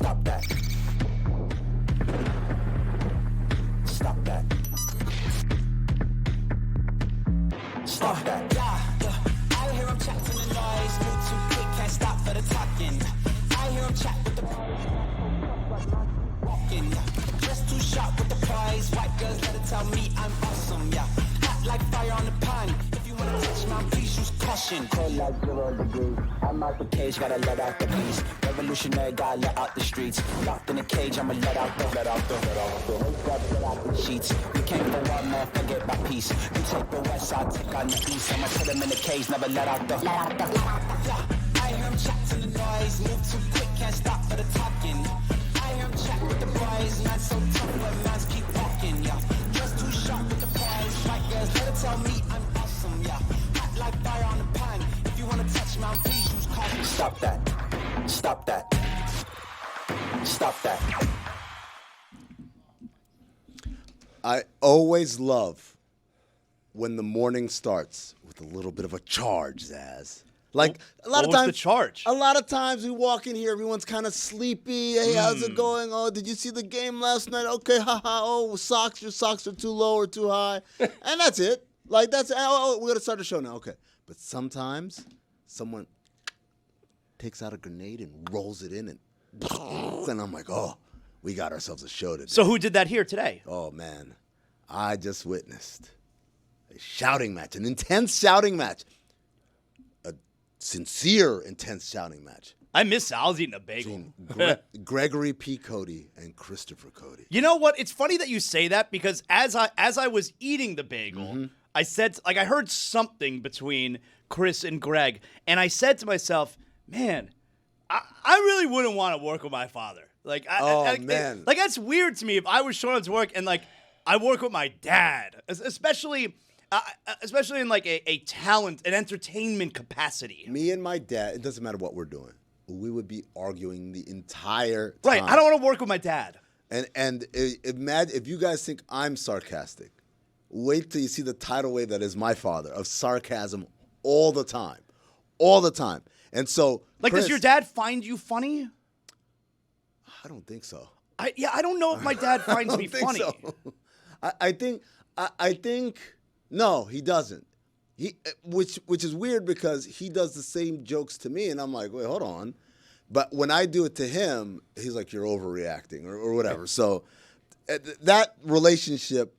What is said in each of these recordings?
Stop that. Stop that. Stop that. Yeah. I hear him chat from the noise. Move too quick, can't stop for the talking. I hear him chat with the walking. Just too sharp with the prize. White girls let it tell me I'm awesome. Yeah. Hot like fire on the pan. If you wanna touch my please use caution. Cold like 0 degrees. I'm out the cage, gotta let out the beast. Revolutionary, gotta let out the streets. Locked in a cage, I'ma let out the sheets. We came for one, man, forget my peace. You take the west, I'll take on the east. I'ma put him in the cage, never let out the. Yeah, I hear him chat to the noise. Move too quick, can't stop for the talking. I hear him chat with the boys. Man, so tough, but mans keep walking. Yeah, just too sharp with the prize. White girls, let it tell me I'm awesome. Yeah, hot like fire on the pan. If you wanna touch my please use caution. Stop that. Stop that. Stop that. I always love when the morning starts with a little bit of a charge, Zaz. Like a lot of times, the charge? A lot of times we walk in here, everyone's kind of sleepy. Hey, how's it going? Oh, did you see the game last night? Okay, haha. Oh, your socks are too low or too high, and that's it. Like that's we're gonna start the show now. Okay, but sometimes someone takes out a grenade and rolls it in, and I'm like, oh, we got ourselves a show today. So who did that here today? Oh, man. I just witnessed a shouting match, an intense shouting match, a sincere, intense shouting match. I miss I was eating a bagel. Gregory P. Cody and Christopher Cody. You know what? It's funny that you say that because as I was eating the bagel, I said, like, I heard something between Chris and Greg, and I said to myself, man, I really wouldn't want to work with my father. Like, man. Like, that's weird to me if I was showing up to work and, like, I work with my dad, especially in, like, a talent, an entertainment capacity. Me and my dad, it doesn't matter what we're doing. We would be arguing the entire time. Right, I don't want to work with my dad. And imagine, if you guys think I'm sarcastic, wait till you see the tidal wave that is my father, of sarcasm all the time. All the time. And so, like, Chris, does your dad find you funny? I don't think so. I don't know if my dad finds me funny. So. I think no, he doesn't. Which is weird because he does the same jokes to me, and I'm like, wait, hold on. But when I do it to him, he's like, you're overreacting or whatever. So that relationship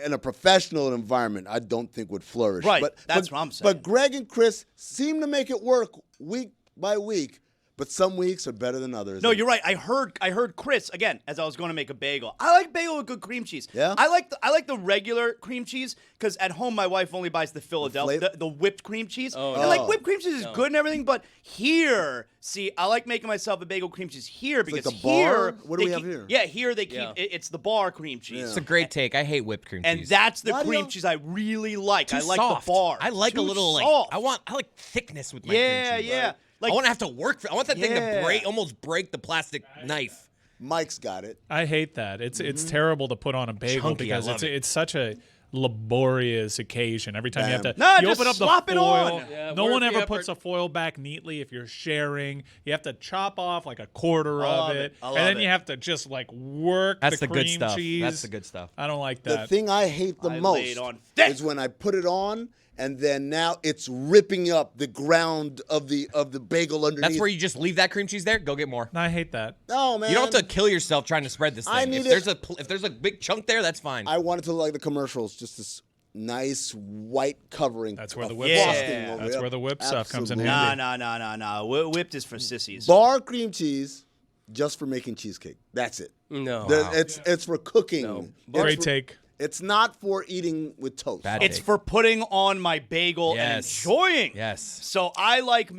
in a professional environment, I don't think would flourish. Right, that's what I'm saying. But Greg and Chris seem to make it work week by week. But some weeks are better than others. No, you're right. I heard Chris again as I was going to make a bagel. I like bagel with good cream cheese. Yeah? I like the regular cream cheese because at home my wife only buys the Philadelphia, the whipped cream cheese. And like whipped cream cheese is good and everything, but here, see, I like making myself a bagel cream cheese here because like the here, bar? What do we have here? Yeah, here they keep it's the bar cream cheese. It's a great take. I hate whipped cream cheese. And that's the Why do cream you- cheese I really like. I like soft. the bar. I like Too a little soft. like I like thickness with my cream cheese. Yeah. Like, I want to have to work for. I want that thing Yeah. to almost break the plastic knife. Mike's got it. I hate that. It's terrible to put on a bagel Chunky, I because love it. it's such a laborious occasion. Every time you have to No, you just open up the slop it foil. on. Yeah, no work one the ever effort. puts a foil back neatly if you're sharing. You have to chop off like a quarter love of it. it. I And love then it. you have to just like work That's the the cream good stuff. cheese. That's the good stuff. I don't like The that. thing I hate the I most laid on thick. is when I put it on and then now it's ripping up the ground of the bagel underneath. That's where you just leave that cream cheese there. Go get more. I hate that. No, man. You don't have to kill yourself trying to spread this thing. I need if there's a big chunk there, that's fine. I want it to look like the commercials, just this nice white covering. That's where the of whip frosting stuff. over That's it. where the whip stuff comes in Absolutely. handy. No. Whipped is for sissies. Bar cream cheese, just for making cheesecake. That's it. No. It's for cooking. No. Great take. It's not for eating with toast. Bad It's take. for putting on my bagel and Yes. enjoying. Yes. So I like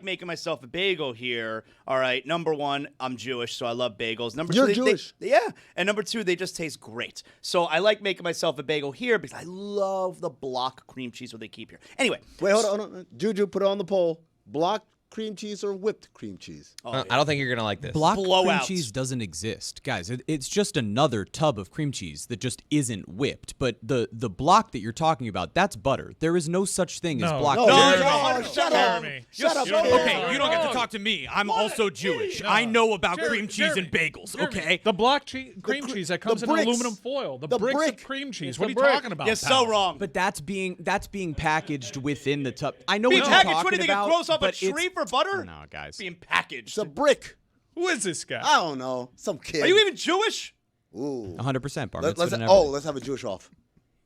making myself a bagel here. All right. Number one, I'm Jewish, so I love bagels. Number You're two, Jewish. yeah. And number two, they just taste great. So I like making myself a bagel here because I love the block cream cheese that they keep here. Anyway, Wait, hold on. Juju, put it on the poll. Block cream cheese or whipped cream cheese? I don't think you're going to like this. Block cream Blowouts. cheese doesn't exist. Guys, it's just another tub of cream cheese that just isn't whipped. But the block that you're talking about, that's butter. There is no such thing as block No, cream no, cheese. shut up. Jeremy. Shut up. Okay, you don't get to talk to me. I'm also Jewish. I know about cream cheese and bagels, Jeremy, okay? The block cream cheese that comes in bricks. aluminum foil. The bricks brick. of cream cheese. It's What are the you brick. talking about? You're so pal? wrong. But that's being packaged within the tub. I know Being what you're packaged? talking What do you think about. it grows off a but it's- tree for butter? No, guys. Being packaged. It's a brick. Who is this guy? I don't know. Some kid. Are you even Jewish? Ooh. 100% bar Let's mitzvah and let's have a Jewish off.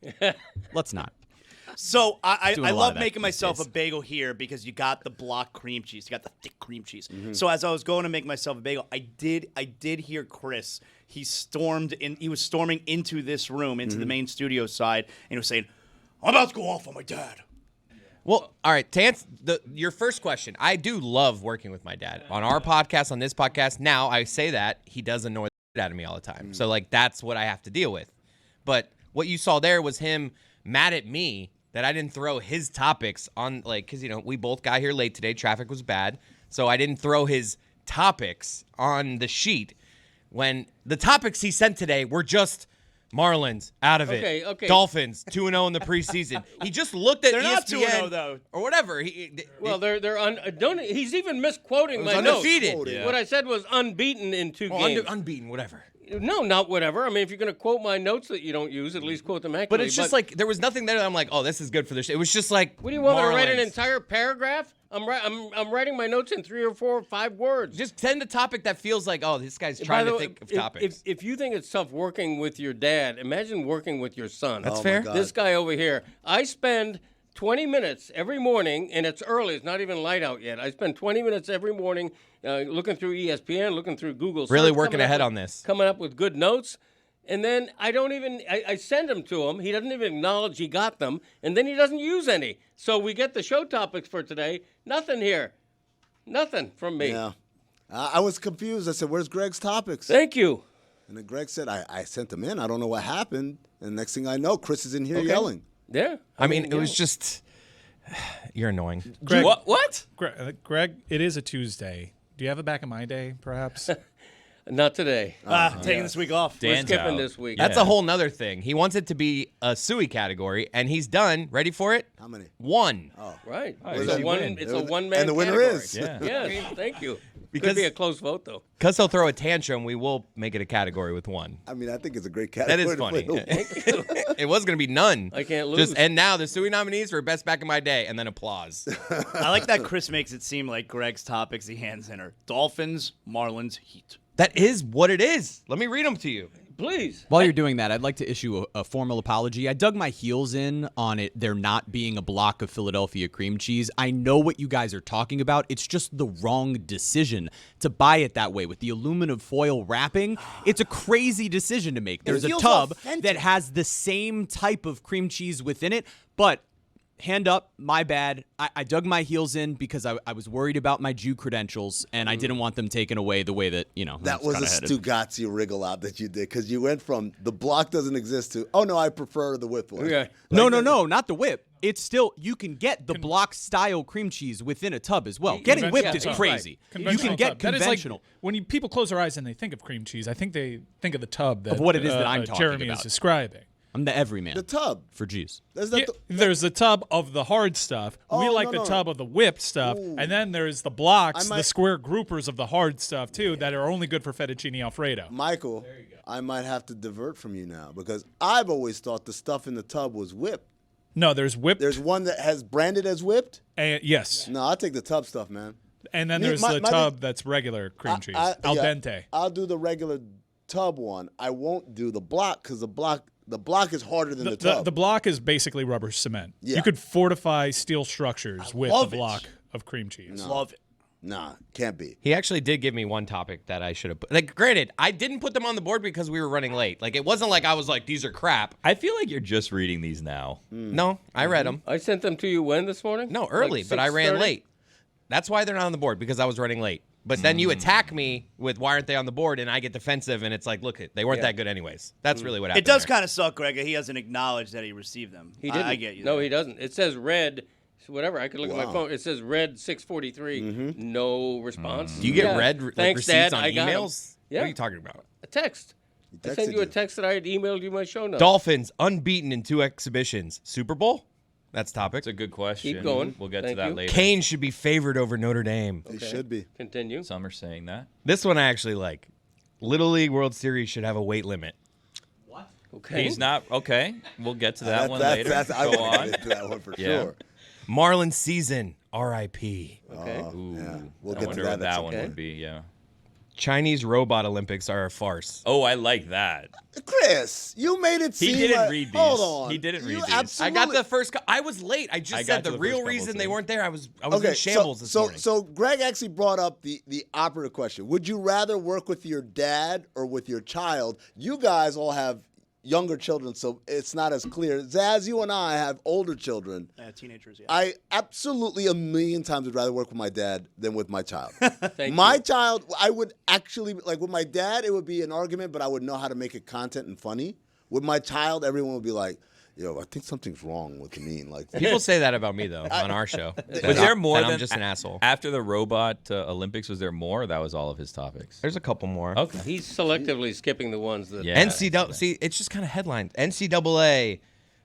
everything. Let's not. So I Doing a lot love of that making these myself days. a bagel here because you got the block cream cheese. You got the thick cream cheese. So as I was going to make myself a bagel, I did hear Chris. He was storming into this room, into the main studio side, and he was saying, "I'm about to go off on my dad." Well, all right, to answer your first question, I do love working with my dad. On our podcast, on this podcast, now I say that, he does annoy the shit out of me all the time. So, like, that's what I have to deal with. But what you saw there was him mad at me that I didn't throw his topics on, like, because, you know, we both got here late today. Traffic was bad. So I didn't throw his topics on the sheet when the topics he sent today were just Marlins, out of it. Okay. Dolphins, 2-0 in the preseason. He just looked at They're not ESPN 2-0 though. or whatever. Well, they're don't. He's even misquoting my notes. undefeated. Yeah. What I said was unbeaten in 2 games. Unbeaten, whatever. No, not whatever. I mean, if you're going to quote my notes that you don't use, at least quote them But accurately. it's just like there was nothing there that I'm like, oh, this is good for the show. It was just like, what do you want me to write an Marlins. entire paragraph? I'm writing my notes in 3 or 4 or 5 words. Just send a topic that feels like, oh, this guy's By trying the to way, think of topics. If you think it's tough working with your dad, imagine working with your son. That's Oh, fair. my God. This guy over here, I spend 20 minutes every morning, and it's early. It's not even light out yet. I spend 20 minutes every morning looking through ESPN, looking through Google. Really search, working coming up ahead with- on this. Coming up with good notes. And then I send them to him. He doesn't even acknowledge he got them. And then he doesn't use any. So we get the show topics for today. Nothing here. Nothing from me. Yeah. I was confused. I said, "Where's Greg's topics?" Thank you. And then Greg said, I sent them in. I don't know what happened. And next thing I know, Chris is in here yelling. Yeah. I mean, it was just, you're annoying. Greg, What? Greg, it is a Tuesday. Do you have it back in my day, perhaps? Not today. Taking this week off. We're skipping this week. That's a whole nother thing. He wants it to be a suey category, and he's done. Ready for it? How many? 1. Right. Where's It's the a win? one-man And the winner category. is. Yeah. Yes, thank you. Because- Could be a close vote, though. Because he'll throw a tantrum, we will make it a category with 1. I mean, I think it's a great That category. is funny. to put. It was going to be none. I can't lose. And now the suey nominees for best back in my day, and then applause. I like that Chris makes it seem like Greg's topics he hands in are Dolphins, Marlins, Heat. That is what it is. Let me read them to you. Please. While you're doing that, I'd like to issue a formal apology. I dug my heels in on it there not being a block of Philadelphia cream cheese. I know what you guys are talking about. It's just the wrong decision to buy it that way with the aluminum foil wrapping. It's a crazy decision to make. There's a feels tub authentic. that has the same type of cream cheese within it, but hand up, my bad. I dug my heels in because I was worried about my Jew credentials, and I didn't want them taken away the way that, That was a Stugotz wriggle out that you did because you went from the block doesn't exist to, oh, no, I prefer the whip one. Okay. No, not the whip. It's still, you can get the block style cream cheese within a tub as well. Getting whipped is Conventional crazy. tub. You can get That is like- conventional. when people close their eyes and they think of cream cheese, I think they think of the tub that Of what it is that I'm talking Jeremy about. is describing. I'm the everyman The tub. for Jews. That's not Yeah, the, there's the tub of the hard stuff. We Oh, like no, the no. tub of the whipped stuff. And then there's the blocks, I might- the square groupers of the hard stuff, too, that are only good for fettuccine Alfredo. Michael, I might have to divert from you now because I've always thought the stuff in the tub was whipped. No, there's whipped. There's one that has branded as whipped. And, yes. No, I'll take the tub stuff, man. And then Me- there's my- the my tub thing- that's regular cream cheese. Yeah, Al dente. I'll do the regular tub one. I won't do the block because the block is harder than the tub. The block is basically rubber cement. Yeah. You could fortify steel structures with love the it. block of cream cheese. Love it. Nah, can't be. He actually did give me one topic that I should have put. Like, granted, I didn't put them on the board because we were running late. Like, it wasn't like I was like, these are crap. I feel like you're just reading these now. No, I read them. I sent them to you when this morning? No, early, Like but I ran 6:30? late. That's why they're not on the board, because I was running late. But then you attack me with why aren't they on the board, and I get defensive, and it's like, look, they weren't that good anyways. That's really what happened. It does there. kind of suck, Greg. He doesn't acknowledge that he received them. He didn't. I get you. No, there. he doesn't. It says read So whatever. I could look at my phone. It says red 643. No response. Do you get red Thanks, receipts Dad. on I got 'em. emails? Yeah. What are you talking about? A text. I sent texted you a you. text that I had emailed you my show notes. Dolphins unbeaten in 2 exhibitions. Super Bowl? That's topic. It's a good question. Keep going. We'll get Thank to that you. later. Kane should be favored over Notre Dame. He should be. Continue. Some are saying that. This one I actually like. Little League World Series should have a weight limit. Okay. He's not okay. We'll get to that one later. I Go want on. to get to that one for Yeah. sure. Marlins season. R.I.P. Okay. Ooh, Yeah, we'll I get to wonder that what at that some one point. would be. Yeah. Chinese robot Olympics are a farce. Oh, I like that. Chris, you made it He seem didn't like, read these. Hold on. He didn't read You these. Absolutely. I got the first. I was late. I just I said got to the the real first reason couple, they too. weren't there. I was in shambles this morning. So Greg actually brought up the operative question. Would you rather work with your dad or with your child? You guys all have younger children, so it's not as clear. Zaz, you and I have older children. Teenagers, yeah. I absolutely a million times would rather work with my dad than with my child. Thank My you. child, I would actually, like with my dad, it would be an argument, but I would know how to make it content and funny. With my child, everyone would be like, yo, I think something's wrong with the mean. Like, People say that about me though on our show. Was there more that than I'm just an asshole? After the robot Olympics? Was there more? Or that was all of his topics. There's a couple more. Okay. He's selectively skipping the ones that. Yeah. NCAA. See, it's just kind of headlines. NCAA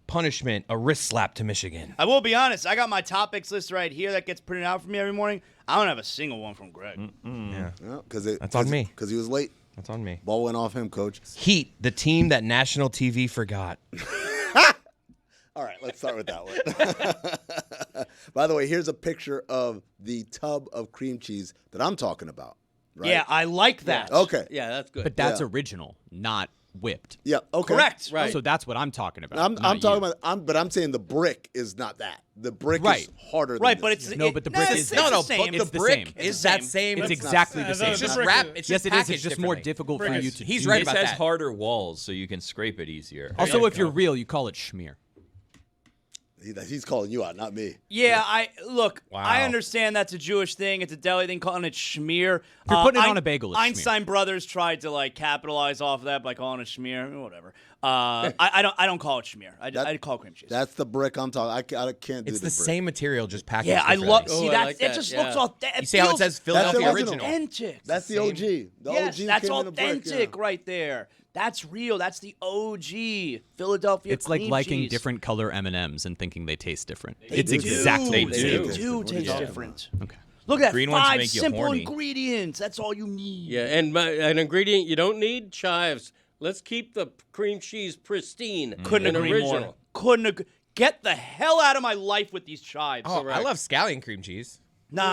punishment: a wrist slap to Michigan. I will be honest. I got my topics list right here that gets printed out for me every morning. I don't have a single one from Greg. Yeah, That's on me. Because he was late. that's on me. Ball went off him, coach. Heat, the team that national TV forgot. All right, let's start with that one. By the way, here's a picture of the tub of cream cheese that I'm talking about. Right? Yeah, I like that. Okay. Yeah, that's good. But that's Yeah. original, not whipped. Yeah. Okay. Correct. Right. So that's what I'm talking about. I'm not talking you. about. But I'm saying the brick is not that. The brick Right. is harder. Right, than but this. it's No, but the brick is- it's No, the no, same. but It's the the brick same. is It's the that same. same. It's It's exactly not- the same. It's just brick wrap. is- It's Yes, just it is. It's packaged just more differently. difficult for Brick you is- to. He's do right It about says that. harder walls, so you can scrape it easier. Also, if you're real, you call it schmear. He's calling you out, not me. Yeah, I Wow. understand that's a Jewish thing. It's a deli thing calling it schmear. If you're putting it on a bagel, it's schmear. Einstein Brothers tried to like capitalize off of that by calling it schmear. Whatever. I don't call it schmear. I call it cream cheese. That's the brick I'm talking. I can't do It's the the brick. same material, just packaged. Yeah, I differently. love. Oh, See I that? like It that, just yeah. looks authentic. You see how it says Philadelphia That's original? Authentic. That's the OG. The Yes, OG that's came in a brick, authentic yeah. right there. That's real. That's the OG Philadelphia. It's like cream liking cheese. different color M&Ms and thinking they taste different. They It's do. exactly They the do. same. They do What are you taste talking different. Okay. Look at that. Green ones 5 make you simple horny. ingredients. That's all you need. Yeah, and an ingredient you don't need: chives. Let's keep the cream cheese pristine. Couldn't and agree original. more. Couldn't agree. Get the hell out of my life with these chives. Oh, I love scallion cream cheese. No.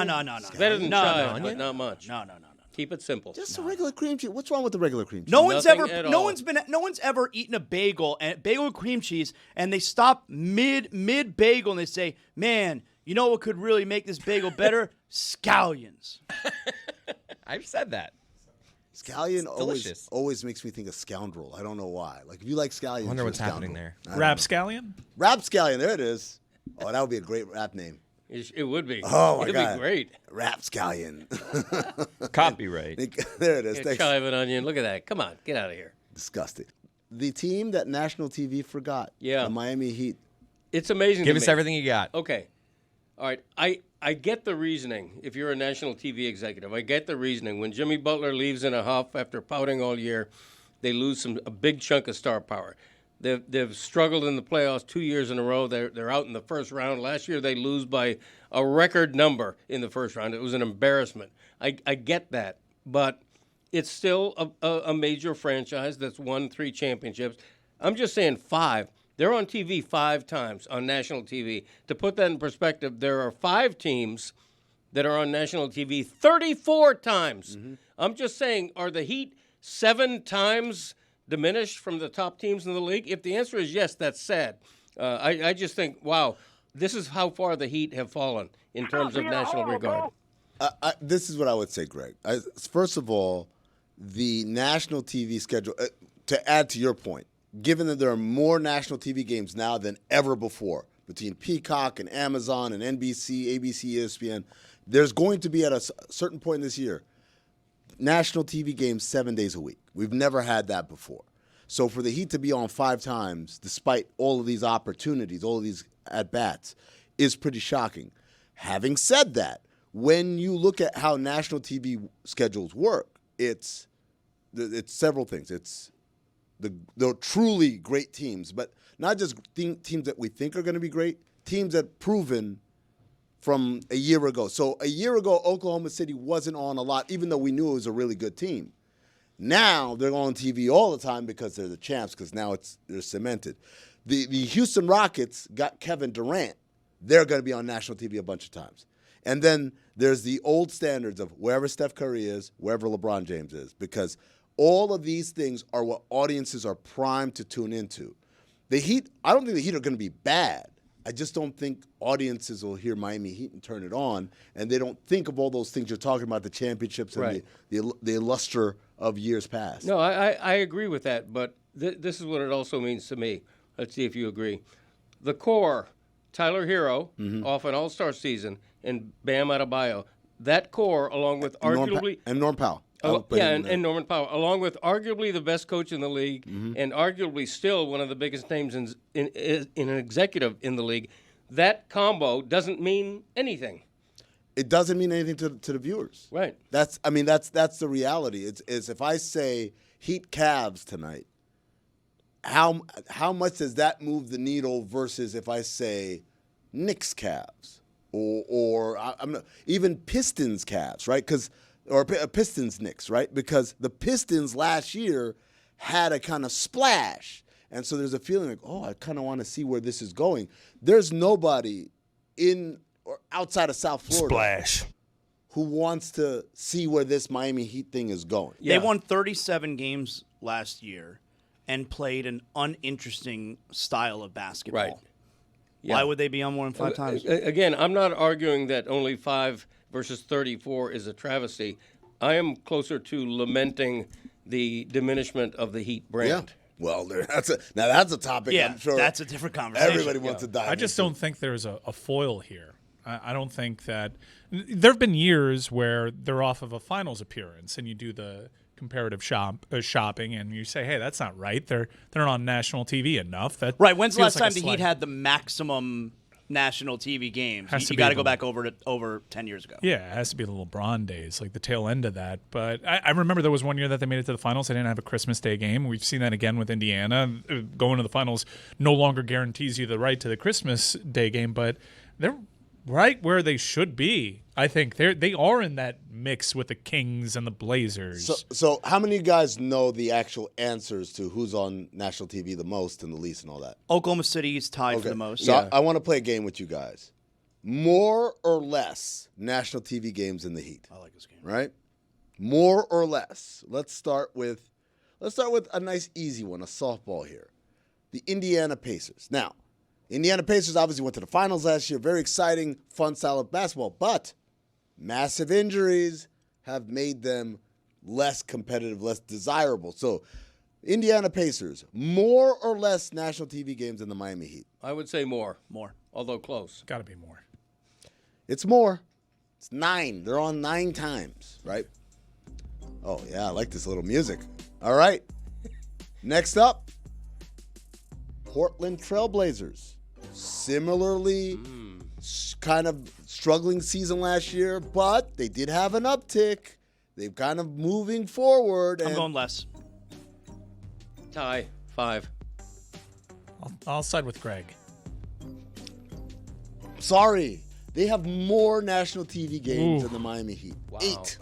Better than no, chives, no, but not much. No. Keep it simple. Just a regular cream cheese. What's wrong with the regular cream cheese? No one's Nothing ever at no all. one's ever eaten a bagel with cream cheese and they stop mid bagel and they say, "Man, you know what could really make this bagel better? Scallions." I've said that. Scallion delicious. always makes me think of scoundrel. I don't know why. Like if you like scallions, I wonder you're what's a happening scoundrel. there. I don't know. Rapscallion? Rapscallion. There it is. Oh, that would be a great rap name. It would be. Oh, my It'd God. be great. Rapscallion. Copyright. There it is. Yeah, Thanks. chive and onion. Look at that. Come on, get out of here. Disgusting. The team that national TV forgot. Yeah. The Miami Heat. It's amazing. Give to us me. everything you got. Okay. All right. I get the reasoning. If you're a national TV executive, I get the reasoning. When Jimmy Butler leaves in a huff after pouting all year, they lose a big chunk of star power. They've struggled in the playoffs 2 years in a row. They're out in the first round. Last year they lose by a record number in the first round. It was an embarrassment. I get that, but it's still a major franchise that's won 3 championships. I'm just saying 5. They're on TV 5 times on national TV. To put that in perspective, there are 5 teams that are on national TV 34 times. Mm-hmm. I'm just saying, are the Heat 7 times diminished from the top teams in the league? If the answer is yes, that's sad. I just think, wow, this is how far the Heat have fallen in terms of national regard. This is what I would say, Greg. First of all, the national TV schedule, to add to your point, given that there are more national TV games now than ever before between Peacock and Amazon and NBC, ABC, ESPN, there's going to be at a certain point this year national TV games 7 days a week. We've never had that before. So for the Heat to be on 5 times, despite all of these opportunities, all of these at-bats, is pretty shocking. Having said that, when you look at how national TV schedules work, it's several things. It's the truly great teams, but not just teams that we think are going to be great, teams that have proven from a year ago. So a year ago, Oklahoma City wasn't on a lot, even though we knew it was a really good team. Now they're on TV all the time because they're the champs, because now they're cemented. The Houston Rockets got Kevin Durant. They're going to be on national TV a bunch of times. And then there's the old standards of wherever Steph Curry is, wherever LeBron James is, because all of these things are what audiences are primed to tune into. The Heat, I don't think the Heat are going to be bad. I just don't think audiences will hear Miami Heat and turn it on, and they don't think of all those things you're talking about, the championships and the luster of years past. No, I agree with that, but this is what it also means to me. Let's see if you agree. The core, Tyler Hero, off an all-star season, and Bam Adebayo, that core, along with arguably... And Norm Powell. And Norman Powell, along with arguably the best coach in the league and arguably still one of the biggest names in an executive in the league, that combo doesn't mean anything. It doesn't mean anything to the viewers. Right. That's the reality. It's if I say Heat Cavs tonight, how much does that move the needle versus if I say Knicks Cavs or I'm not, even Pistons Cavs, right? Or Pistons Knicks, right? Because the Pistons last year had a kind of splash. And so there's a feeling like, oh, I kind of want to see where this is going. There's nobody in or outside of South Florida who wants to see where this Miami Heat thing is going. They won 37 games last year and played an uninteresting style of basketball. Right. Yeah. Why would they be on more than 5 times? Again, I'm not arguing that only 5 versus 34 is a travesty. I am closer to lamenting the diminishment of the Heat brand. Yeah. Well, that's a topic. Yeah, I'm sure that's a different conversation. Everybody wants to dive I just into. don't think there's a foil here. I don't think that there have been years where they're off of a finals appearance and you do the comparative shopping and you say, hey, that's not right. They're on national TV enough. That right. When's the feels last like time the Heat had the maximum national TV games? Has to You be got to the- go back over 10 years ago. Yeah, it has to be the LeBron days, like the tail end of that. But I remember there was one year that they made it to the finals. They didn't have a Christmas Day game. We've seen that again with Indiana. Going to the finals no longer guarantees you the right to the Christmas Day game, but they're right where they should be. I think they are in that mix with the Kings and the Blazers. So how many of you guys know the actual answers to who's on national TV the most and the least and all that? Oklahoma City is tied for the most. So I want to play a game with you guys. More or less national TV games in the Heat. I like this game. Right? More or less. Let's start with a nice easy one, a softball here. The Indiana Pacers. Now, Indiana Pacers obviously went to the finals last year. Very exciting, fun style of basketball. But massive injuries have made them less competitive, less desirable. So, Indiana Pacers, more or less national TV games than the Miami Heat? I would say more, More. although close. Got to be more. It's more. It's 9. They're on 9 times, right? Oh, yeah, I like this little music. All right. Next up, Portland Trailblazers. Similarly, kind of struggling season last year, but they did have an uptick. They've kind of moving forward. I'm going less. Tie, 5. I'll side with Greg. Sorry. They have more national TV games Ooh. than the Miami Heat. Wow. 8.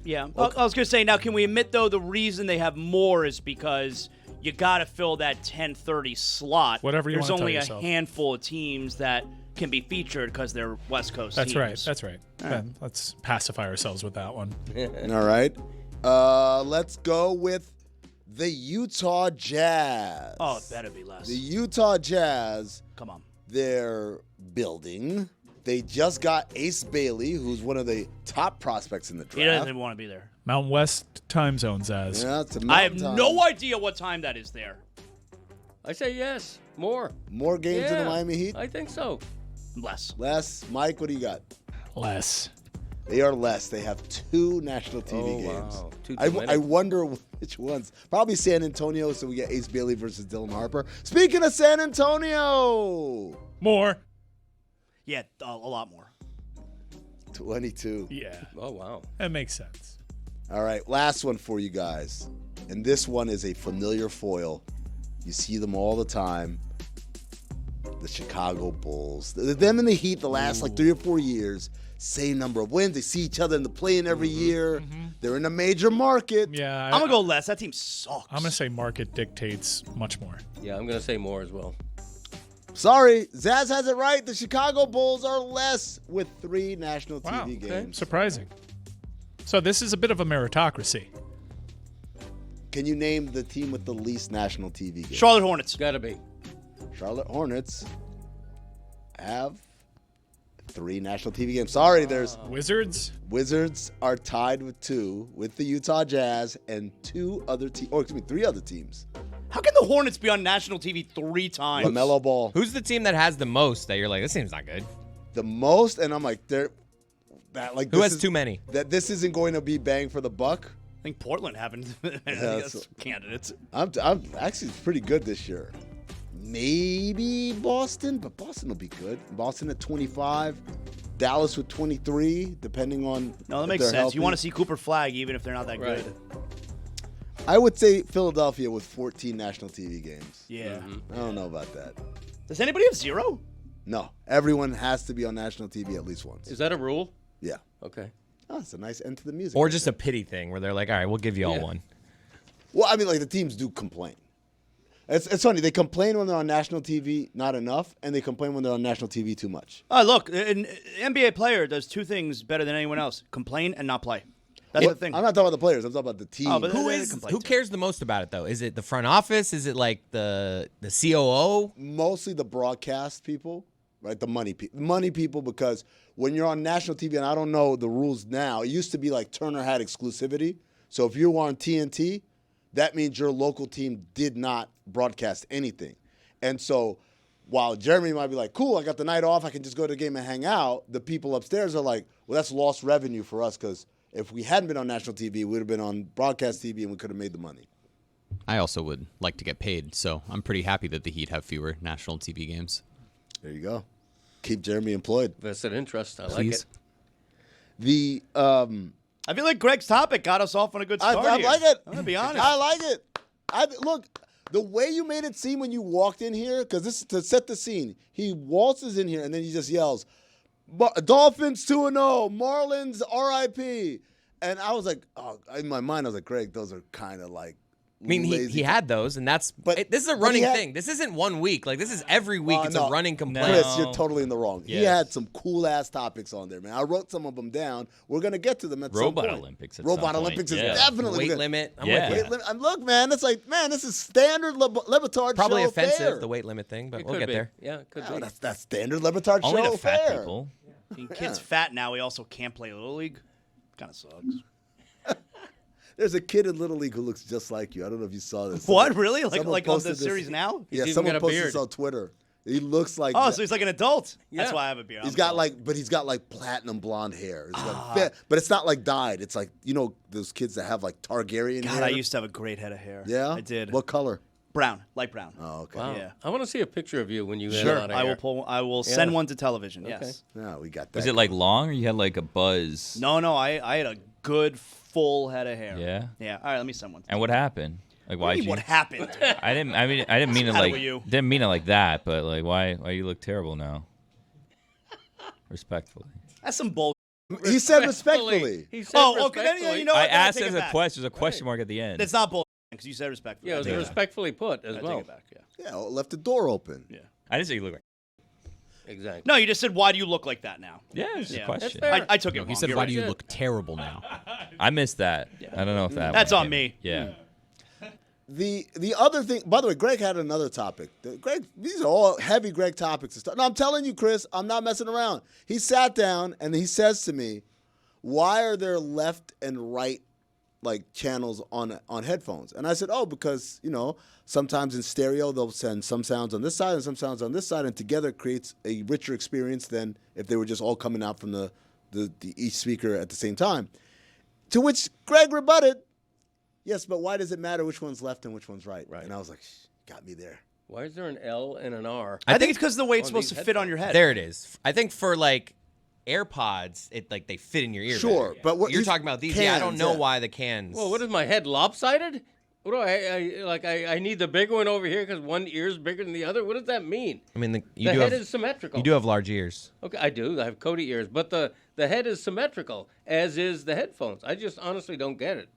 Yeah. I was going to say, now, can we admit, though, the reason they have more is because you got to fill that 10:30 slot. Whatever you There's wanna tell only a yourself. handful of teams that can be featured because they're West Coast That's teams. right. That's right. Then let's pacify ourselves with that one. All right. Let's go with the Utah Jazz. Oh, it better be less. The Utah Jazz, Come on. they're building. They just got Ace Bailey, who's one of the top prospects in the He doesn't draft. even want to be there. Mountain West time zones as. Yeah, it's a I have mountain no time. idea what time that is there. I say yes, more. More games in the Miami Heat? I think so. Less. Less. Mike, what do you got? Less. They are less. They have 2 national TV games. Wow. Too I many. wonder which ones. Probably San Antonio, so we get Ace Bailey versus Dylan Harper. Speaking of San Antonio, More. Yeah, a lot more. 22. Yeah. Oh, wow. That makes sense. All right, last one for you guys. And this one is a familiar foil. You see them all the time. The Chicago Bulls. Them and the Heat the last 3 or 4 years. Same number of wins. They see each other in the play-in every year. They're in a major market. Yeah. I'm going to go less. That team sucks. I'm going to say market dictates much more. Yeah, I'm going to say more as well. Sorry, Zaz has it right. The Chicago Bulls are less with 3 national Wow. TV games. Surprising. So this is a bit of a meritocracy. Can you name the team with the least national TV games? Charlotte Hornets. Got to be. Charlotte Hornets have 3 national TV games. Sorry, there's Wizards? Wizards are tied with 2 with the Utah Jazz and 3 other teams. How can the Hornets be on national TV 3 times? LaMelo Ball. Who's the team that has the most that you're like, this team's not good? The most, and I'm like, Who has too many? That this isn't going to be bang for the buck. I think Portland haven't so- candidates. I'm actually pretty good this year. Maybe Boston, but Boston will be good. Boston at 25, Dallas with 23, depending on. No, that if makes they're sense. healthy. You want to see Cooper Flag even if they're not that Right. good. I would say Philadelphia with 14 national TV games. Yeah. I don't know about that. Does anybody have 0? No, everyone has to be on national TV at least once. Is that a rule? Yeah. Okay. Oh, it's a nice end to the music. Or right just there. a pity thing where they're like, all right, we'll give you all Yeah. one. Well, I mean, like the teams do complain. It's funny. They complain when they're on national TV not enough, and they complain when they're on national TV too much. Oh, look, an NBA player does 2 things better than anyone else: complain and not play. That's the thing. I'm not talking about the players. I'm talking about the team. Oh, but Who cares the most about it though? Is it the front office? Is it like the COO? Mostly the broadcast people, right? The money people, because when you're on national TV, and I don't know the rules now, it used to be like Turner had exclusivity. So if you were on TNT, that means your local team did not broadcast anything. And so while Jeremy might be like, cool, I got the night off, I can just go to the game and hang out, the people upstairs are like, well, that's lost revenue for us because if we hadn't been on national TV, we would have been on broadcast TV and we could have made the money. I also would like to get paid, so I'm pretty happy that the Heat have fewer national TV games. There you go. Keep Jeremy employed. Vested interest. I like Please. it. The I feel like Greg's topic got us off on a good start. I here. like it. I'm gonna be honest. I like it. Look, the way you made it seem when you walked in here, because this is to set the scene. He waltzes in here and then he just yells, "Dolphins 2-0, Marlins RIP," and I was like, oh, in my mind, I was like, Greg, those are kind of like. I mean, he had those, and this is a running thing. This isn't 1 week. Like, this is every week. It's a running complaint. Chris, you're totally in the wrong. He Yes. had some cool-ass topics on there, man. I wrote some of them down. We're going to get to them at some Robot point. Olympics at Robot some point, Olympics yeah. is definitely Weight good. limit. I'm Yeah. with you. Weight limit. And look, man, it's like, man, this is standard Le Batard Probably show offensive, fare. the weight limit thing, but It we'll could get be. there. Yeah, it could Oh, be. that's standard Le Batard Only show to fat fare. people. Being kid's fat now, he also can't play Little League. Kind of sucks. There's a kid in Little League who looks just like you. I don't know if you saw this. What, really? Like Someone on the posted this. series now? Yeah, even someone got a posted beard. this on Twitter. He looks like. Oh, so he's like an adult. That's Yeah. why I have a beard. He's I'm got adult. like, but he's got like platinum blonde hair. It's got but it's not like dyed. It's like, you know, those kids that have like Targaryen God, hair. I used to have a great head of hair. Yeah, I did. What color? Brown, light brown. Oh, okay. Wow. Yeah. I want to see a picture of you when you had Sure, a lot of I will hair. pull. I will send one to television. Yes. No, we got that. Was it like long or you had like a buzz? No, I had a good full head of hair. Yeah? Yeah. All right, let me send one. And what happened? Like What why do you did mean, you? what happened? I didn't mean it How like were you? didn't mean it like that, but like why you look terrible now? Respectfully. That's some bull. He said respectfully. He said Oh, okay. respectfully. You know I what? asked Take as it a back. question. There's a question mark at the end. It's not bull because you said respectfully. Yeah, it was I take it back. respectfully put as I well. take it back. Yeah. Yeah, left the door open. Yeah. I didn't say you look like. Exactly. No, you just said, why do you look like that now? Yeah, it's just Yeah. a question. That's fair. I took it No, wrong. he said, You're "Why right. do you look terrible now?" I missed that. I don't know if that. That's one on came- me. Yeah. The other thing, by the way, Greg had another topic. Greg, these are all heavy Greg topics and stuff. No, I'm telling you, Chris, I'm not messing around. He sat down and he says to me, "Why are there left and right like channels on headphones?" And I said, "Oh, because sometimes in stereo they'll send some sounds on this side and some sounds on this side, and together it creates a richer experience than if they were just all coming out from the each speaker at the same time." To which Greg rebutted, "Yes, but why does it matter which one's left and which one's right?" Right. And I was like, got me there. Why is there an L and an R? I think it's because the way it's on supposed these to fit on your head. There it is. I think for like AirPods, they fit in your ear. Sure, better. but what you're these talking about these? I don't cans, know yeah. why the cans. Well, what is my head lopsided? What do I need the bigger one over here because one ear's bigger than the other? What does that mean? I mean, The you do head have is symmetrical. you do have large ears. Okay, I do. I have Cody ears, but the head is symmetrical, as is the headphones. I just honestly don't get it.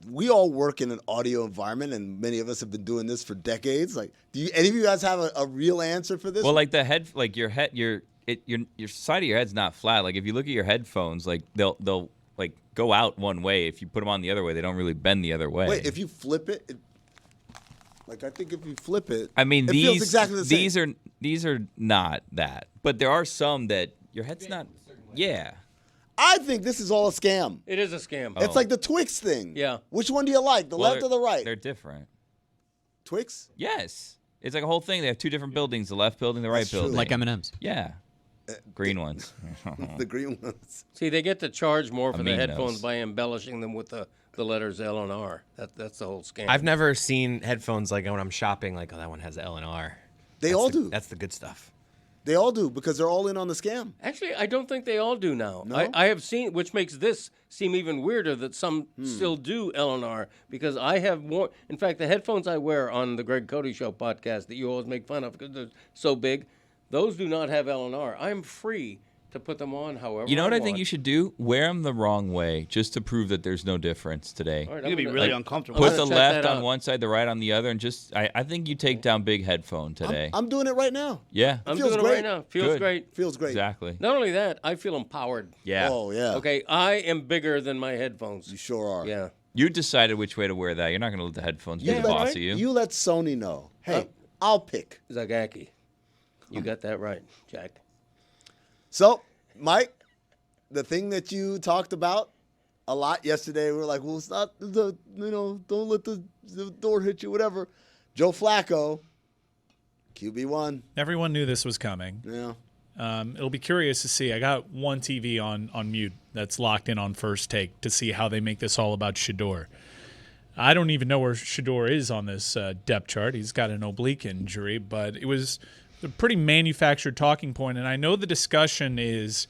We all work in an audio environment, and many of us have been doing this for decades. Like, do any of you guys have a real answer for this? Well, like the head, like your head, your side of your head's not flat. Like if you look at your headphones, like they'll like go out one way. If you put them on the other way, they don't really bend the other way. Wait, if you flip it, I think if you flip it, I mean, it feels exactly the same. these are not that, but there are some that your head's not. Yeah. I think this is all a scam. It is a scam. It's like the Twix thing. Yeah. Which one do you like, the left or the right? They're different. Twix? Yes. It's like a whole thing. They have two different buildings: the left building, the right That's true. building. Like M&M's. Yeah. Green ones. The green ones. See, they get to charge more for the mean headphones those. by embellishing them with the letters L and R. That's the whole scam. I've never seen headphones like when I'm shopping. Like, oh, that one has L and R. They all do. That's the good stuff. They all do because they're all in on the scam. Actually, I don't think they all do now. No? I have seen, which makes this seem even weirder, that some still do L and R because I have more. In fact, the headphones I wear on the Greg Cody Show podcast that you always make fun of because they're so big, those do not have L and R. I'm free to put them on however You know what I want. think you should do? Wear them the wrong way, just to prove that there's no difference today. All right, You're gonna be I'm really like, uncomfortable. Put I'm the gonna check left that on out. one side, the right on the other, and just I think you take down big headphone today. I'm doing it right now. Yeah. I'm Feels doing it great. right now. Feels Good. great. Feels great. Exactly. Not only that, I feel empowered. Yeah. Oh, yeah. Okay, I am bigger than my headphones. You sure are. Yeah. You decided which way to wear that. You're not going to let the headphones be You the let, boss of you. you let Sony know. Hey, I'll pick. Zagaki. You got that right, Jack. So, Mike, the thing that you talked about a lot yesterday, we were like, well, it's not don't let the door hit you, whatever. Joe Flacco, QB1. Everyone knew this was coming. Yeah. It'll be curious to see. I got one TV on mute that's locked in on First Take to see how they make this all about Shador. I don't even know where Shador is on this depth chart. He's got an oblique injury, but it was a pretty manufactured talking point, and I know the discussion is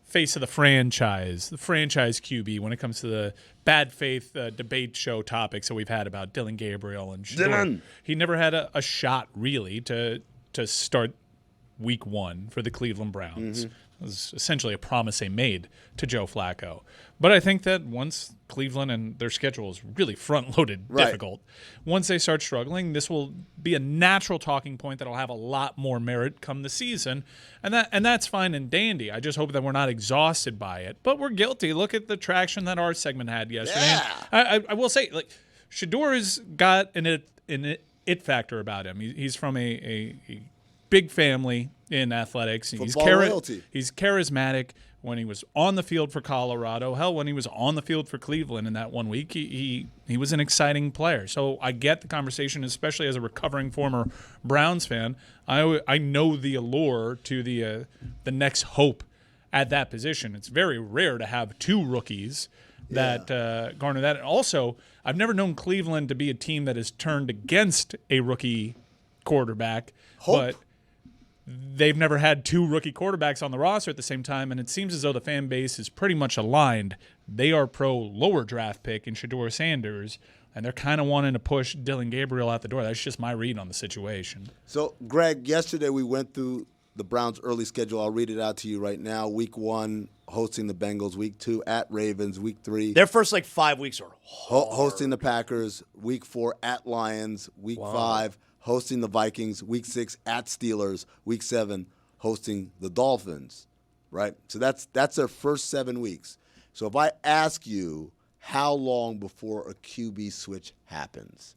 face of the franchise QB when it comes to the bad faith debate show topics that we've had about Dylan Gabriel and Shador. Dylan. He never had a shot really to start week one for the Cleveland Browns. It was essentially a promise they made to Joe Flacco. But I think that once Cleveland and their schedule is really front-loaded difficult, once they start struggling, this will be a natural talking point that will have a lot more merit come the season. And that's fine and dandy. I just hope that we're not exhausted by it. But we're guilty. Look at the traction that our segment had yesterday. Yeah. I will say, like, Shador's got an it factor about him. He's from a big family in athletics. Football royalty. He's charismatic. When he was on the field for Colorado, hell, when he was on the field for Cleveland in that 1 week, he was an exciting player. So I get the conversation, especially as a recovering former Browns fan. I know the allure to the next hope at that position. It's very rare to have two rookies that garner that. And also, I've never known Cleveland to be a team that has turned against a rookie quarterback. Hope. But they've never had two rookie quarterbacks on the roster at the same time, and it seems as though the fan base is pretty much aligned. They are pro lower draft pick in Shador Sanders, and they're kind of wanting to push Dylan Gabriel out the door. That's just my read on the situation. So, Greg, yesterday we went through the Browns' early schedule. I'll read it out to you right now. Week 1, hosting the Bengals. Week 2, at Ravens. Week 3, Their first 5 weeks are hosting the Packers. Week 4, at Lions. Week 5, hosting the Vikings. Week 6, at Steelers. Week 7, hosting the Dolphins. Right? So that's their first 7 weeks. So if I ask you how long before a QB switch happens?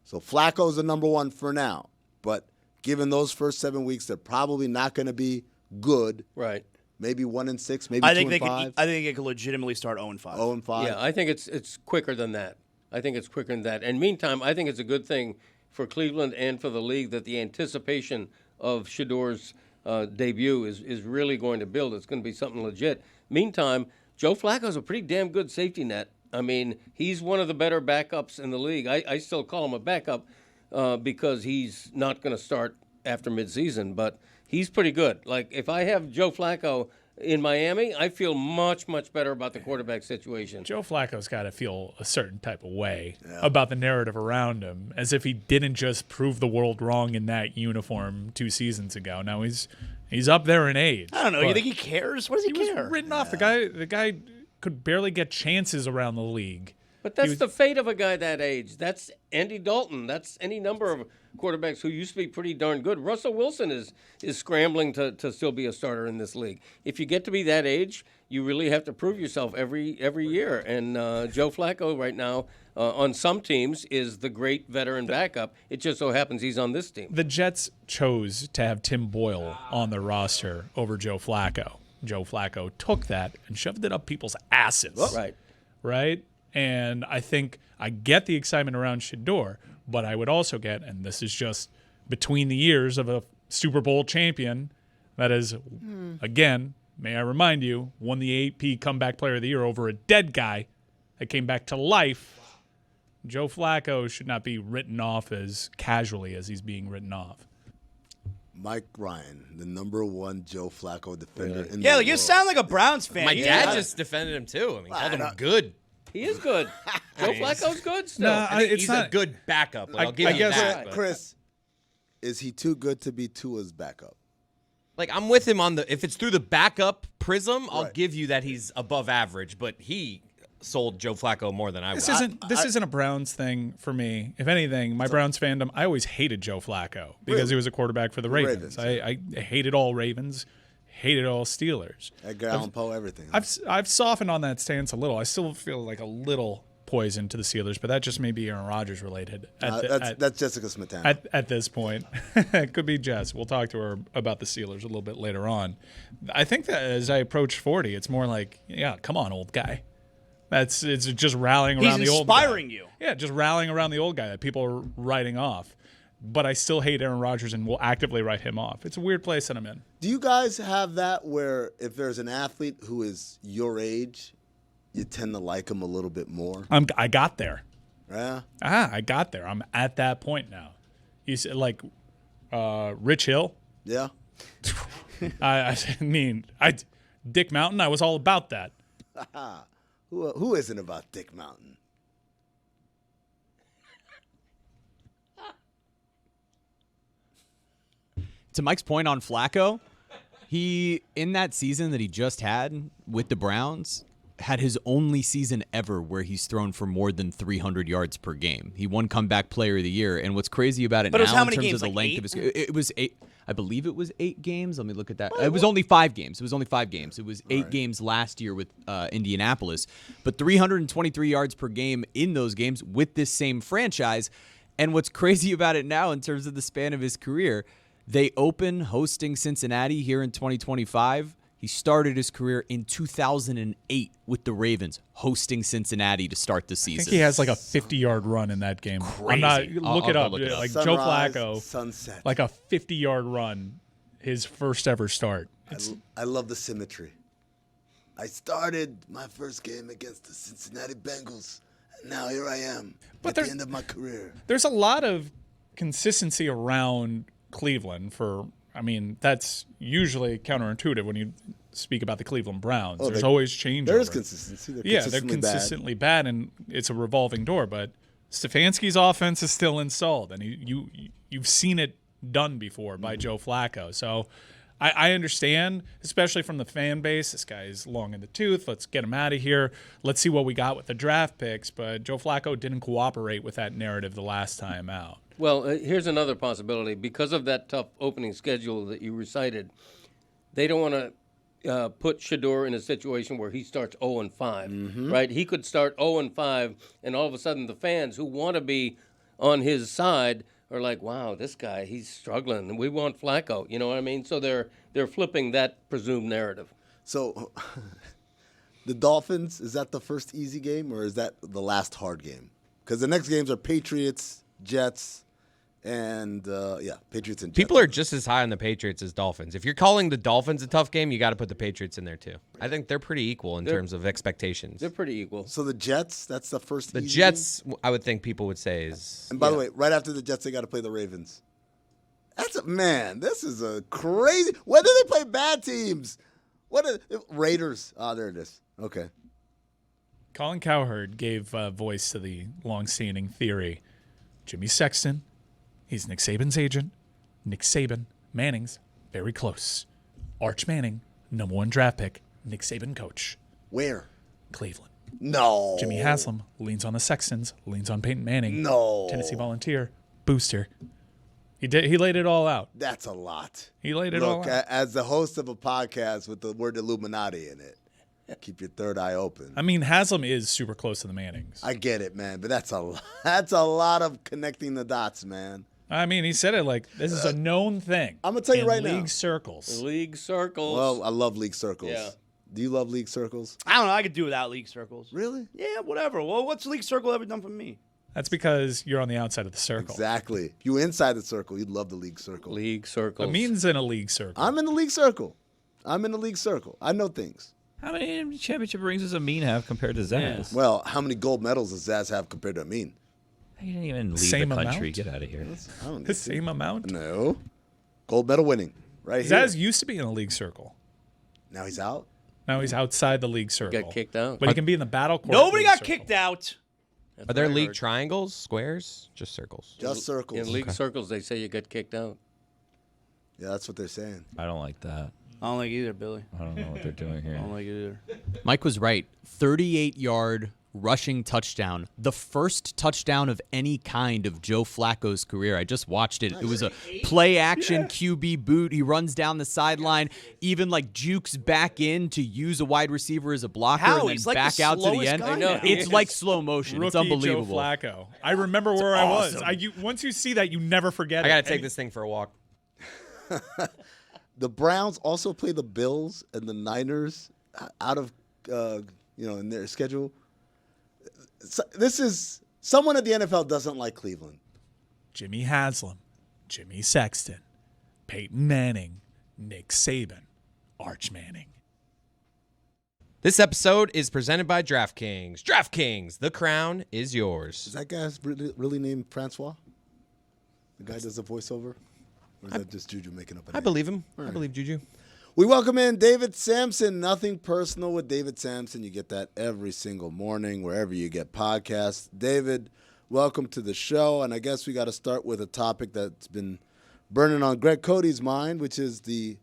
So Flacco's the number one for now. But given those first 7 weeks, they're probably not going to be good. Right. Maybe 1-6, maybe 2-5. I think they could legitimately start 0-5. 0-5. Yeah, I think it's quicker than that. And meantime, I think it's a good thing for Cleveland and for the league that the anticipation of Shador's debut is really going to build. It's going to be something legit. Meantime, Joe Flacco's a pretty damn good safety net. I mean, he's one of the better backups in the league. I still call him a backup. because he's not going to start after midseason, but he's pretty good. Like, if I have Joe Flacco in Miami, I feel much, much better about the quarterback situation. Joe Flacco's got to feel a certain type of way about the narrative around him, as if he didn't just prove the world wrong in that uniform 2 seasons ago. Now he's up there in age. I don't know. You think he cares? What does he care? Was written off. The guy could barely get chances around the league. But that's the fate of a guy that age. That's Andy Dalton. That's any number of quarterbacks who used to be pretty darn good. Russell Wilson is scrambling to still be a starter in this league. If you get to be that age, you really have to prove yourself every year. And Joe Flacco right now on some teams is the great veteran backup. It just so happens he's on this team. The Jets chose to have Tim Boyle on their roster over Joe Flacco. Joe Flacco took that and shoved it up people's asses. Right? And I think I get the excitement around Shador, but I would also get, and this is just between the years of a Super Bowl champion, that is, again, may I remind you, won the AP Comeback Player of the Year over a dead guy that came back to life. Joe Flacco should not be written off as casually as he's being written off. Mike Ryan, the number 1 Joe Flacco defender in the Yeah, world. you sound like a Browns fan. My dad just defended him too. I mean, called him good. He is good. Joe Flacco's good still. No, He's a good backup. Like, I'll give I you guess- that. but- Chris, is he too good to be Tua's backup? Like, I'm with him on if it's through the backup prism, I'll Right. give you that he's above average, but he sold Joe Flacco more than I would. This isn't a Browns thing for me. If anything, my Browns fandom, I always hated Joe Flacco because he was a quarterback for the Ravens. I hated all Ravens, hated all Steelers. Edgar Allan Poe, everything. I've softened on that stance a little. I still feel like a little poison to the Steelers, but that just may be Aaron Rodgers related. That's Jessica Smetana. At this point. It could be Jess. We'll talk to her about the Steelers a little bit later on. I think that as I approach 40, it's more like, yeah, come on, old guy. It's just rallying around the old guy. He's inspiring you. Yeah, just rallying around the old guy that people are writing off. But I still hate Aaron Rodgers and will actively write him off. It's a weird place that I'm in. Do you guys have that where if there's an athlete who is your age, you tend to like him a little bit more? I got there. Yeah. I got there. I'm at that point now. You said like Rich Hill. Yeah. I mean, Dick Mountain. I was all about that. Who isn't about Dick Mountain? To Mike's point on Flacco, he, in that season that he just had with the Browns, had his only season ever where he's thrown for more than 300 yards per game. He won Comeback Player of the Year, and what's crazy about it But it was now how in many terms games, of the like length 8? of his, it was 8. I believe it was 8 games. Let me look at that. It was only 5 games. It was only 5 games. It was 8 games last year with Indianapolis, but 323 yards per game in those games with this same franchise. And what's crazy about it now in terms of the span of his career, they open hosting Cincinnati here in 2025. He started his career in 2008 with the Ravens, hosting Cincinnati to start the I season. think he has like a 50-yard run in that game. I'm not, look it I'll up. look it up. Like Joe Sunrise, Flacco, sunset. like a 50-yard run, his first ever start. I love the symmetry. I started my first game against the Cincinnati Bengals, and now here I am at the end of my career. There's a lot of consistency around Cleveland I mean, that's usually counterintuitive when you speak about the Cleveland Browns. There's always change. There is consistency. They're consistently bad, and it's a revolving door. But Stefanski's offense is still installed, and you've seen it done before by Joe Flacco. So I understand, especially from the fan base. This guy is long in the tooth. Let's get him out of here. Let's see what we got with the draft picks. But Joe Flacco didn't cooperate with that narrative the last time out. Well, here's another possibility. Because of that tough opening schedule that you recited, they don't want to put Shador in a situation where he starts 0-5, right? He could start 0-5, and all of a sudden the fans who want to be on his side are like, wow, this guy, he's struggling, and we want Flacco. You know what I mean? So they're flipping that presumed narrative. So the Dolphins, is that the first easy game, or is that the last hard game? Because the next games are Patriots, Jets, And, Patriots and Jets. People are just as high on the Patriots as Dolphins. If you're calling the Dolphins a tough game, you got to put the Patriots in there too. I think they're pretty equal in terms of expectations. They're pretty equal. So the Jets, that's the first The easy Jets, I would think people would say is. game? And by the way, right after the Jets, they got to play the Ravens. This is a crazy. When do they play bad teams? Raiders? Oh, there it is. Okay. Colin Cowherd gave voice to the long-standing theory. Jimmy Sexton, he's Nick Saban's agent. Nick Saban, Manning's very close. Arch Manning, number 1 draft pick. Nick Saban coach. Where? Cleveland. No. Jimmy Haslam leans on the Sextons, leans on Peyton Manning. No. Tennessee Volunteer, booster. He laid it all out. That's a lot. He laid it all Look, out. as the host of a podcast with the word Illuminati in it, keep your third eye open. I mean, Haslam is super close to the Mannings. I get it, man, but that's a lot of connecting the dots, man. I mean, he said it like this is a known thing. I'm gonna tell you in right now. league circles. League circles. Well, I love league circles. Yeah. Do you love league circles? I don't know. I could do without league circles. Really? Yeah, whatever. Well, what's league circle ever done for me? That's because you're on the outside of the circle. Exactly. If you were inside the circle, you'd love the league circle. League circles. Amin's in a league circle. I'm in the league circle. I know things. How many championship rings does Amin have compared to Zaz? Well, how many gold medals does Zaz have compared to Amin? He didn't even leave Same the country. amount? Get out of here. I don't The need same amount. to. No. Gold medal winning. Right here. Zaz used to be in a league circle. Now he's out. Now he's outside the league circle. Got kicked out. But he can be in the battle court. Nobody league got circle. kicked out. Are there what I league heard. triangles, squares, just circles? Just circles. In league circles, they say you got kicked out. Yeah, that's what they're saying. I don't like that. I don't like either, Billy. I don't know what they're doing here. I don't like it either. Mike was right. 38-yard rushing touchdown. The first touchdown of any kind of Joe Flacco's career. I just watched it. It was a play-action QB boot. He runs down the sideline, even like jukes back in to use a wide receiver as a blocker How? and then He's like back the out to the slowest end. guy I know. now. It's like slow motion. Rookie It's unbelievable. Joe Flacco. I remember where I was. Once you see that, you never forget I it. got to take this thing for a walk. The Browns also play the Bills and the Niners out of, in their schedule. So this is someone at the NFL doesn't like Cleveland. Jimmy Haslam, Jimmy Sexton, Peyton Manning, Nick Saban, Arch Manning. This episode is presented by DraftKings. DraftKings, the crown is yours. Is that guy really named Francois? The guy does the voiceover? Or is that just Juju making up a name? I believe him. I believe Juju. We welcome in David Samson. Nothing personal with David Samson. You get that every single morning wherever you get podcasts. David, welcome to the show. And I guess we got to start with a topic that's been burning on Greg Cody's mind, which is the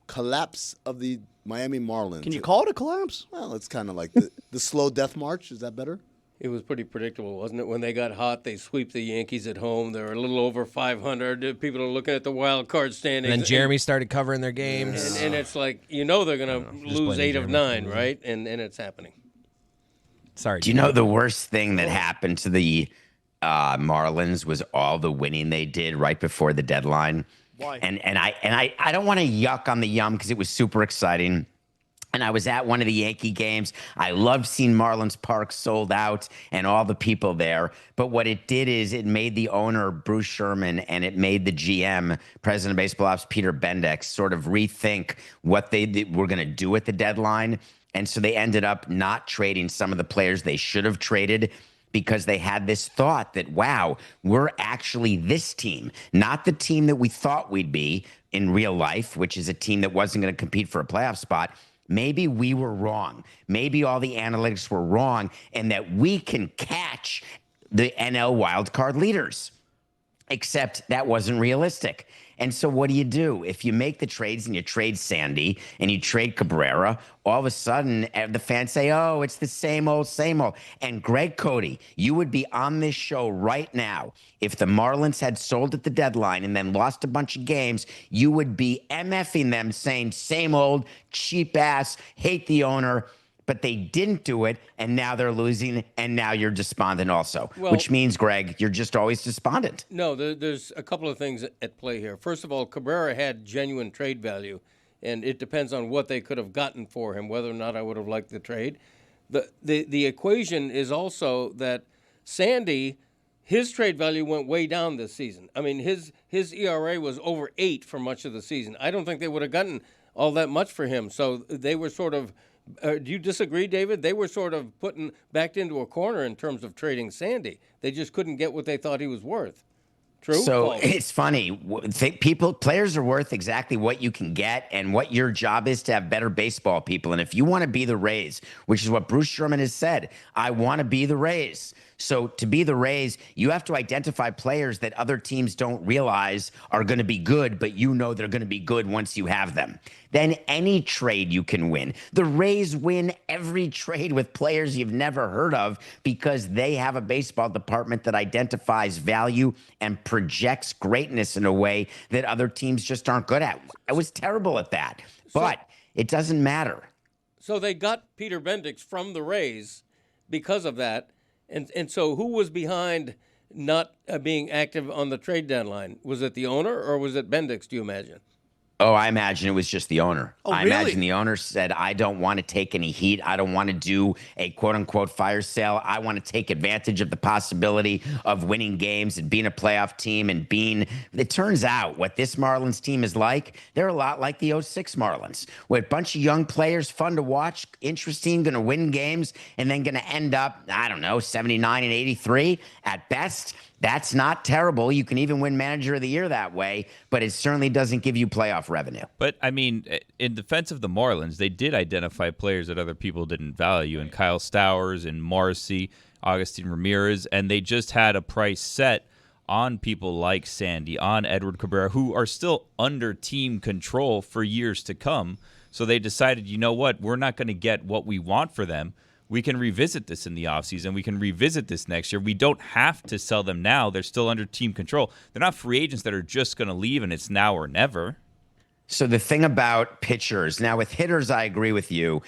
collapse of the Miami Marlins. Can you call it a collapse? Well, it's kind of like the slow death march. Is that better? It was pretty predictable, wasn't it? When they got hot, they sweep the Yankees at home. They're a little over 500. People are looking at the wild card standings. And then Jeremy started covering their games. And it's like, they're going to lose blaming 8 of Jeremy. 9, right? And it's happening. Sorry. Do you know the worst thing that happened to the Marlins was all the winning they did right before the deadline? Why? And I don't want to yuck on the yum because it was super exciting. And I was at one of the Yankee games. I loved seeing Marlins Park sold out and all the people there. But what it did is it made the owner, Bruce Sherman, and it made the GM, President of Baseball Ops, Peter Bendex, sort of rethink what they were going to do at the deadline. And so they ended up not trading some of the players they should have traded because they had this thought that, wow, we're actually this team, not the team that we thought we'd be in real life, which is a team that wasn't going to compete for a playoff spot. Maybe we were wrong. Maybe all the analytics were wrong and that we can catch the NL wildcard leaders. Except that wasn't realistic. And so what do? If you make the trades and you trade Sandy and you trade Cabrera, all of a sudden the fans say, oh, it's the same old, same old. And Greg Cody, you would be on this show right now. If the Marlins had sold at the deadline and then lost a bunch of games, you would be MFing them saying same old, cheap ass, hate the owner. But they didn't do it, and now they're losing, and now you're despondent also, which means, Greg, you're just always despondent. No, there's a couple of things at play here. First of all, Cabrera had genuine trade value, and it depends on what they could have gotten for him, whether or not I would have liked the trade. The equation is also that Sandy his trade value went way down this season. I mean, his ERA was over 8 for much of the season. I don't think they would have gotten all that much for him. So they were sort of do you disagree, David? They were sort of backed into a corner in terms of trading Sandy. They just couldn't get what they thought he was worth. True? So False? it's funny. Players are worth exactly what you can get, and what your job is to have better baseball people. And if you want to be the Rays, which is what Bruce Sherman has said, I want to be the Rays. So to be the Rays, you have to identify players that other teams don't realize are going to be good, but you know they're going to be good once you have them. Then any trade you can win. The Rays win every trade with players you've never heard of because they have a baseball department that identifies value and projects greatness in a way that other teams just aren't good at. I was terrible at that, but it doesn't matter. So they got Peter Bendix from the Rays because of that. And so who was behind not being active on the trade deadline? Was it the owner or was it Bendix, do you imagine? Oh, I imagine it was just the owner. I really? imagine the owner said, I don't want to take any heat. I don't want to do a quote-unquote fire sale. I want to take advantage of the possibility of winning games and being a playoff team and being – it turns out what this Marlins team is like, they're a lot like the 06 Marlins, with a bunch of young players, fun to watch, interesting, going to win games, and then going to end up, I don't know, 79 and 83 at best. That's not terrible. You can even win Manager of the Year that way, but it certainly doesn't give you playoff revenue. But, I mean, in defense of the Marlins, they did identify players that other people didn't value, and Kyle Stowers and Marcy, Agustin Ramirez, and they just had a price set on people like Sandy, on Edward Cabrera, who are still under team control for years to come. So they decided, you know what, we're not going to get what we want for them. We can revisit this in the offseason. We can revisit this next year. We don't have to sell them now. They're still under team control. They're not free agents that are just going to leave and it's now or never. So the thing about pitchers, now with hitters, I agree with you.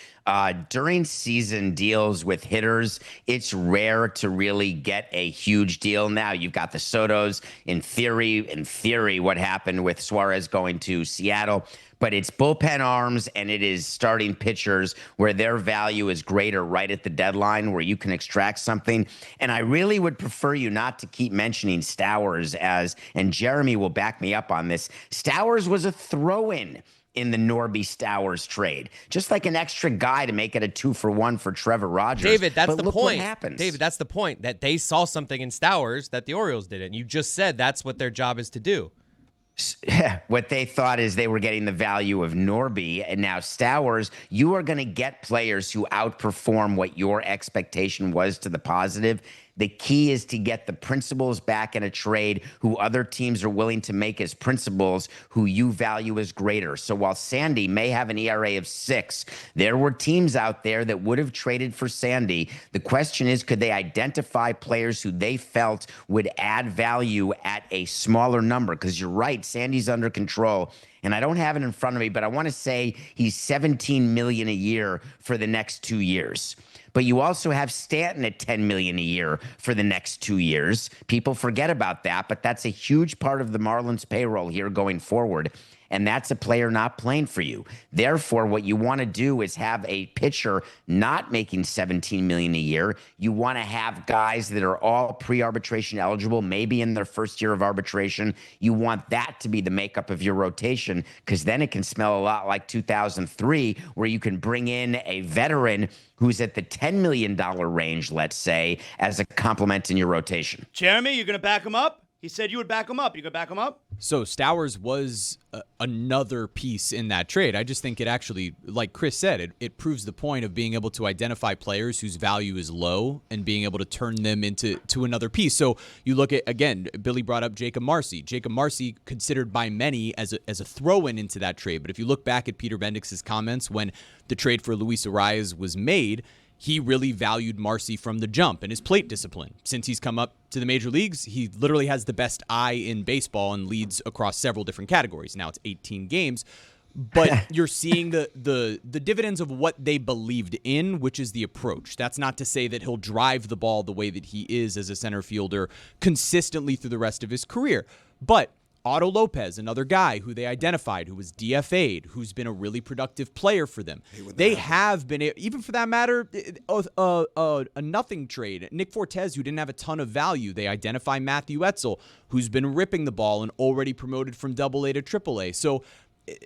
During season deals with hitters, it's rare to really get a huge deal. Now you've got the Sotos. In theory, what happened with Suarez going to Seattle, but it's bullpen arms and it is starting pitchers where their value is greater right at the deadline where you can extract something. And I really would prefer you not to keep mentioning Stowers and Jeremy will back me up on this. Stowers was a throw-in in the Norby-Stowers trade, just like an extra guy to make it a 2-for-1 for Trevor Rogers. David, that's but the look point. What happens. David, that's the point, that they saw something in Stowers that the Orioles didn't. You just said that's what their job is to do. What they thought is they were getting the value of Norby, and now Stowers, you are going to get players who outperform what your expectation was to the positive. The key is to get the principals back in a trade who other teams are willing to make as principals who you value as greater. So while Sandy may have an ERA of 6, there were teams out there that would have traded for Sandy. The question is, could they identify players who they felt would add value at a smaller number? Because you're right, Sandy's under control. And I don't have it in front of me, but I want to say he's $17 million a year for the next 2 years. But you also have Stanton at $10 million a year for the next 2 years. People forget about that, but that's a huge part of the Marlins payroll here going forward. And that's a player not playing for you. Therefore, what you want to do is have a pitcher not making $17 million a year. You want to have guys that are all pre-arbitration eligible, maybe in their first year of arbitration. You want that to be the makeup of your rotation, because then it can smell a lot like 2003, where you can bring in a veteran who's at the $10 million range, let's say, as a complement in your rotation. Jeremy, you're going to back him up? He said you would back him up. You could back him up? So Stowers was another piece in that trade. I just think it actually, like Chris said, it proves the point of being able to identify players whose value is low and being able to turn them into another piece. So you look at, again, Billy brought up Jacob Marcy. Jacob Marcy considered by many as a throw-in into that trade. But if you look back at Peter Bendix's comments when the trade for Luis Arias was made, he really valued Marcy from the jump and his plate discipline. Since he's come up to the major leagues, he literally has the best eye in baseball and leads across several different categories. Now it's 18 games, but you're seeing the dividends of what they believed in, which is the approach. That's not to say that he'll drive the ball the way that he is as a center fielder consistently through the rest of his career. But Otto Lopez, another guy who they identified, who was DFA'd, who's been a really productive player for them. They have been, even for that matter, a nothing trade. Nick Fortes, who didn't have a ton of value. They identify Matthew Etzel, who's been ripping the ball and already promoted from AA to AAA. So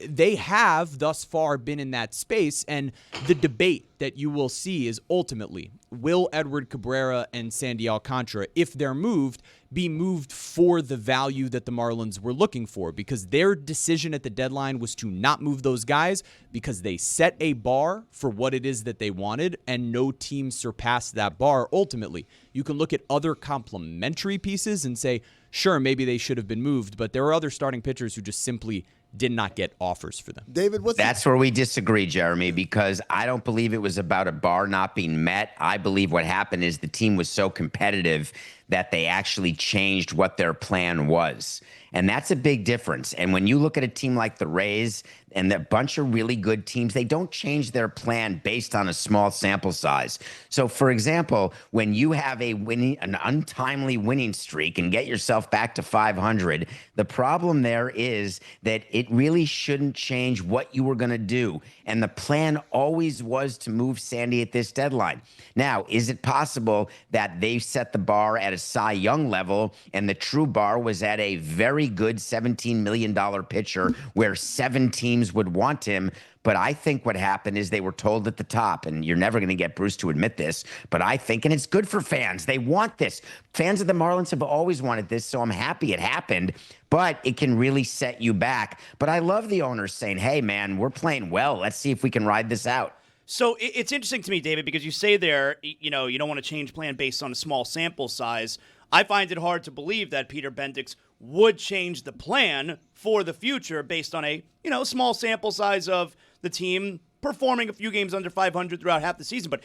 they have thus far been in that space, and the debate that you will see is ultimately, will Edward Cabrera and Sandy Alcantara, if they're moved, be moved for the value that the Marlins were looking for? Because their decision at the deadline was to not move those guys because they set a bar for what it is that they wanted, and no team surpassed that bar ultimately. You can look at other complementary pieces and say, sure, maybe they should have been moved, but there are other starting pitchers who just simply did not get offers for them. David, That's where we disagree, Jeremy, because I don't believe it was about a bar not being met. I believe what happened is the team was so competitive that they actually changed what their plan was. And that's a big difference. And when you look at a team like the Rays and a bunch of really good teams, they don't change their plan based on a small sample size. So, for example, when you have an untimely winning streak and get yourself back to 500, the problem there is that it really shouldn't change what you were going to do. And the plan always was to move Sandy at this deadline. Now, is it possible that they set the bar at a Cy Young level and the true bar was at a very good $17 million pitcher where 7 teams would want him? But I think what happened is they were told at the top, and you're never going to get Bruce to admit this, but I think, and it's good for fans, they want this. Fans of the Marlins have always wanted this, so I'm happy it happened, but it can really set you back. But I love the owners saying, hey, man, we're playing well. Let's see if we can ride this out. So it's interesting to me, David, because you say there, you don't want to change plan based on a small sample size. I find it hard to believe that Peter Bendix would change the plan for the future based on a, small sample size of the team performing a few games under 500 throughout half the season. But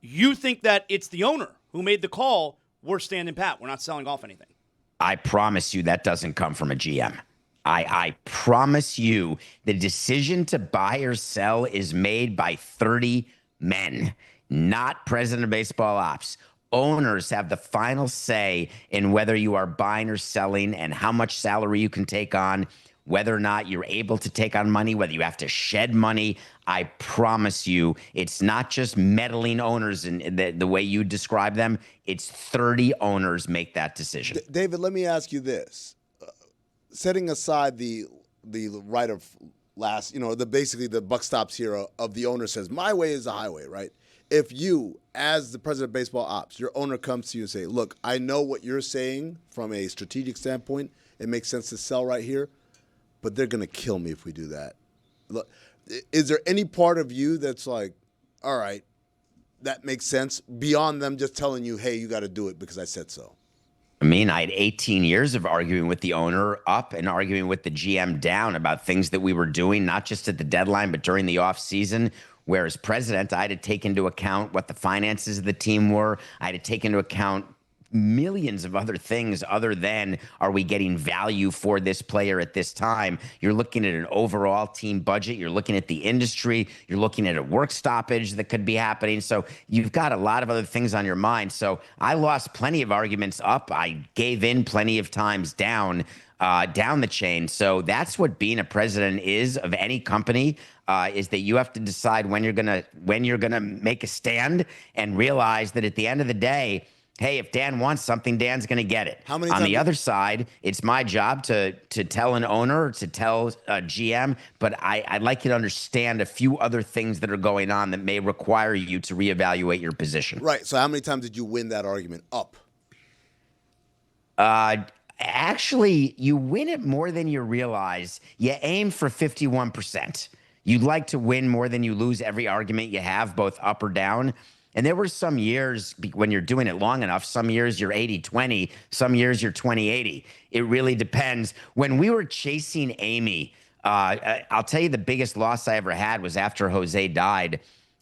you think that it's the owner who made the call, we're standing pat, we're not selling off anything. I promise you that doesn't come from a GM. I promise you the decision to buy or sell is made by 30 men, not president of baseball ops. Owners have the final say in whether you are buying or selling and how much salary you can take on, whether or not you're able to take on money, whether you have to shed money. I promise you, it's not just meddling owners in the way you describe them. It's 30 owners make that decision. David, let me ask you this. Setting aside the right of last, basically the buck stops here of the owner says, my way is the highway, right? If you, as the president of baseball ops, your owner comes to you and say, look, I know what you're saying from a strategic standpoint. It makes sense to sell right here, but they're going to kill me if we do that. Look, is there any part of you that's like, all right, that makes sense, beyond them just telling you, hey, you got to do it because I said so? I mean, I had 18 years of arguing with the owner up and arguing with the GM down about things that we were doing, not just at the deadline, but during the offseason. Where as president, I had to take into account what the finances of the team were. I had to take into account millions of other things other than, are we getting value for this player at this time? You're looking at an overall team budget. You're looking at the industry. You're looking at a work stoppage that could be happening. So you've got a lot of other things on your mind. So I lost plenty of arguments up. I gave in plenty of times down the chain. So that's what being a president is of any company, is that you have to decide when you're gonna make a stand and realize that at the end of the day, hey, if Dan wants something, Dan's going to get it. How many On times the other side, it's my job to tell an owner, to tell a GM, but I'd like you to understand a few other things that are going on that may require you to reevaluate your position. Right. So how many times did you win that argument up? Actually, you win it more than you realize. You aim for 51%. You'd like to win more than you lose every argument you have, both up or down. And there were some years when you're doing it long enough, some years you're 80-20, some years you're 20-80. It really depends. When we were chasing Amy, I'll tell you the biggest loss I ever had was after Jose died.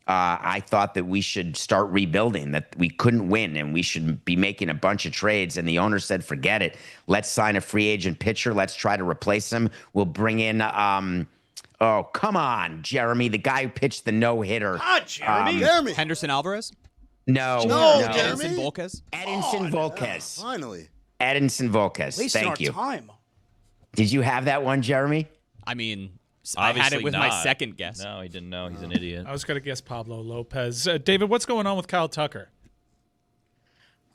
I thought that we should start rebuilding, that we couldn't win and we should be making a bunch of trades. And the owner said, forget it. Let's sign a free agent pitcher. Let's try to replace him. We'll bring in oh, come on, Jeremy, the guy who pitched the no-hitter. Jeremy. Henderson Alvarez? No. Jeremy. Edinson Volquez? Edinson Volquez. Finally. Edinson Volquez. Wasting Thank you. our time. Did you have that one, Jeremy? I mean, I had it with my second guess. No, he didn't know. He's an idiot. I was going to guess Pablo Lopez. David, what's going on with Kyle Tucker?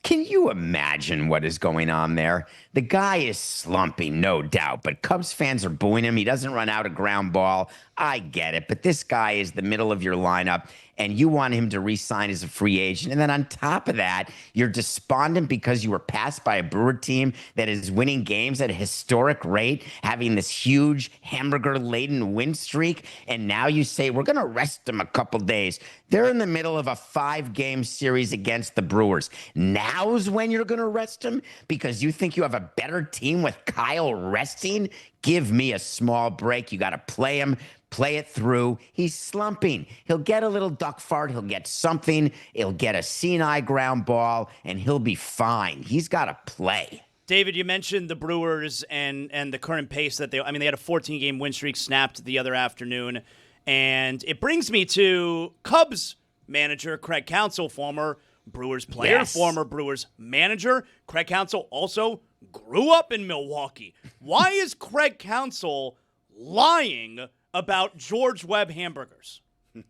Can you imagine what is going on there? The guy is slumping, no doubt, but Cubs fans are booing him. He doesn't run out a ground ball. I get it, but this guy is the middle of your lineup, and you want him to re-sign as a free agent. And then on top of that, you're despondent because you were passed by a Brewer team that is winning games at a historic rate, having this huge hamburger-laden win streak, and now you say, we're going to rest them a couple days. They're in the middle of a 5-game series against the Brewers. Now's when you're going to rest them because you think you have a better team with Kyle resting? Give me a small break. You got to play him. Play it through. He's slumping. He'll get a little duck fart. He'll get something. He'll get a senile ground ball, and he'll be fine. He's got to play. David, you mentioned the Brewers and the current pace that they had a 14-game win streak snapped the other afternoon. And it brings me to Cubs manager Craig Counsell, former Brewers player, Yes. former Brewers manager. Craig Counsell also grew up in Milwaukee. Why is Craig Counsell lying about George Webb hamburgers?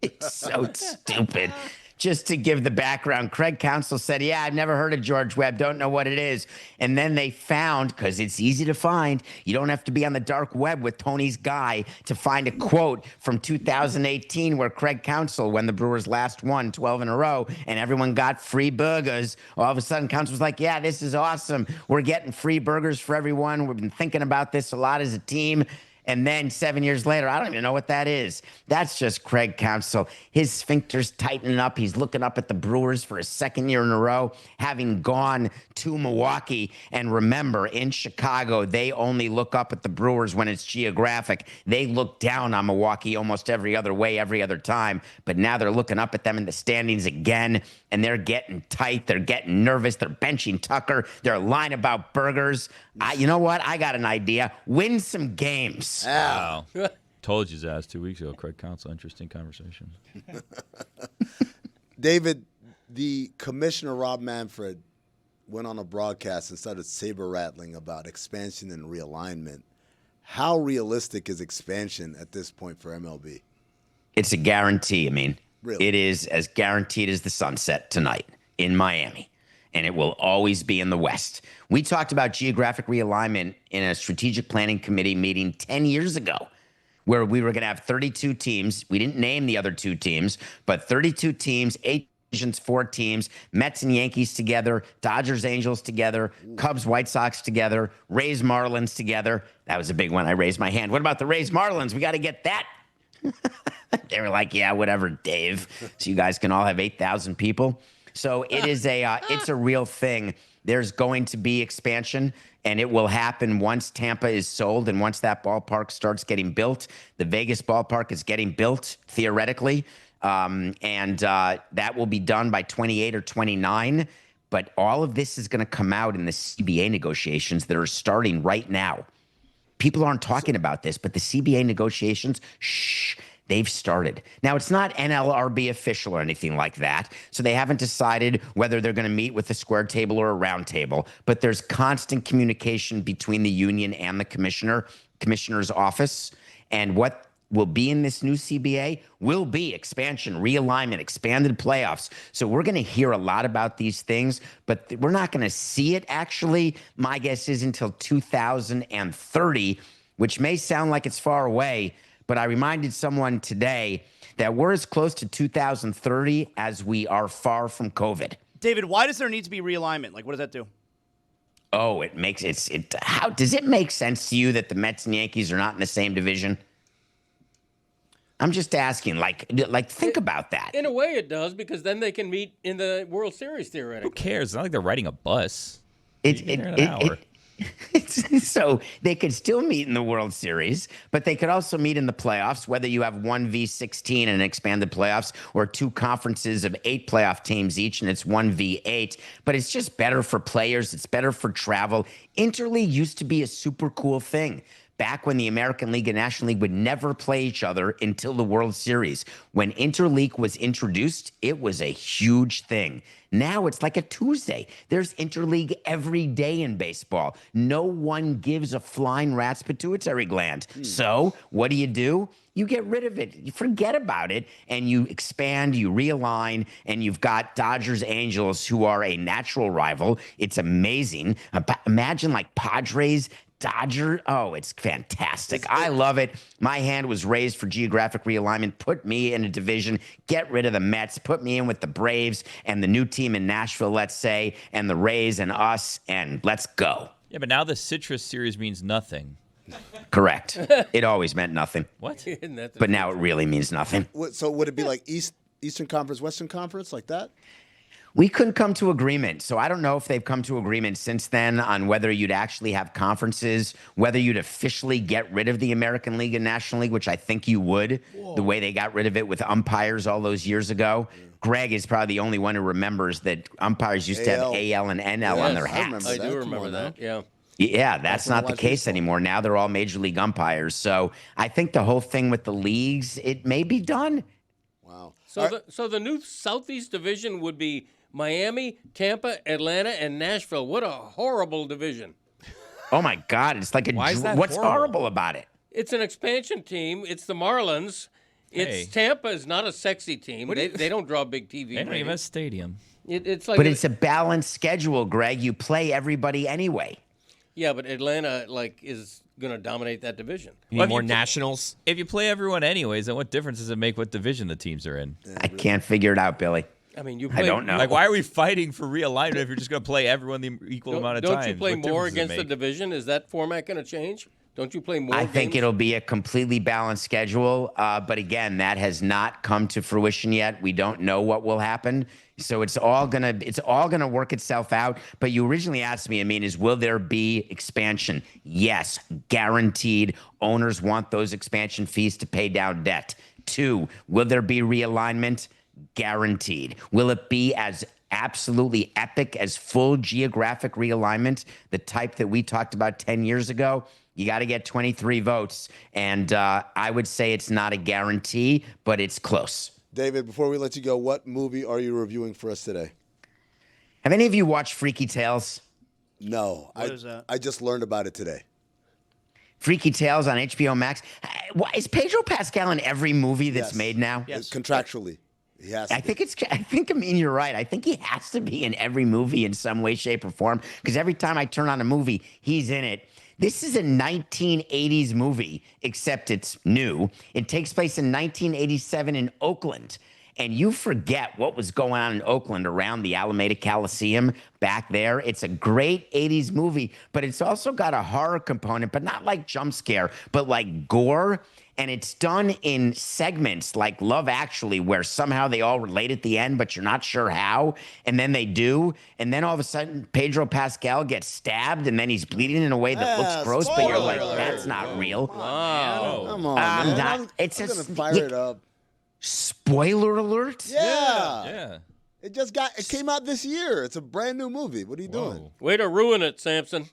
It's so stupid. Just to give the background, Craig Counsell said, yeah, I've never heard of George Webb, don't know what it is. And then they found, because it's easy to find, you don't have to be on the dark web with Tony's guy to find a quote from 2018 where Craig Counsell, when the Brewers last won 12 in a row and everyone got free burgers, all of a sudden Counsell was like, yeah, this is awesome. We're getting free burgers for everyone. We've been thinking about this a lot as a team. And then 7 years later, I don't even know what that is. That's just Craig Counsell. His sphincter's tightening up. He's looking up at the Brewers for a second year in a row, having gone to Milwaukee. And remember, in Chicago, they only look up at the Brewers when it's geographic. They look down on Milwaukee almost every other way, every other time. But now they're looking up at them in the standings again, and they're getting tight. They're getting nervous. They're benching Tucker. They're lying about burgers. You know what? I got an idea. Win some games. Wow. Told you, Zaz, 2 weeks ago. Craig Counsell, interesting conversation. David, the commissioner, Rob Manfred, went on a broadcast and started saber rattling about expansion and realignment. How realistic is expansion at this point for MLB? It's a guarantee. I mean, Really? It is as guaranteed as the sunset tonight in Miami, and it will always be in the West. We talked about geographic realignment in a strategic planning committee meeting 10 years ago, where we were going to have 32 teams. We didn't name the other 2 teams, but 32 teams, 8 divisions, 4 teams, Mets and Yankees together, Dodgers, Angels together, Cubs, White Sox together, Rays, Marlins together. That was a big one. I raised my hand. What about the Rays, Marlins? We got to get that. They were like, yeah, whatever, Dave. So you guys can all have 8,000 people. So it is it's a real thing. There's going to be expansion, and it will happen once Tampa is sold and once that ballpark starts getting built. The Vegas ballpark is getting built, theoretically, and that will be done by 28 or 29. But all of this is going to come out in the CBA negotiations that are starting right now. People aren't talking about this, but the CBA negotiations, they've started. Now, it's not NLRB official or anything like that, so they haven't decided whether they're going to meet with a square table or a round table, but there's constant communication between the union and the commissioner's office, and what will be in this new CBA will be expansion, realignment, expanded playoffs. So we're going to hear a lot about these things, but we're not going to see it actually. My guess is until 2030, which may sound like it's far away, but I reminded someone today that we're as close to 2030 as we are far from COVID. David, why does there need to be realignment? Like, what does that do? Oh, how does it make sense to you that the Mets and Yankees are not in the same division? I'm just asking, like think about that. In a way, it does, because then they can meet in the World Series, theoretically. Who cares? It's not like they're riding a bus. So they could still meet in the World Series, but they could also meet in the playoffs, whether you have 1v16 and expanded playoffs or 2 conferences of 8 playoff teams each, and it's 1v8. But it's just better for players. It's better for travel. Interleague used to be a super cool thing. back when the American League and National League would never play each other until the World Series. When Interleague was introduced, it was a huge thing. Now it's like a Tuesday. There's Interleague every day in baseball. No one gives a flying rat's pituitary gland. So what do? You get rid of it. You forget about it, and you expand, you realign, and you've got Dodgers Angels, who are a natural rival. It's amazing. Imagine like Padres, Dodger. Oh, it's fantastic. I love it. My hand was raised for geographic realignment. Put me in a division. Get rid of the Mets. Put me in with the Braves and the new team in Nashville, let's say, and the Rays and us, and let's go. Yeah, but now the Citrus Series means nothing. Correct. It always meant nothing. What? But now it really means nothing. So would it be like Eastern Conference, Western Conference, like that? We couldn't come to agreement. So I don't know if they've come to agreement since then on whether you'd actually have conferences, whether you'd officially get rid of the American League and National League, which I think you would, the way they got rid of it with umpires all those years ago. Greg is probably the only one who remembers that umpires used to have AL and NL on their hats. I do remember that. Yeah. Yeah, that's not the case anymore. Now they're all major league umpires. So I think the whole thing with the leagues, it may be done. Wow. So the new Southeast Division would be Miami, Tampa, Atlanta, and Nashville. What a horrible division. Oh, my God. It's like Why is that what's horrible? horrible about it? It's an expansion team. It's the Marlins. Hey. Tampa is not a sexy team. They don't draw big TV They don't even have a ratings. stadium. It's like But it's a balanced schedule, Greg. You play everybody anyway. yeah, but Atlanta is going to dominate that division. You Well, need more if you- nationals. If you play everyone anyways, then what difference does it make what division the teams are in? I can't figure it out, Billy. I mean, you I play, don't know. Like, why are we fighting for realignment if you're just going to play everyone the equal amount of Don't times? you play What more difference does it against the make? division? Is that format going to change? Don't you play more? I think games? it'll be a completely balanced schedule. But again, that has not come to fruition yet. We don't know what will happen. So it's all gonna work itself out. But you originally asked me, will there be expansion? Yes, guaranteed. Owners want those expansion fees to pay down debt. 2, will there be realignment? Guaranteed. Will it be as absolutely epic as full geographic realignment, the type that we talked about 10 years ago? You got to get 23 votes. And I would say it's not a guarantee, but it's close. David, before we let you go, what movie are you reviewing for us today? Have any of you watched Freaky Tales? No. What is that? I just learned about it today. Freaky Tales on HBO Max. Is Pedro Pascal in every movie that's Yes. made now? Yes. Contractually. He has to I think you're right. I think he has to be in every movie in some way, shape, or form. Because every time I turn on a movie, he's in it. This is a 1980s movie, except it's new. It takes place in 1987 in Oakland. And you forget what was going on in Oakland around the Alameda Coliseum back there. It's a great 80s movie, but it's also got a horror component, but not like jump scare, but like gore. And it's done in segments like Love Actually, where somehow they all relate at the end, but you're not sure how. And then they do. And then all of a sudden, Pedro Pascal gets stabbed, and then he's bleeding in a way that looks gross, but you're like, spoiler that's not real. Wow. Come on, I'm man. not- I'm it's gonna just- fire yeah. it up. Spoiler alert? Yeah. Yeah. It came out this year. It's a brand new movie. What are you doing? Way to ruin it, Samson.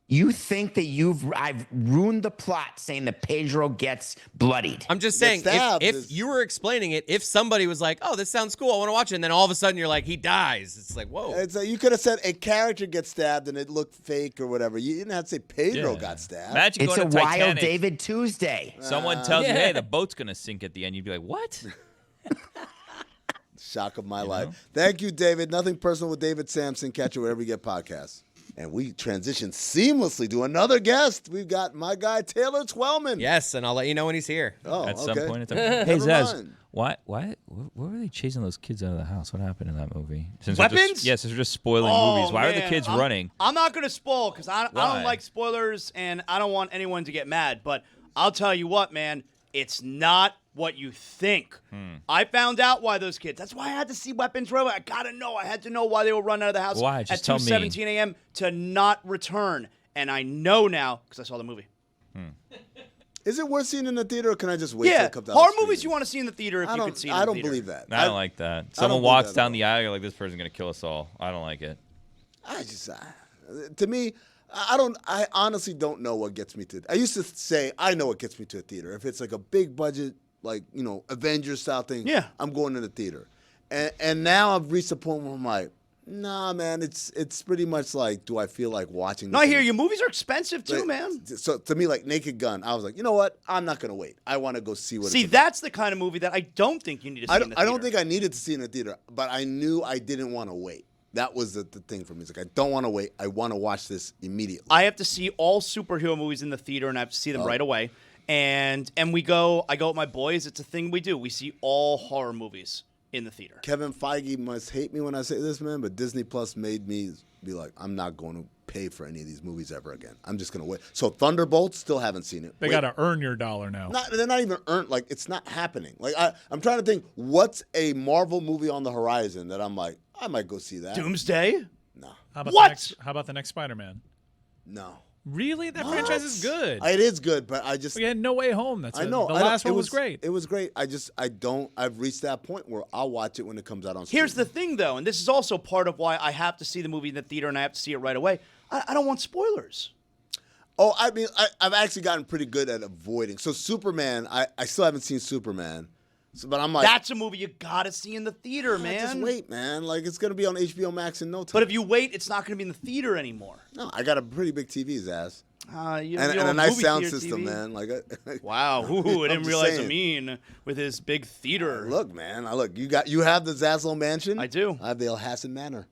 You think that I've ruined the plot saying that Pedro gets bloodied. I'm just saying, stabbed if is- you were explaining it, if somebody was like, oh, this sounds cool, I want to watch it, and then all of a sudden you're like, he dies. It's like, whoa. It's you could have said a character gets stabbed and it looked fake or whatever. You didn't have to say Pedro Yeah. got stabbed. Imagine It's a going to wild Titanic. David Tuesday. Someone tells you, Yeah. hey, the boat's going to sink at the end. You'd be like, what? Shock of my life. Thank you, David. Nothing personal with David Samson. Catch it wherever you get podcasts. And we transition seamlessly to another guest. We've got my guy, Taylor Twellman. Yes, and I'll let you know when he's here. Oh, At some okay. point in time. Hey, Never Zaz, mind. why were they chasing those kids out of the house? What happened in that movie? Since Weapons? Yes, we're just spoiling Oh, movies. Why are the man. kids running? I'm not going to spoil because I Why? don't like spoilers and I don't want anyone to get mad. But I'll tell you what, man, it's not what you think. I found out why those kids. That's why I had to see Weapons Row. I got to know. I had to know why they were running out of the house Why? at Just tell me. 2:17 a.m. to not return. And I know now because I saw the movie. Is it worth seeing in the theater or can I just wait till Yeah, it comes out? horror on screen? movies you want to see in the theater if you could see it in I the don't theater. believe that. I don't like that. don't Someone believe walks that at down all. the aisle, you're like, this person's going to kill us all. I don't like it. To me, I honestly don't know what gets me to. I used to say I know what gets me to a theater. If it's like a big budget, like Avengers style thing, Yeah. I'm going to the theater. And now I've reached a point where I'm like, nah, man, it's pretty much like, do I feel like watching? No, this I hear thing? you. Movies are expensive too, man. So to me, like Naked Gun, I was like, you know what? I'm not gonna wait. I want to go see what. See, it's about. that's the kind of movie that I don't think you need to see in the theater. I don't think I needed to see in the theater, but I knew I didn't want to wait. That was the thing for me. It's like, I don't want to wait. I want to watch this immediately. I have to see all superhero movies in the theater, and I have to see them right away. And I go with my boys. It's a thing we do. We see all horror movies in the theater. Kevin Feige must hate me when I say this, man, but Disney Plus made me be like, I'm not going to pay for any of these movies ever again. I'm just going to wait. So Thunderbolts, still haven't seen it. They got to earn your dollar now. They're not even earned. Like, it's not happening. Like, I'm trying to think, what's a Marvel movie on the horizon that I'm like, I might go see that. Doomsday? No. How about What? how about the next Spider-Man? No. Really? That franchise is good. It is good, but I just... We had No Way Home. I know. The last one was great. It was great. I've reached that point where I'll watch it when it comes out on streaming. Here's the thing, though, and this is also part of why I have to see the movie in the theater and I have to see it right away. I don't want spoilers. Oh, I mean, I've actually gotten pretty good at avoiding. So Superman, I still haven't seen Superman. So, but I'm like... That's a movie you got to see in the theater, man. Just wait, man. Like, it's going to be on HBO Max in no time. But if you wait, it's not going to be in the theater anymore. No, I got a pretty big TV, Zaz. You And don't a have nice movie sound theater system, TV. man. Like, Wow, ooh, I I'm didn't just realize saying. Amin with his big theater. Look, man. Look, you have the Zaslow Mansion. I do. I have the El Hassan Manor.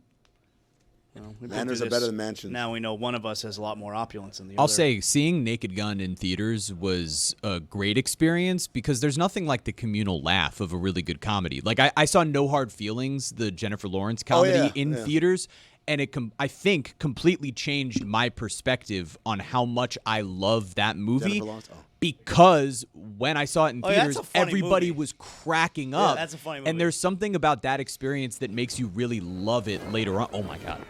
We've been Manors through are better this. than mansions. Now we know one of us has a lot more opulence than the I'll other. say seeing Naked Gun in theaters was a great experience because there's nothing like the communal laugh of a really good comedy. Like I saw No Hard Feelings, the Jennifer Lawrence comedy in theaters, and it I think completely changed my perspective on how much I love that movie. Jennifer Lawrence? Oh. Because when I saw it in Oh, yeah, theaters, that's a funny everybody movie. was cracking up. that's a funny movie. And there's something about that experience that makes you really love it later on. Oh my God.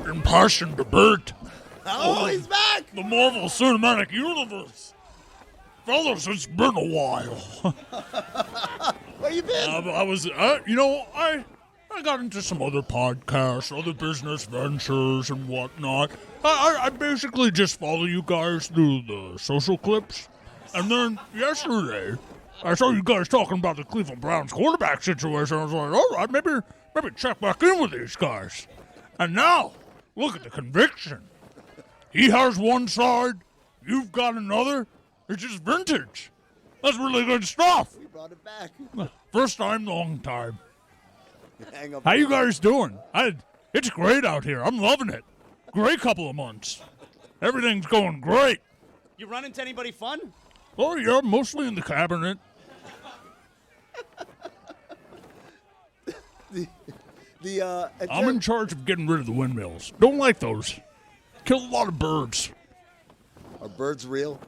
Impassioned debate. Oh, he's back! The Marvel Cinematic Universe. Fellas, it's been a while. Where you been? I got into some other podcasts, other business ventures and whatnot. I basically just follow you guys through the social clips. And then yesterday, I saw you guys talking about the Cleveland Browns quarterback situation. I was like, all right, maybe check back in with these guys. And now, look at the conviction. He has one side, you've got another. It's just vintage. That's really good stuff. We brought it back. First time, long time. Hang up. How you guys doing? It's great out here. I'm loving it. Great couple of months. Everything's going great. You run into anybody fun? Oh, yeah, mostly in the cabinet. I'm in charge of getting rid of the windmills. Don't like those. Kill a lot of birds. Are birds real?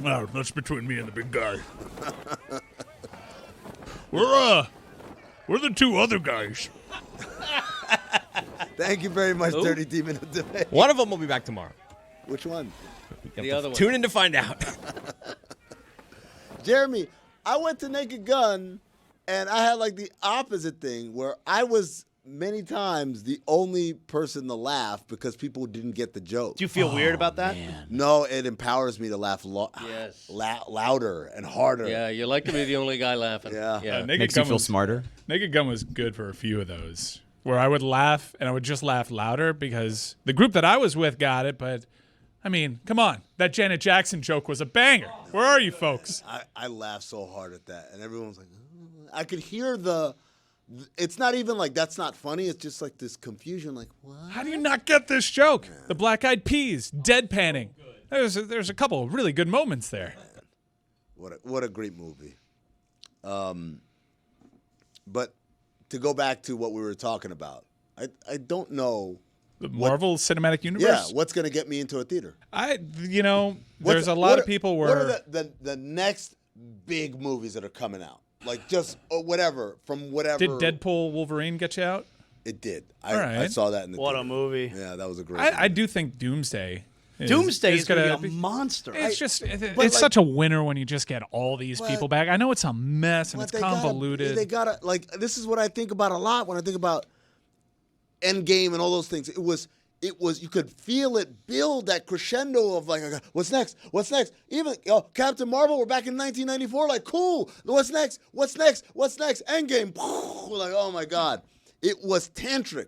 Well, that's between me and the big guy. We're the two other guys. Thank you very much, Dirty Demon of Debate. One of them will be back tomorrow. Which one? The other one. Tune in to find out. Jeremy, I went to Naked Gun, and I had like the opposite thing where I was many times the only person to laugh because people didn't get the joke. Do you feel weird about that? No, it empowers me to laugh Yes. louder and harder. Yeah, you like to be the only guy laughing. Yeah. Naked Makes Gun you feel was- smarter. Naked Gun was good for a few of those where I would laugh and I would just laugh louder because the group that I was with got it. But I mean, come on. That Janet Jackson joke was a banger. Where are you folks? I laughed so hard at that, and everyone was like, I could hear it's not even like that's not funny. It's just like this confusion, like, what? How do you not get this joke? The Black Eyed Peas, deadpanning. There's a couple of really good moments there. What a great movie. But to go back to what we were talking about, I don't know. The Marvel Cinematic Yeah, Universe. what's going to get me into a theater? There's a lot of people where. What are the next big movies that are coming out? Like just whatever, from whatever. Did Deadpool Wolverine get you out? It did. All right. I saw that in the What a theater. movie. Yeah, that was a great I do think Doomsday. Doomsday is going to gonna be a monster. It's just it's like- such a winner when you just get all these people back. I know it's a mess and But it's they convoluted. They gotta like. This is what I think about a lot when I think about Endgame and all those things. it was, you could feel it build that crescendo of like, what's next? What's next? Even Captain Marvel, we're back in 1994, like, cool. What's next? What's next? What's next? Endgame. Like, oh my God. It was tantric.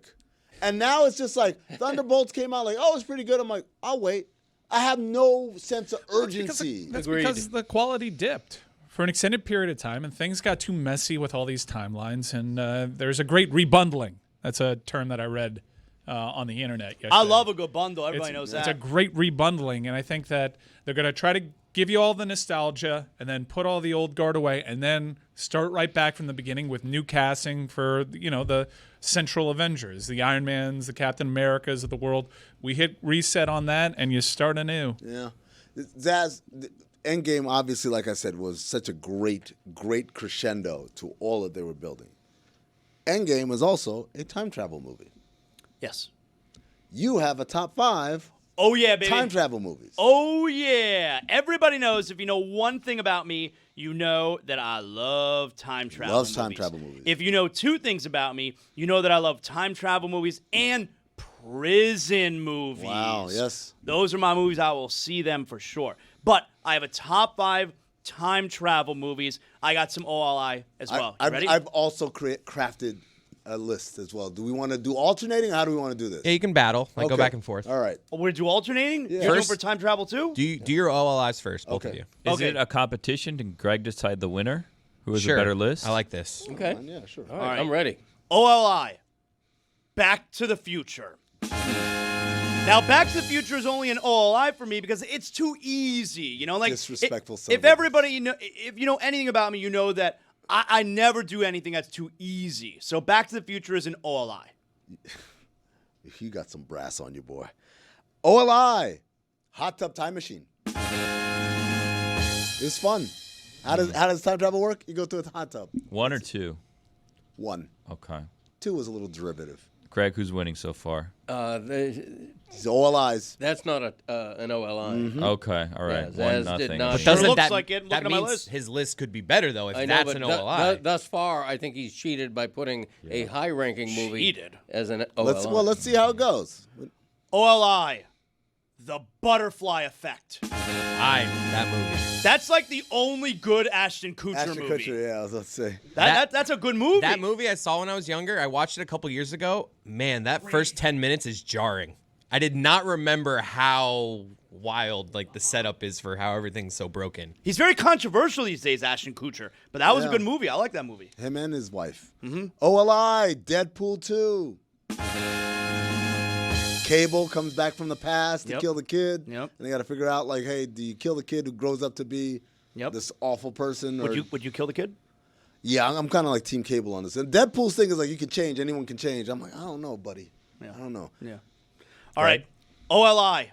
And now it's just like, Thunderbolts came out like, oh, it's pretty good. I'm like, I'll wait. I have no sense of urgency. That's because the quality dipped for an extended period of time, and things got too messy with all these timelines, and there's a great rebundling. That's a term that I read on the internet yesterday. I love a good bundle. Everybody knows that. It's a great rebundling, and I think that they're going to try to give you all the nostalgia and then put all the old guard away and then start right back from the beginning with new casting for, the Central Avengers, the Iron Mans, the Captain Americas of the world. We hit reset on that, and you start anew. Yeah. Zaz, Endgame, obviously, like I said, was such a great, great crescendo to all that they were building. Endgame is also a time travel movie. Yes. You have a top 5 Oh, yeah, baby. time travel movies. Oh, yeah. Everybody knows, if you know one thing about me, you know that I love time travel Loves movies. time travel movies. If you know 2 things about me, you know that I love time travel movies and prison movies. Wow, yes. Those are my movies. I will see them for sure. But I have a top 5 time travel movies. I got some OLI as well. You ready? I've also crafted a list as well. Do we want to do alternating, or how do we want to do this? Yeah, you can battle. Go Okay. back and forth. All right. We're do alternating? Yeah. You're doing First- for time travel too? Do your OLIs first, both of Okay. you. Is it a competition? Can Greg decide the winner? Who has Sure. a better list? I like this. Okay. Yeah, sure. All right, I'm ready. OLI, Back to the Future. Now, Back to the Future is only an OLI for me because it's too easy. Disrespectful son If of a everybody, if you know anything about me, you know that I never do anything that's too easy. So Back to the Future is an OLI. You got some brass on you, boy. OLI, Hot Tub Time Machine. It's fun. How does time travel work? You go through a hot tub. 1 or 2? 1. Okay. 2 was a little derivative. Greg, who's winning so far? It's OLIs. That's not an OLI. Okay, all right. Yeah, Zaz 1-0. did not- But Sure doesn't looks that, like it. Looking that at my means list. his list could be better, though, if I know, that's but an OLI. thus far, I think he's cheated by putting a high-ranking movie Cheated. as an OLI. Let's see how it goes. OLI, The Butterfly Effect. That movie. That's like the only good Ashton Kutcher Ashton movie. Kutcher, yeah, I was about to say. That's a good movie. That movie I saw when I was younger, I watched it a couple years ago. Man, that first 10 minutes is jarring. I did not remember how wild the setup is for how everything's so broken. He's very controversial these days, Ashton Kutcher. But that was a Yeah. good movie. I like that movie. Him and his wife. OLI, Deadpool 2. Cable comes back from the past to Yep. kill the kid. Yep. And they got to figure out, hey, do you kill the kid who grows up to be this awful person? Would you kill the kid? Yeah, I'm kind of like Team Cable on this. And Deadpool's thing is you can change. Anyone can change. I'm like, I don't know, buddy. Yeah. I don't know. Yeah. All right. OLI,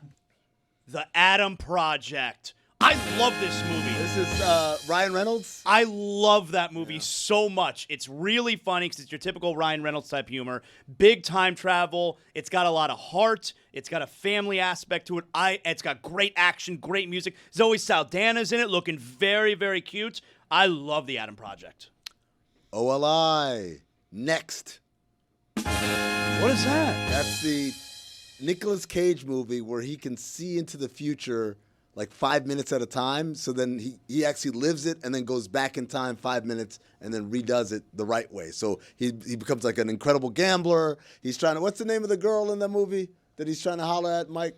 The Adam Project. I love this movie. This is Ryan Reynolds. I love that movie so much. It's really funny because it's your typical Ryan Reynolds type humor. Big time travel. It's got a lot of heart. It's got a family aspect to it. It's got great action, great music. Zoe Saldana's in it, looking very, very cute. I love The Adam Project. OLI. Next. What is that? That's the Nicolas Cage movie where he can see into the future 5 minutes at a time. So then he actually lives it and then goes back in time 5 minutes and then redoes it the right way. So he becomes an incredible gambler. He's trying to, what's the name of the girl in that movie that he's trying to holler at, Mike?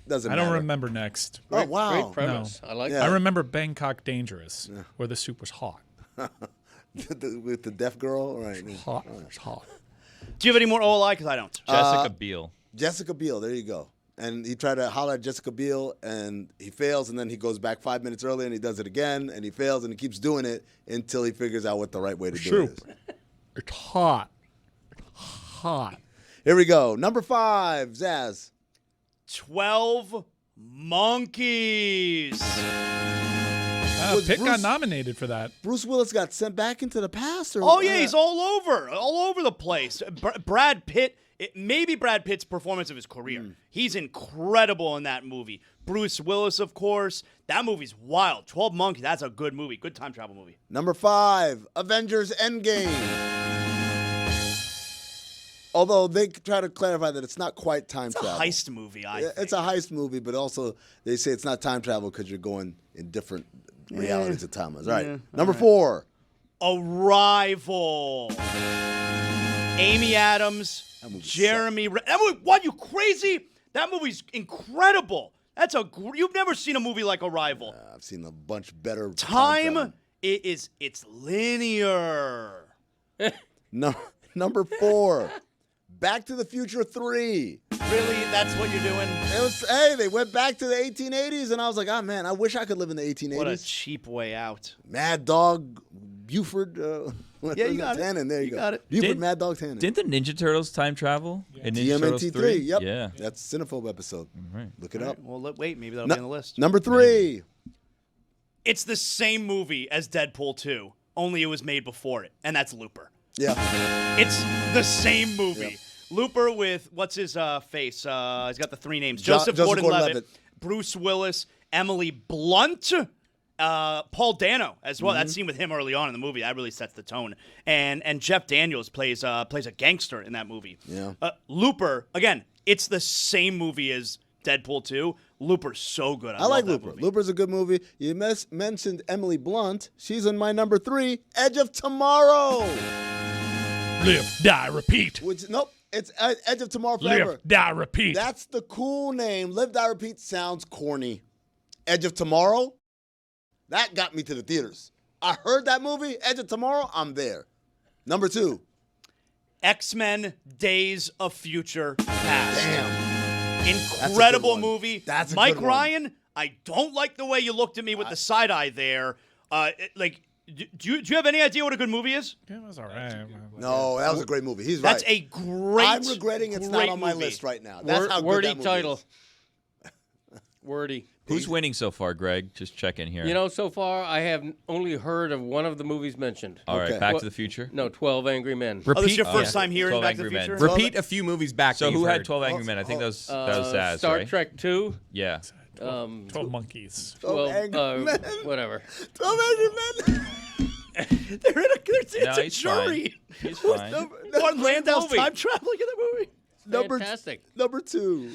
Doesn't matter. I don't remember next. Oh, wow. Great premise. No. I like Yeah. that. I remember Bangkok Dangerous, where the soup was hot. With the deaf girl? Right. Hot. It was hot. Do you have any more OLI? Because I don't. Jessica Biel. Jessica Biel, there you go. And he tried to holler at Jessica Biel, and he fails, and then he goes back 5 minutes earlier, and he does it again, and he fails, and he keeps doing it until he figures out what the right way to do it is. It's hot. Hot. Here we go. Number 5, Zaz. 12 Monkeys. Was Pitt got Bruce- nominated for that. Bruce Willis got sent back into the past? Or Oh, yeah, he's all over the place. Brad Pitt, maybe Brad Pitt's performance of his career. He's incredible in that movie. Bruce Willis, of course. That movie's wild. 12 Monkeys, that's a good movie. Good time travel movie. Number 5, Avengers Endgame. Although they try to clarify that it's not quite time It's a travel. heist movie, I think. It's a heist movie, but also they say it's not time travel because you're going in different realities of time. All right. Number 4. Arrival. Amy Adams, Jeremy. That movie, what, you crazy? That movie's incredible. You've never seen a movie like Arrival. I've seen a bunch better. Time, it's linear. Number 4. Back to the Future 3. Really? That's what you're doing? They went back to the 1880s, and I was like, oh, man, I wish I could live in the 1880s. What a cheap way out. Mad Dog Buford. Yeah, you got Tannen. There you got it. Buford Mad Dog Tannen. Didn't the Ninja Turtles time travel? In Ninja Turtles TMNT 3. Yep. Yeah. That's a Cinephobe episode. Right. Look it up. Well, wait, maybe that'll be on the list. Number 3. It's the same movie as Deadpool 2, only it was made before it, and that's Looper. Yeah. It's the same movie. Yep. Looper with, what's his face? He's got the 3 names. Joseph Joseph Gordon-Levitt, Gordon-Levitt. Bruce Willis, Emily Blunt, Paul Dano as well. Mm-hmm. That scene with him early on in the movie, that really sets the tone. And Jeff Daniels plays a gangster in that movie. Yeah. Looper, again, it's the same movie as Deadpool 2. Looper's so good. I like love that Looper. movie. Looper's a good movie. You mentioned Emily Blunt. She's in my number 3, Edge of Tomorrow. Live, die, repeat. Nope. It's Edge of Tomorrow Forever. Live, die, repeat. That's the cool name. Live, Die, Repeat sounds corny. Edge of Tomorrow, that got me to the theaters. I heard that movie, Edge of Tomorrow, I'm there. Number 2. X-Men Days of Future Past. Damn. Incredible one. movie. That's a Mike good one. Ryan, I don't like the way you looked at me with the side eye there. Do you have any idea what a good movie is? Yeah, it was all right. No, that was a great movie. He's That's right. a great. I'm regretting it's not great on my movie. list right now. That's how good Wordy that movie title. is. Wordy. Who's winning so far, Greg? Just check in here. You know, so far I have only heard of one of the movies mentioned. All right, Okay. Back What- to the Future. No, 12 Angry Men. Oh, this is your Oh, first yeah. time hearing 12 Back to the Angry Men. Future? Repeat a few movies back. So that you've who had heard. 12 Angry Men? I think that was Zaz, Star right? Trek 2. Yeah. 12 monkeys. Well, Angry Men. whatever. 12 Angry Men. It's No, a he's jury. fine. He's fine. Martin Landau's movie. time traveling in the movie. Fantastic. Number 2.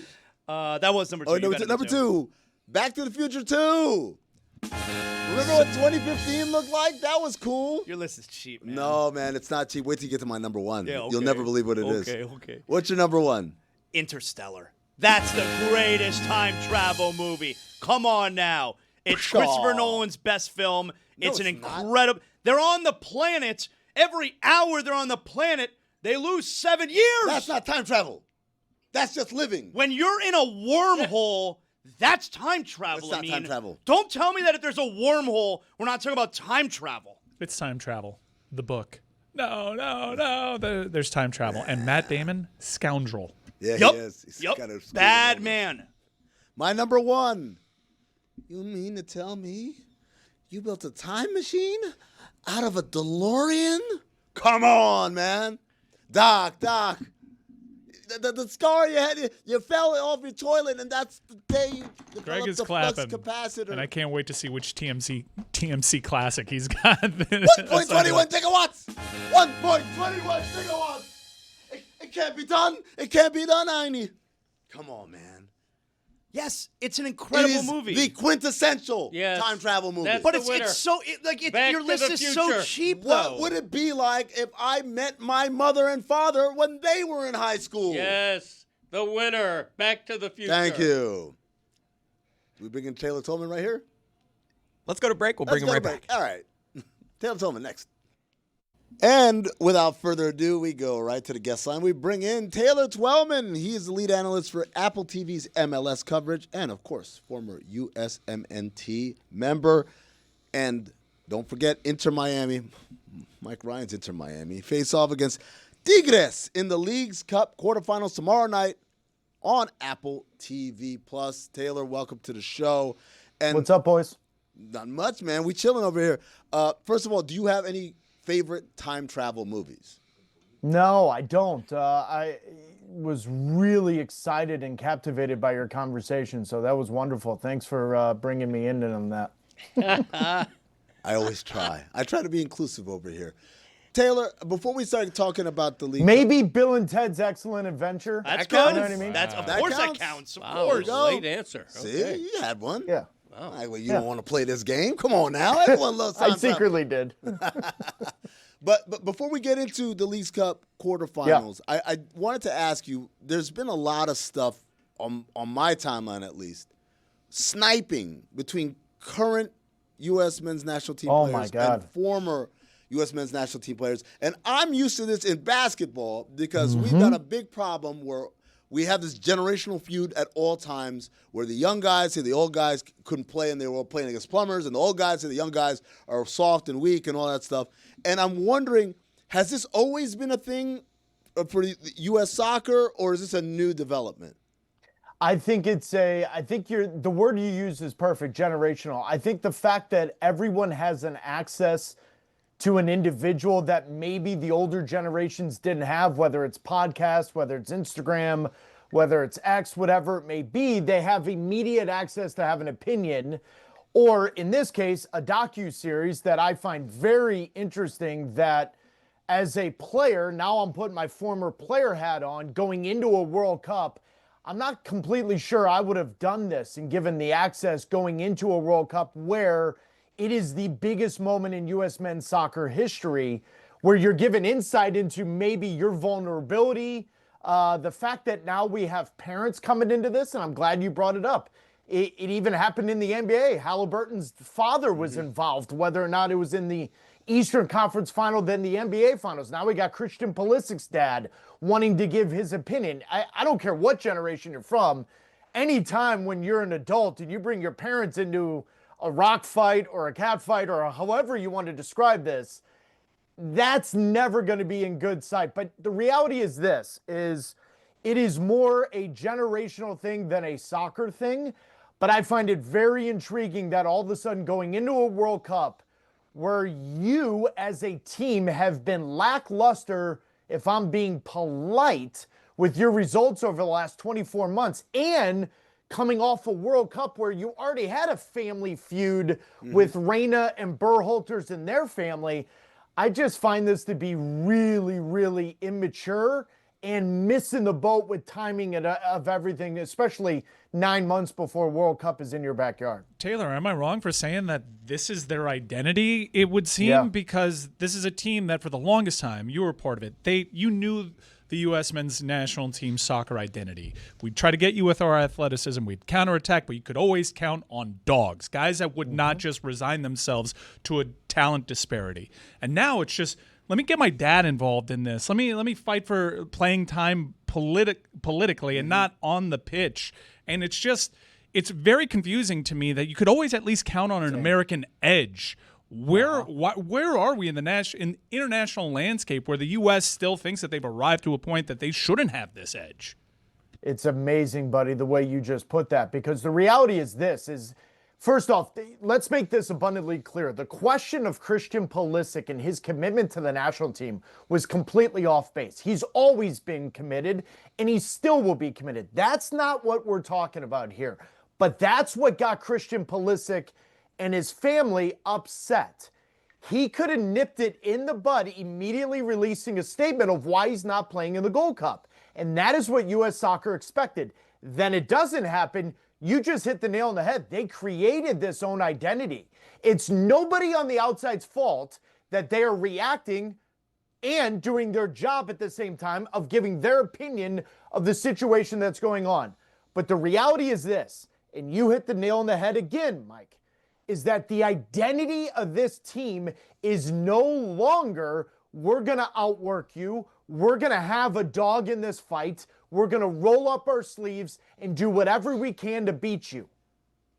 That was number 2. Oh, You got number 2. Back to the Future 2. Remember what 2015 looked like? That was cool. Your list is cheap, man. No, man, it's not cheap. Wait till you get to my number 1. Yeah, You'll never believe what it is. Okay. What's your number 1? Interstellar. That's the greatest time travel movie. Come on now. It's Christopher Nolan's best film. It's an incredible. They're on the planet. Every hour they're on the planet, they lose 7 years. That's not time travel. That's just living. When you're in a wormhole, that's time travel. That's not time travel. Don't tell me that if there's a wormhole, we're not talking about time travel. It's time travel. The book. No. There's time travel. And Matt Damon, scoundrel. Yeah, Yup. he is. He's Yup. got a screw Bad in him. man. My number 1. You mean to tell me you built a time machine out of a DeLorean? Come on, man. Doc. The scar you had, you fell off your toilet, and that's the day you Greg developed is the flux clapping. capacitor. And I can't wait to see which TMC classic he's got. 1.21 gigawatts! 1.21 gigawatts! It can't be done. It can't be done, Heine. Come on, man. Yes, it's an It incredible is movie. the quintessential Yes. time travel movie. That's but the it's winner. so Back your to list the is so future. cheap What though. would it be like if I met my mother and father when they were in high school? Yes, the winner. Back to the Future. Thank you. We bring in Taylor Twellman right here? Let's go to break. We'll Let's bring him go right to break. back. All right. Taylor Twellman next. And without further ado, we go right to the guest line. We bring in Taylor Twellman. He is the lead analyst for Apple TV's MLS coverage and, of course, former USMNT member. And don't forget Inter Miami. Mike Ryan's Inter Miami. Face off against Tigres in the League's Cup quarterfinals tomorrow night on Apple TV+. Taylor, welcome to the show. And What's up, boys? Not much, man. We chilling over here. First of all, do you have any favorite time travel movies? No, I don't. I was really excited and captivated by your conversation, so that was wonderful. Thanks for bringing me in on that. I always try. I try to be inclusive over here. Taylor, before we start talking about the league, Maybe Bill and Ted's Excellent Adventure. That's That good. counts. You know what I mean? That's of That course counts. that counts. Of Wow, course. go. late answer. See, Okay. you had one. Yeah. Like, well, you don't want to play this game? Come on now. Everyone loves I time. secretly did. But before we get into the Leagues Cup quarterfinals, I wanted to ask you, there's been a lot of stuff on my timeline at least, sniping between current U.S. men's national team Oh, players my God. and former U.S. men's national team players. And I'm used to this in basketball because we've got a big problem where we have this generational feud at all times where the young guys say the old guys couldn't play and they were all playing against plumbers, and the old guys say the young guys are soft and weak and all that stuff. And I'm wondering, has this always been a thing for U.S. soccer, or is this a new development? I think the word you use is perfect, generational. I think the fact that everyone has an access to an individual that maybe the older generations didn't have, whether it's podcasts, whether it's Instagram, whether it's X, whatever it may be, they have immediate access to have an opinion, or in this case, a docuseries that I find very interesting that as a player, now I'm putting my former player hat on, going into a World Cup, I'm not completely sure I would have done this and given the access going into a World Cup where it is the biggest moment in U.S. men's soccer history, where you're given insight into maybe your vulnerability, the fact that now we have parents coming into this, and I'm glad you brought it up. It even happened in the NBA. Halliburton's father was involved, whether or not it was in the Eastern Conference Final than the NBA Finals. Now we got Christian Pulisic's dad wanting to give his opinion. I don't care what generation you're from. Anytime when you're an adult and you bring your parents into a rock fight or a cat fight or however you want to describe this, that's never going to be in good sight. But the reality is this, it is more a generational thing than a soccer thing. But I find it very intriguing that all of a sudden going into a World Cup where you as a team have been lackluster, if I'm being polite, with your results over the last 24 months, and coming off a World Cup where you already had a family feud with Reina and Berhalters and their family. I just find this to be really, really immature and missing the boat with timing of everything, especially 9 months before World Cup is in your backyard. Taylor, am I wrong for saying that this is their identity, it would seem? Yeah. Because this is a team that for the longest time, you were part of it. You knew the U.S. men's national team soccer identity. We'd try to get you with our athleticism. We'd counterattack, but you could always count on dogs, guys that would not just resign themselves to a talent disparity. And now it's just, let me get my dad involved in this. Let me fight for playing time politically and not on the pitch. And it's very confusing to me that you could always at least count on an American edge. Where are we in the international landscape where the U.S. still thinks that they've arrived to a point that they shouldn't have this edge? It's amazing, buddy, the way you just put that, because the reality is this is, first off, let's make this abundantly clear. The question of Christian Pulisic and his commitment to the national team was completely off base. He's always been committed, and he still will be committed. That's not what we're talking about here. But that's what got Christian Pulisic and his family upset. He could have nipped it in the bud, immediately releasing a statement of why he's not playing in the Gold Cup. And that is what U.S. soccer expected. Then it doesn't happen. You just hit the nail on the head. They created this own identity. It's nobody on the outside's fault that they are reacting and doing their job at the same time of giving their opinion of the situation that's going on. But the reality is this, and you hit the nail on the head again, Mike, is that the identity of this team is no longer, we're going to outwork you, we're going to have a dog in this fight, we're going to roll up our sleeves and do whatever we can to beat you.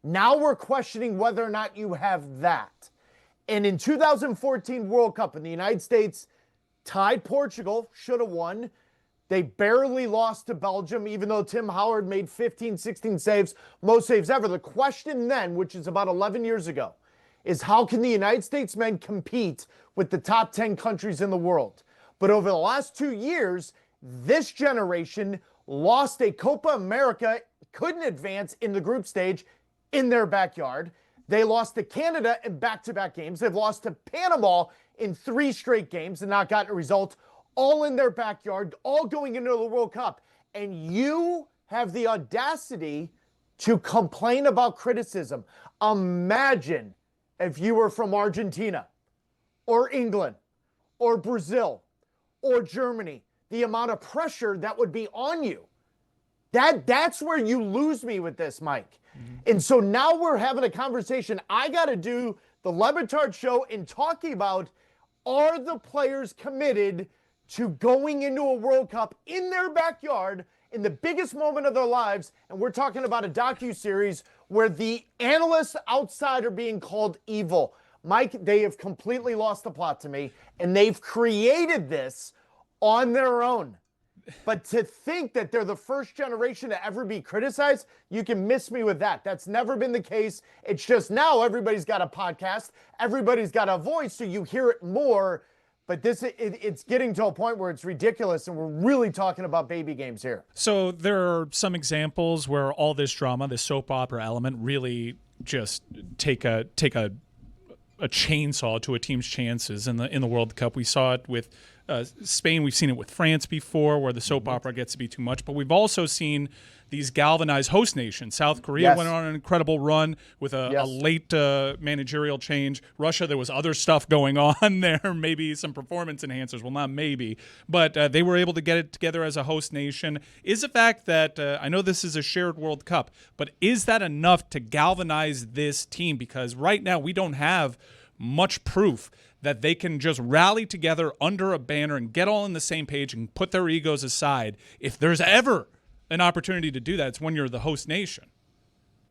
Now we're questioning whether or not you have that. And in 2014 World Cup, in the United States tied Portugal, should have won. They barely lost to Belgium, even though Tim Howard made 15, 16 saves, most saves ever. The question then, which is about 11 years ago, is how can the United States men compete with the top 10 countries in the world? But over the last 2 years, this generation lost a Copa America, couldn't advance in the group stage in their backyard. They lost to Canada in back-to-back games. They've lost to Panama in 3 straight games and not gotten a result, all in their backyard, all going into the World Cup. And you have the audacity to complain about criticism. Imagine if you were from Argentina or England or Brazil or Germany, the amount of pressure that would be on you. That's where you lose me with this, Mike. And so now we're having a conversation. I got to do the Le Batard Show and talking about, are the players committed to going into a World Cup in their backyard in the biggest moment of their lives? And we're talking about a docuseries where the analysts outside are being called evil. Mike, they have completely lost the plot to me, and they've created this on their own. But to think that they're the first generation to ever be criticized, you can miss me with that. That's never been the case. It's just now everybody's got a podcast, everybody's got a voice, so you hear it more. But it's getting to a point where it's ridiculous, and we're really talking about baby games here. So there are some examples where all this drama, this soap opera element, really just take a chainsaw to a team's chances in the World Cup. We saw it with Spain. We've seen it with France before, where the soap opera gets to be too much. But we've also seen these galvanized host nations. South Korea went on an incredible run with a late managerial change. Russia, there was other stuff going on there, maybe some performance enhancers. Well, not maybe, but they were able to get it together as a host nation. Is the fact that, I know this is a shared World Cup, but is that enough to galvanize this team? Because right now we don't have much proof that they can just rally together under a banner and get all on the same page and put their egos aside. If there's ever an opportunity to do that, it's when you're the host nation.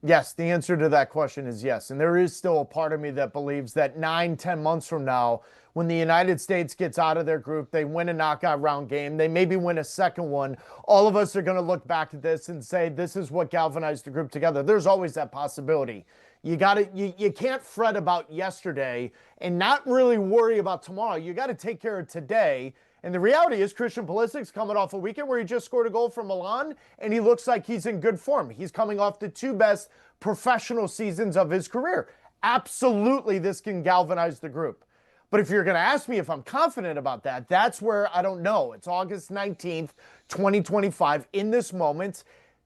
Yes, the answer to that question is yes. And there is still a part of me that believes that 9-10 months from now, when the United States gets out of their group, they win a knockout round game, they maybe win a second one, all of us are going to look back at this and say, this is what galvanized the group together. There's always that possibility. You can't fret about yesterday and not really worry about tomorrow. You got to take care of today. And the reality is Christian Pulisic's coming off a weekend where he just scored a goal for Milan, and he looks like he's in good form. He's coming off the 2 best professional seasons of his career. Absolutely, this can galvanize the group. But if you're going to ask me if I'm confident about that, that's where I don't know. It's August 19th, 2025. In this moment,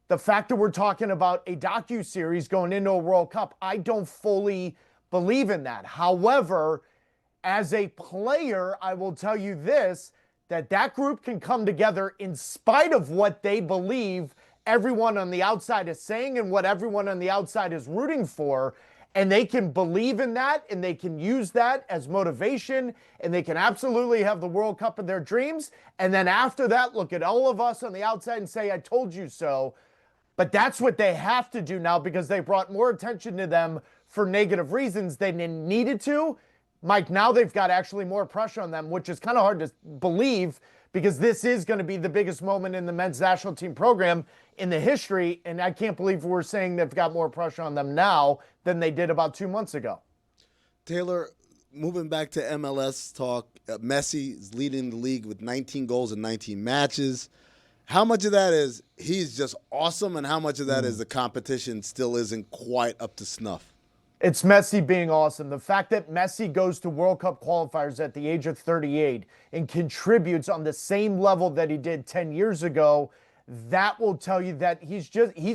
the fact that we're talking about a docuseries going into a World Cup, I don't fully believe in that. However, as a player, I will tell you this, that group can come together in spite of what they believe everyone on the outside is saying and what everyone on the outside is rooting for. And they can believe in that, and they can use that as motivation, and they can absolutely have the World Cup of their dreams. And then after that, look at all of us on the outside and say, I told you so. But that's what they have to do now because they brought more attention to them for negative reasons than they needed to. Mike, now they've got actually more pressure on them, which is kind of hard to believe because this is going to be the biggest moment in the men's national team program in the history. And I can't believe we're saying they've got more pressure on them now than they did about 2 months ago. Taylor, moving back to MLS talk, Messi is leading the league with 19 goals in 19 matches. How much of that is he's just awesome, and how much of that is the competition still isn't quite up to snuff? It's Messi being awesome. The fact that Messi goes to World Cup qualifiers at the age of 38 and contributes on the same level that he did 10 years ago, that will tell you that he's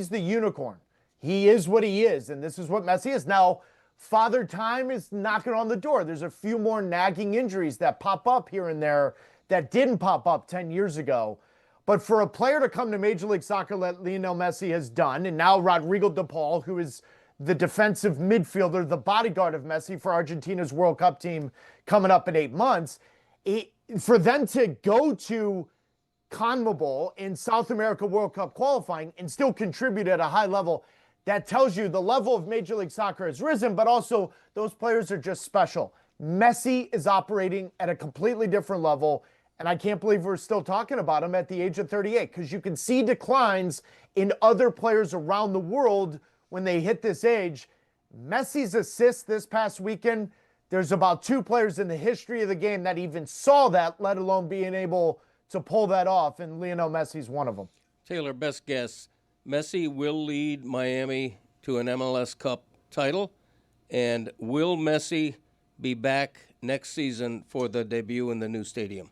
the unicorn. He is what he is, and this is what Messi is. Now, Father Time is knocking on the door. There's a few more nagging injuries that pop up here and there that didn't pop up 10 years ago. But for a player to come to Major League Soccer like Lionel Messi has done, and now Rodrigo de Paul, who is the defensive midfielder, the bodyguard of Messi for Argentina's World Cup team coming up in 8 months, for them to go to CONMEBOL in South America World Cup qualifying and still contribute at a high level, that tells you the level of Major League Soccer has risen, but also those players are just special. Messi is operating at a completely different level. And I can't believe we're still talking about him at the age of 38 because you can see declines in other players around the world when they hit this age. Messi's assist this past weekend, there's about 2 players in the history of the game that even saw that, let alone being able to pull that off, and Lionel Messi's one of them. Taylor, best guess, Messi will lead Miami to an MLS Cup title, And will Messi be back next season for the debut in the new stadium?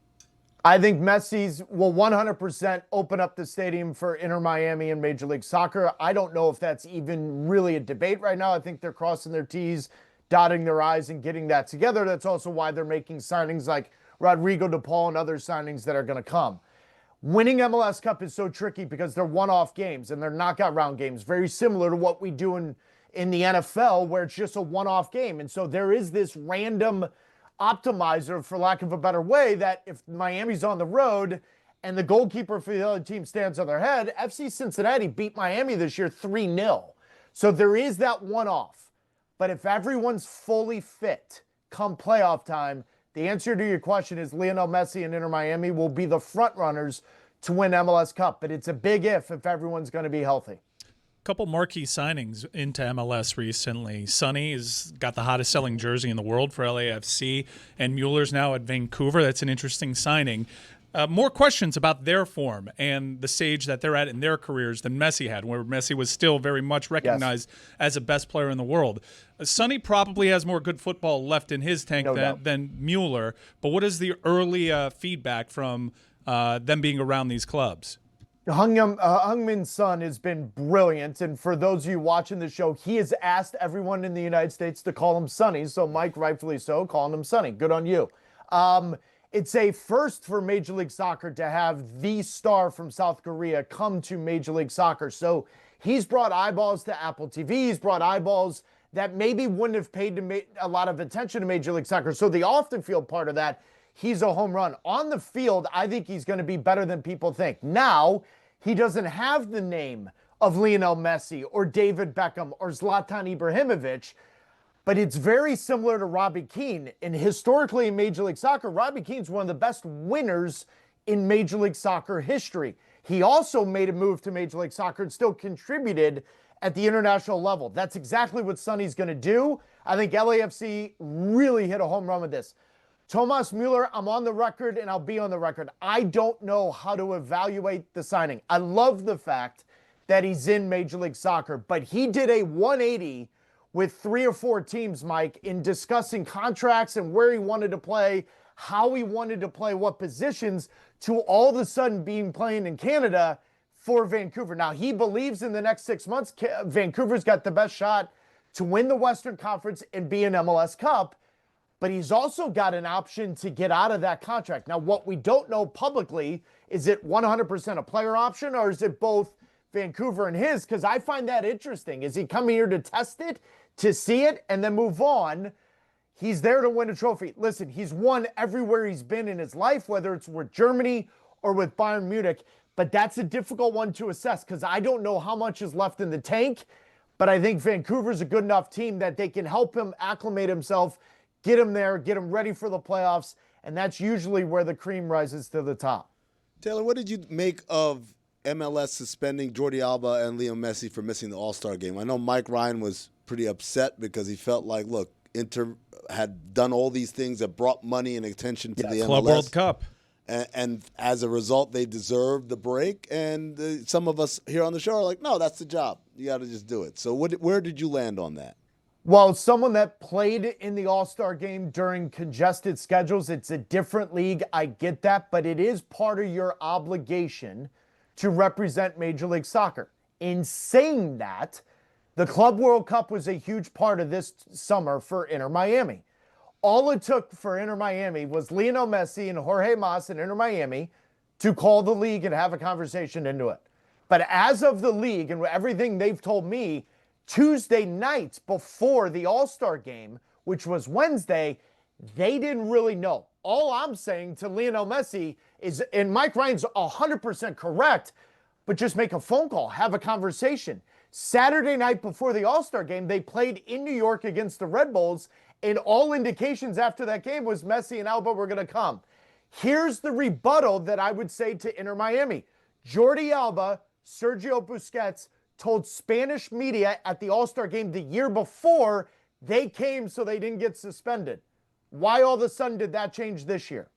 I think Messi's will 100% open up the stadium for Inter Miami and Major League Soccer. I don't know if that's even really a debate right now. I think they're crossing their T's, dotting their I's, and getting that together. That's also why they're making signings like Rodrigo De Paul and other signings that are going to come. Winning MLS Cup is so tricky because they're one-off games and they're knockout round games, very similar to what we do in the NFL, where it's just a one-off game. And so there is this random optimizer, for lack of a better way, that if Miami's on the road and the goalkeeper for the other team stands on their head, FC Cincinnati beat Miami this year 3-0. So there is that one-off. But if everyone's fully fit come playoff time, the answer to your question is Lionel Messi and Inter Miami will be the front runners to win MLS Cup. But it's a big if everyone's going to be healthy. Couple marquee signings into MLS recently. Sonny has got the hottest selling jersey in the world for LAFC, and Mueller's now at Vancouver. That's an interesting signing. More questions about their form and the stage that they're at in their careers than Messi had, where Messi was still very much recognized as a best player in the world. Sonny probably has more good football left in his tank than Mueller, but what is the early feedback from them being around these clubs? Heung-Min Son has been brilliant, and for those of you watching the show, he has asked everyone in the United States to call him Sonny, so Mike, rightfully so, calling him Sonny. Good on you. It's a first for Major League Soccer to have the star from South Korea come to Major League Soccer, so he's brought eyeballs to Apple TV, he's brought eyeballs that maybe wouldn't have paid a lot of attention to Major League Soccer, so the off-the-field part of that, he's a home run. On the field, I think he's going to be better than people think. Now, he doesn't have the name of Lionel Messi or David Beckham or Zlatan Ibrahimovic, but it's very similar to Robbie Keane. And historically in Major League Soccer, Robbie Keane's one of the best winners in Major League Soccer history. He also made a move to Major League Soccer and still contributed at the international level. That's exactly what Sonny's going to do. I think LAFC really hit a home run with this. Thomas Mueller, I'm on the record and I'll be on the record. I don't know how to evaluate the signing. I love the fact that he's in Major League Soccer, but he did a 180 with 3 or 4 teams, Mike, in discussing contracts and where he wanted to play, how he wanted to play, what positions, to all of a sudden being playing in Canada for Vancouver. Now, he believes in the next 6 months, Vancouver's got the best shot to win the Western Conference and be an MLS Cup. But he's also got an option to get out of that contract. Now, what we don't know publicly, is it 100% a player option or is it both Vancouver and his? Because I find that interesting. Is he coming here to test it, to see it, and then move on? He's there to win a trophy. Listen, he's won everywhere he's been in his life, whether it's with Germany or with Bayern Munich. But that's a difficult one to assess because I don't know how much is left in the tank. But I think Vancouver's a good enough team that they can help him acclimate himself, get him there, get him ready for the playoffs, and that's usually where the cream rises to the top. Taylor, what did you make of MLS suspending Jordi Alba and Leo Messi for missing the All-Star game? I know Mike Ryan was pretty upset because he felt like, look, Inter had done all these things that brought money and attention to the MLS. Club World Cup. And as a result, they deserved the break. And some of us here on the show are like, no, that's the job. You got to just do it. So where did you land on that? Well, someone that played in the All-Star game during congested schedules, it's a different league. I get that, but it is part of your obligation to represent Major League Soccer. In saying that, the Club World Cup was a huge part of this summer for Inter Miami. All it took for Inter Miami was Lionel Messi and Jorge Mas in Inter Miami to call the league and have a conversation into it. But as of the league and everything they've told me, Tuesday night before the All-Star game, which was Wednesday, they didn't really know. All I'm saying to Lionel Messi is, and Mike Ryan's 100% correct, but just make a phone call, have a conversation. Saturday night before the All-Star game, they played in New York against the Red Bulls, and all indications after that game was Messi and Alba were going to come. Here's the rebuttal that I would say to Inter Miami. Jordi Alba, Sergio Busquets, told Spanish media at the All-Star game the year before they came so they didn't get suspended. Why all of a sudden did that change this year?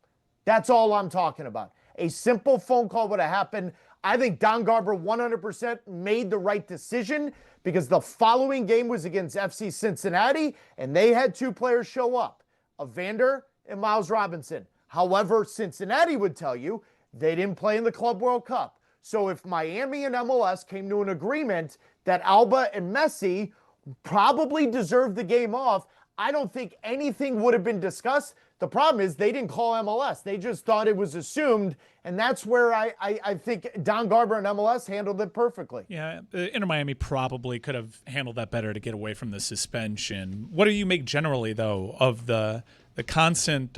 That's all I'm talking about. A simple phone call would have happened. I think Don Garber 100% made the right decision because the following game was against FC Cincinnati, and they had 2 players show up, Evander and Miles Robinson. However, Cincinnati would tell you they didn't play in the Club World Cup. So if Miami and MLS came to an agreement that Alba and Messi probably deserved the game off, I don't think anything would have been discussed. The problem is they didn't call MLS. They just thought it was assumed, and that's where I think Don Garber and MLS handled it perfectly. Yeah, Inter Miami probably could have handled that better to get away from the suspension. What do you make generally, though, of the constant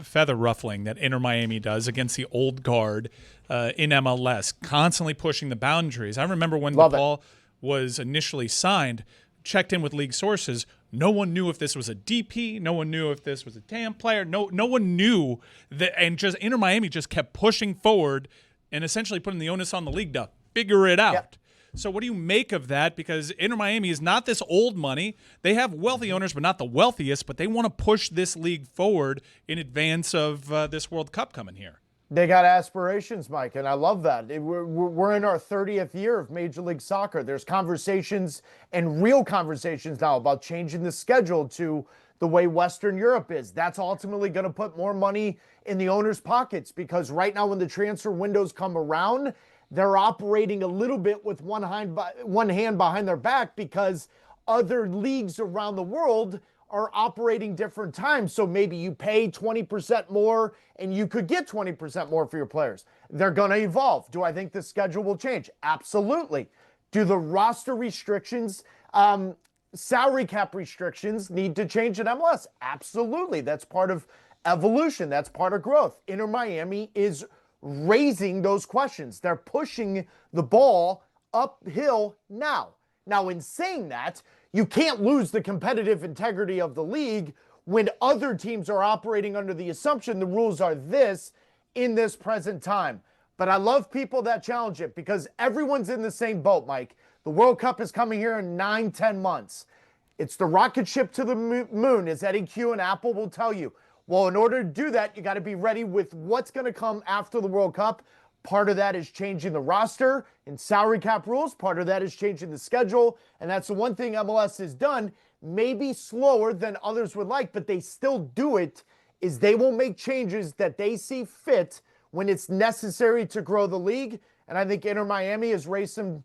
feather ruffling that Inter Miami does against the old guard in MLS, constantly pushing the boundaries? I remember when the ball was initially signed, checked in with league sources, no one knew if this was a DP. No one knew if this was a TAM player. No one knew that, and just Inter Miami just kept pushing forward and essentially putting the onus on the league to figure it out. Yep. So what do you make of that? Because Inter Miami is not this old money. They have wealthy owners, but not the wealthiest. But they want to push this league forward in advance of this World Cup coming here. They got aspirations, Mike, and I love that. We're in our 30th year of Major League Soccer. There's conversations and real conversations now about changing the schedule to the way Western Europe is. That's ultimately going to put more money in the owners' pockets because right now when the transfer windows come around, they're operating a little bit with one hand behind their back because other leagues around the world are operating different times. So maybe you pay 20% more and you could get 20% more for your players. They're going to evolve. Do I think the schedule will change? Absolutely. Do the roster restrictions, salary cap restrictions need to change in MLS? Absolutely. That's part of evolution. That's part of growth. Inter Miami is raising those questions. They're pushing the ball uphill now. Now, in saying that, you can't lose the competitive integrity of the league when other teams are operating under the assumption the rules are this in this present time. But I love people that challenge it because everyone's in the same boat, Mike. The World Cup is coming here in 9-10 months. It's the rocket ship to the moon, as Eddie Q and Apple will tell you. Well, in order to do that, you got to be ready with what's going to come after the World Cup. Part of that is changing the roster and salary cap rules. Part of that is changing the schedule. And that's the one thing MLS has done, maybe slower than others would like, but they still do it, is they will make changes that they see fit when it's necessary to grow the league. And I think Inter Miami has raised some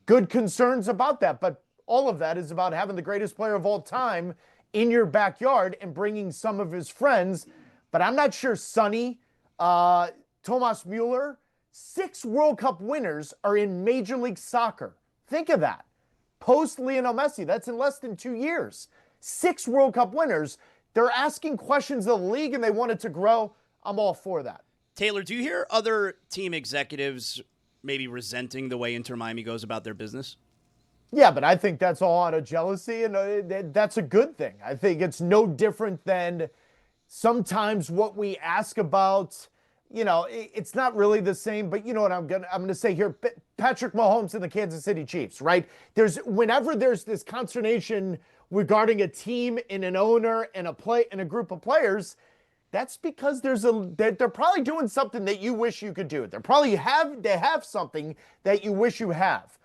good concerns about that. But all of that is about having the greatest player of all time in your backyard and bringing some of his friends. But I'm not sure Sonny, Thomas Mueller, 6 World Cup winners are in Major League Soccer. Think of that. Post Lionel Messi, that's in less than 2 years. 6 World Cup winners. They're asking questions of the league and they want it to grow. I'm all for that. Taylor, do you hear other team executives maybe resenting the way Inter Miami goes about their business? Yeah, but I think that's all out of jealousy, and that's a good thing. I think it's no different than sometimes what we ask about. You know, it's not really the same, but you know what I'm gonna say here. Patrick Mahomes and the Kansas City Chiefs, right? Whenever there's this consternation regarding a team and an owner and a group of players, that's because they're probably doing something that you wish you could do. They have something that you wish you have.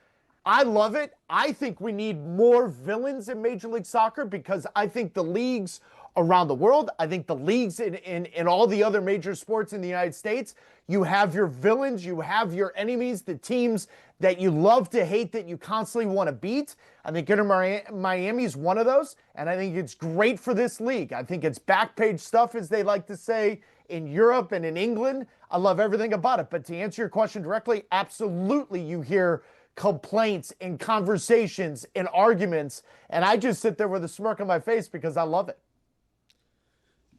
I love it. I think we need more villains in Major League Soccer because I think the leagues around the world, I think the leagues in all the other major sports in the United States, you have your villains, you have your enemies, the teams that you love to hate that you constantly want to beat. I think Inter Miami is one of those, and I think it's great for this league. I think it's back page stuff, as they like to say, in Europe and in England. I love everything about it. But to answer your question directly, absolutely you hear complaints and conversations and arguments, and I just sit there with a smirk on my face because I love it.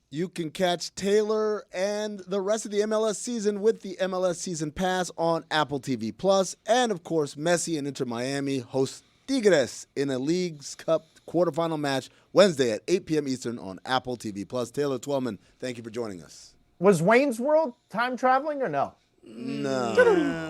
You can catch Taylor and the rest of the MLS season with the MLS Season Pass on Apple TV Plus, and of course, Messi and Inter Miami host Tigres in a Leagues Cup quarterfinal match Wednesday at 8 p.m. Eastern on Apple TV Plus. Taylor Twellman, thank you for joining us. Was Wayne's World time traveling or no? No.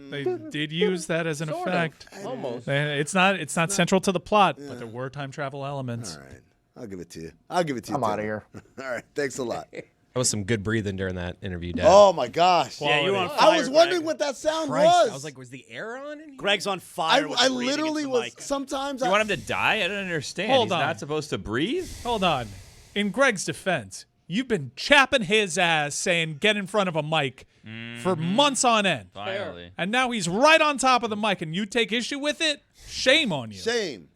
They did use that as an Sort effect. of. Almost. It's not central to the plot, but there were time travel elements. All right. I'll give it to you. I'm out of here. All right. Thanks a lot. That was some good breathing during that interview, Dad. Oh my gosh. Yeah, you were on I fire, was wondering Greg. what that sound Christ. was. I was like, was the air on in here? Greg's on fire. with I breathing literally into the was. mic. Sometimes You I want him to die? I don't understand. Hold He's on. not supposed to breathe? Hold on. In Greg's defense, you've been chapping his ass saying get in front of a mic for months on end. Finally. And now he's right on top of the mic and you take issue with it? Shame on you. Shame.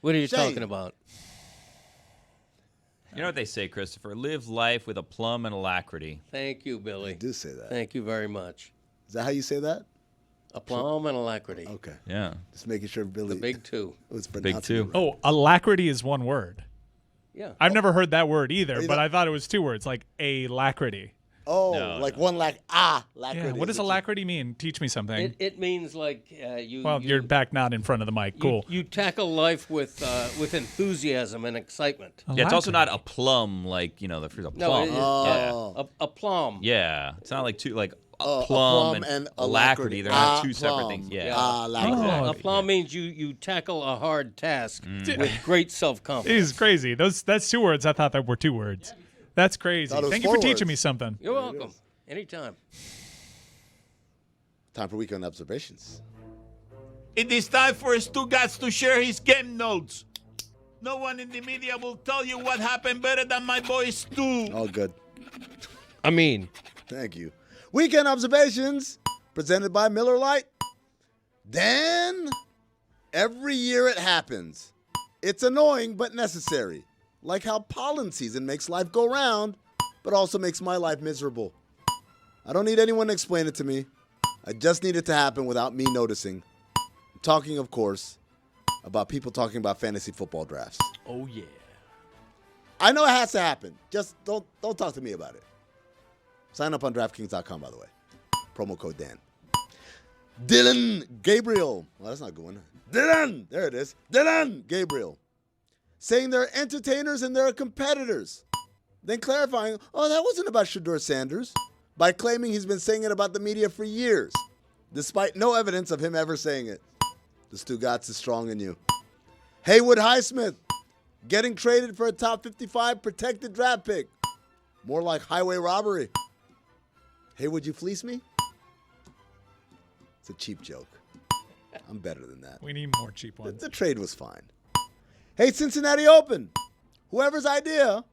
What are you Shame. talking about? You know what they say, Christopher? Live life with a plum and alacrity. Thank you, Billy. I do say that. Thank you very much. Is that how you say that? A plum and alacrity. Okay. Yeah. Just making sure Billy The big two. was Big pronouncing two. it right. Oh, alacrity is one word. Yeah. I've never heard that word either, you but know- I thought it was two words, like alacrity. Oh, No, like no. one alacrity. Yeah, what does alacrity mean? Teach me something. It means like you. Well, you're back not in front of the mic. Cool. You tackle life with enthusiasm and excitement. Yeah, it's also not a plum like, the fruit, a No, plum. it is, Oh. a plum. Yeah. It's not like like a plum, plum and and alacrity. alacrity. They're not two Ah, separate plum. things. Yeah. Yeah. Alacrity. A plum means you tackle a hard task with great self-confidence. This is crazy. That's two words. I thought that were two words. That's crazy. Thought it was Thank you for 4 teaching words. me something. You're welcome. Anytime. Time for weekend observations. It is time for Stugotz to share his game notes. No one in the media will tell you what happened better than my boy Stu. All good. I mean, Thank you. Weekend observations presented by Miller Lite. Dan, every year it happens. It's annoying but necessary. Like how pollen season makes life go round, but also makes my life miserable. I don't need anyone to explain it to me. I just need it to happen without me noticing. I'm talking, of course, about people talking about fantasy football drafts. Oh yeah. I know it has to happen. Just don't talk to me about it. Sign up on DraftKings.com, by the way. Promo code Dan. Dylan Gabriel. Well, that's not a good one. Dylan! There it is. Dylan Gabriel. Saying they're entertainers and they're competitors. Then clarifying, oh, that wasn't about Shedeur Sanders. By claiming he's been saying it about the media for years, despite no evidence of him ever saying it. The Stugotz is strong in you. Haywood Highsmith. Getting traded for a top 55 protected draft pick. More like highway robbery. Hey, would you fleece me? It's a cheap joke. I'm better than that. We need more cheap ones. The trade was fine. Hey, Cincinnati Open. Whoever's idea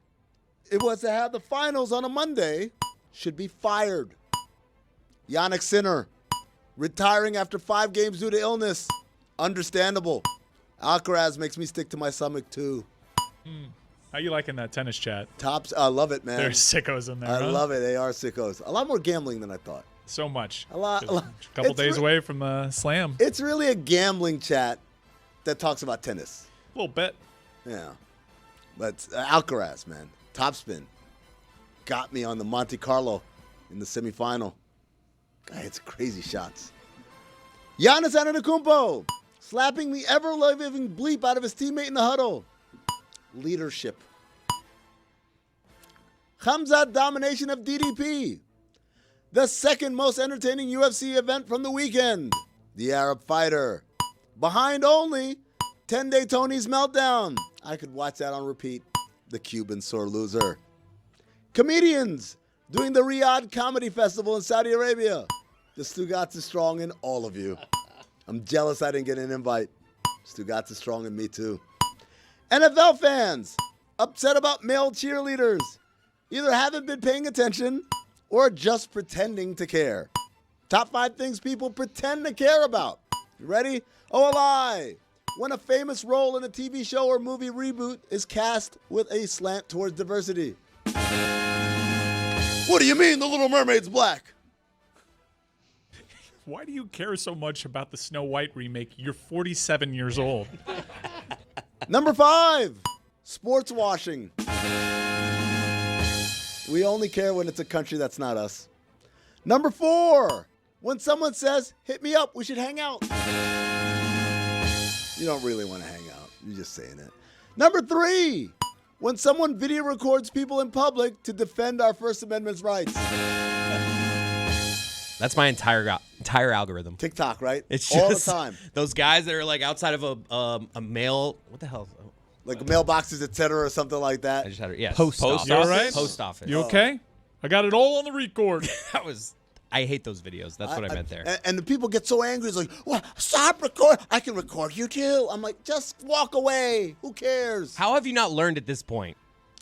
it was to have the finals on a Monday should be fired. Yannick Sinner. Retiring after 5 games due to illness. Understandable. Alcaraz makes me stick to my stomach, too. How you liking that tennis chat? Tops, I love it, man. There's sickos in there. I huh? love it. They are sickos. A lot more gambling than I thought. So much. A lot. A couple It's days away from Slam. It's really a gambling chat that talks about tennis. A little bit. Yeah. But Alcaraz, man. Topspin. Got me on the Monte Carlo in the semifinal. Guy hits crazy shots. Giannis Antetokounmpo. Slapping the ever-living bleep out of his teammate in the huddle. Leadership. Khamzat domination of DDP. The second most entertaining UFC event from the weekend. The Arab Fighter. Behind only 10-Day Tony's Meltdown. I could watch that on repeat. The Cuban sore loser. Comedians doing the Riyadh Comedy Festival in Saudi Arabia. The Stugotz is strong in all of you. I'm jealous I didn't get an invite. Stugotz is strong in me too. NFL fans upset about male cheerleaders. Either haven't been paying attention or just pretending to care. Top 5 things people pretend to care about. You ready? OLI. When a famous role in a TV show or movie reboot is cast with a slant towards diversity. What do you mean the Little Mermaid's black? Why do you care so much about the Snow White remake? You're 47 years old. Number 5, sports washing. We only care when it's a country that's not us. Number 4, when someone says, hit me up, we should hang out. You don't really want to hang out. You're just saying it. Number 3, when someone video records people in public to defend our First Amendment's rights. that's my entire algorithm. TikTok, right? It's all just the time. those guys that are like outside of a male. What the hell? like mailboxes, etc., or something like that. I just had it. Yes. Post office. office? right? Post office. You okay? I got it all on the record. That was. I hate those videos. That's what I meant there. And the people get so angry. It's like, well, stop record. I can record you too. I'm like, just walk away. Who cares? How have you not learned at this point?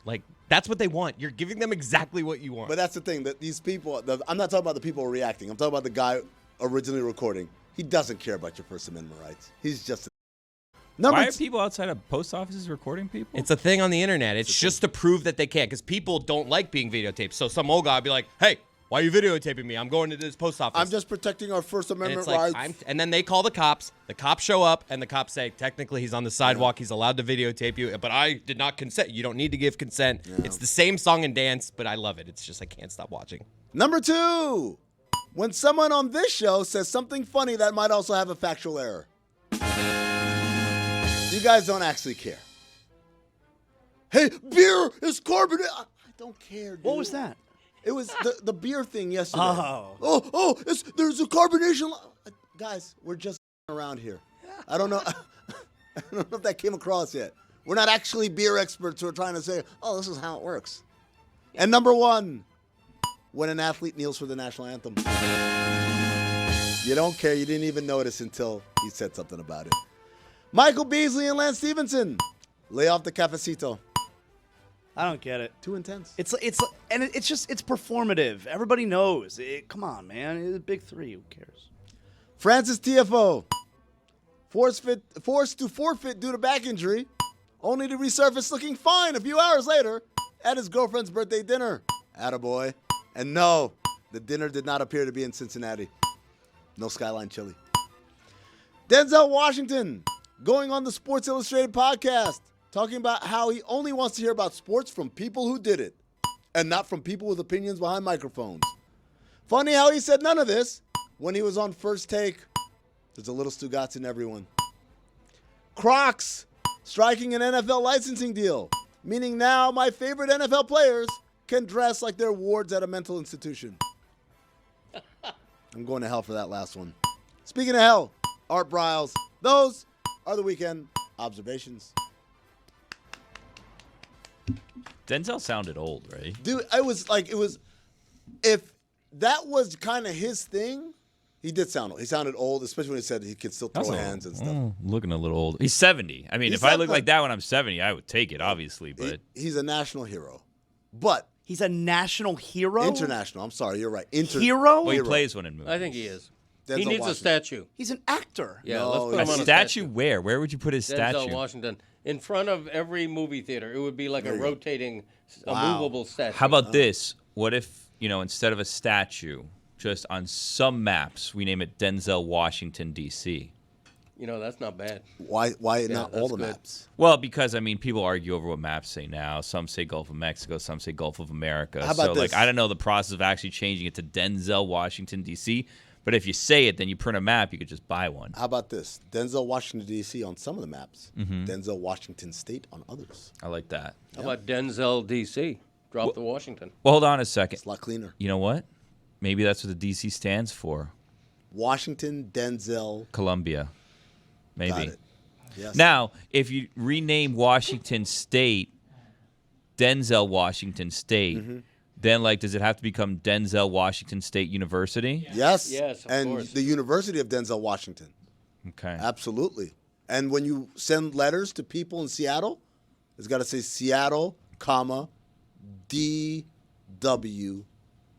Like, that's what they want. You're giving them exactly what you want. But that's the thing, that these people, I'm not talking about the people reacting. I'm talking about the guy originally recording. He doesn't care about your First Amendment rights. He's just Why are people outside of post offices recording people? It's a thing on the internet. It's just to prove that they can't, because people don't like being videotaped. So some old guy would be like, hey, why are you videotaping me? I'm going to this post office. I'm just protecting our First and Amendment it's like, rights. and then they call the cops. The cops show up, and the cops say, technically, he's on the sidewalk. He's allowed to videotape you, but I did not consent. You don't need to give consent. Yeah. It's the same song and dance, but I love it. It's just I can't stop watching. Number 2, when someone on this show says something funny that might also have a factual error. You guys don't actually care. Hey, beer is carbonated. I don't care, dude. What was that? It was the beer thing yesterday. Oh. There's a carbonation. Guys, we're just around here. I don't know. I don't know if that came across yet. We're not actually beer experts who are trying to say, oh, this is how it works. And number 1, when an athlete kneels for the national anthem. You don't care. You didn't even notice until he said something about it. Michael Beasley and Lance Stevenson. Lay off the cafecito. I don't get it. Too intense. It's performative. Everybody knows. Come on, man. It's a big 3. Who cares? Francis TFO. Forced to forfeit due to back injury, only to resurface looking fine a few hours later at his girlfriend's birthday dinner. Attaboy. And no, the dinner did not appear to be in Cincinnati. No Skyline chili. Denzel Washington going on the Sports Illustrated podcast, talking about how he only wants to hear about sports from people who did it and not from people with opinions behind microphones. Funny how he said none of this when he was on First Take. There's a little Stugotz in everyone. Crocs striking an NFL licensing deal, meaning now my favorite NFL players can dress like they're wards at a mental institution. I'm going to hell for that last one. Speaking of hell, Art Briles. Those are the weekend observations. Denzel sounded old, right? Dude, if that was kind of his thing, he did sound old. He sounded old, especially when he said he could still throw hands and stuff. Looking a little old. He's 70. I mean, if I look like that when I'm 70, I would take it, obviously. But he's a national hero. But he's a national hero? International. I'm sorry, you're right. Hero? Well, he plays one in movies. I think he is. Denzel he needs Washington. a statue. He's an actor. Yeah, No, let's put him on A statue where? Where would you put his Denzel statue? Washington. In front of every movie theater. It would be like a rotating, a movable statue. How about this? What if, instead of a statue, just on some maps, we name it Denzel Washington, D.C.? That's not bad. Why not all the good. maps? Well, because, people argue over what maps say now. Some say Gulf of Mexico, some say Gulf of America. How about so, this? I don't know the process of actually changing it to Denzel Washington, D.C., but if you say it, then you print a map, you could just buy one. How about this? Denzel Washington, D.C. on some of the maps. Denzel Washington State on others. I like that. How about Denzel D.C.? Drop the Washington. Well, hold on a second. It's a lot cleaner. You know what? Maybe that's what the D.C. stands for. Washington, Denzel. Columbia. Maybe. Got it. Yes. Now, if you rename Washington State Denzel Washington State, then does it have to become Denzel Washington State University? Yes. Yes, of and course. the University of Denzel Washington. Okay. Absolutely. And when you send letters to people in Seattle, it's got to say Seattle, comma, DW,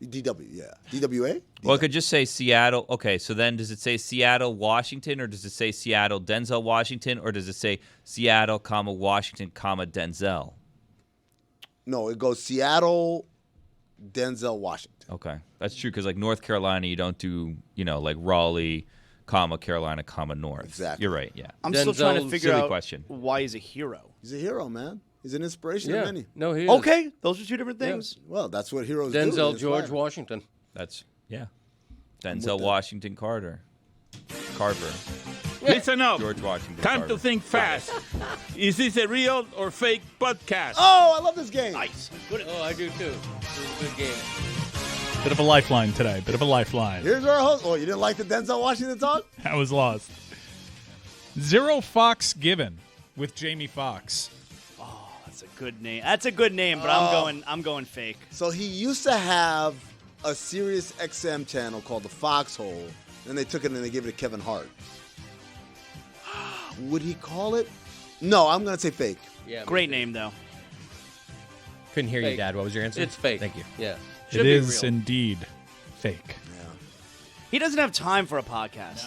yeah. DWA? Well, it could just say Seattle. Okay, so then does it say Seattle, Washington, or does it say Seattle, Denzel, Washington, or does it say Seattle, comma, Washington, comma, Denzel? No, it goes Seattle, Denzel, Washington. Okay, that's true because North Carolina, you don't do Raleigh, comma, Carolina, comma, North. Exactly. You're right. Yeah. I'm still trying to figure silly out question. why he's a hero. He's a hero, man. He's an inspiration to Yeah. many. No, he is. Okay, those are two different things. Well, that's what heroes do. Denzel They George inspire. Washington. That's Denzel Washington Carver. Listen up. George Washington Time Carver. to think fast. Is this a real or fake podcast? Oh, I love this game. Nice. Oh, I do too. It was a good game. Bit of a lifeline today. Bit of a lifeline. Here's our host. Oh, you didn't like the Denzel Washington talk? I was lost. Zero Fox Given with Jamie Foxx. That's a good name. That's a good name, but I'm going fake. So he used to have a Sirius XM channel called the Foxhole, and they took it and they gave it to Kevin Hart. Would he call it? No, I'm going to say fake. Yeah. Great name though. Couldn't hear you, Fake. Dad. What was your answer? It's fake. Thank you. Yeah. It Should be is real. indeed fake. He doesn't have time for a podcast.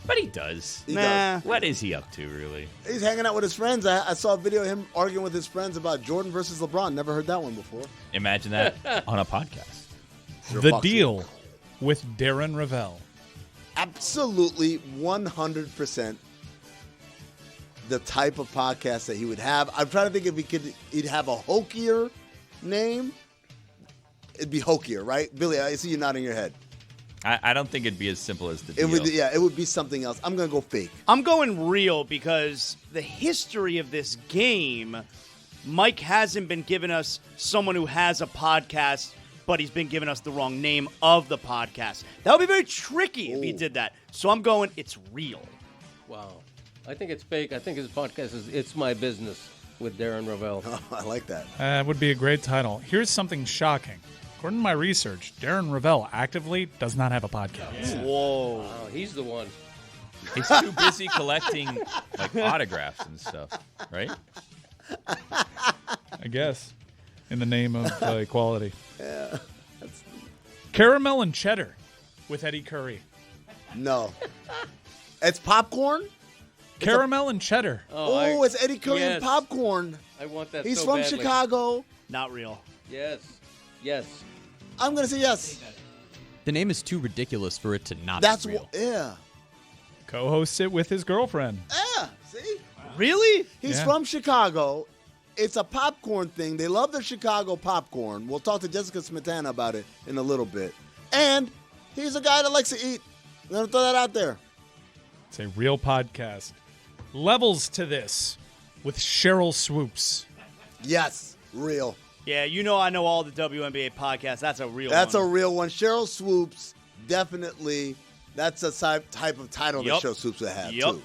But he does. He Nah. does. What is he up to, really? He's hanging out with his friends. I saw a video of him arguing with his friends about Jordan versus LeBron. Never heard that one before. Imagine that on a podcast. The Deal with Darren Ravel. Absolutely 100% the type of podcast that he would have. I'm trying to think if he'd have a hokier name. It'd be hokier, right? Billy, I see you nodding your head. I don't think it'd be as simple as the deal. It would be something else. I'm going to go fake. I'm going real because the history of this game, Mike hasn't been giving us someone who has a podcast, but he's been giving us the wrong name of the podcast. That would be very tricky if he did that. So I'm going, it's real. Wow. I think it's fake. I think his podcast is It's My Business with Darren Ravel. Oh, I like that. That would be a great title. Here's something shocking. According to my research, Darren Ravel actively does not have a podcast. Whoa. Wow, he's the one. He's too busy collecting like autographs and stuff, right? I guess, in the name of equality. Caramel and cheddar with Eddie Curry. No. It's popcorn? Caramel and cheddar. Oh, it's Eddie Curry and yes. popcorn. I want that He's so from badly. Chicago. Not real. Yes. Yes. I'm going to say yes. The name is too ridiculous for it to not That's be real. yeah. Co-hosts it with his girlfriend. Yeah, see? Really? He's Yeah. from Chicago. It's a popcorn thing. They love their Chicago popcorn. We'll talk to Jessica Smetana about it in a little bit. And he's a guy that likes to eat. I'm going to throw that out there. It's a real podcast. Levels to this with Cheryl Swoops. Yes, real. Yeah, I know all the WNBA podcasts. That's a real That's a one. real one. Cheryl Swoops, definitely. That's a type of title Yup. that Cheryl Swoops would have, Yup. too.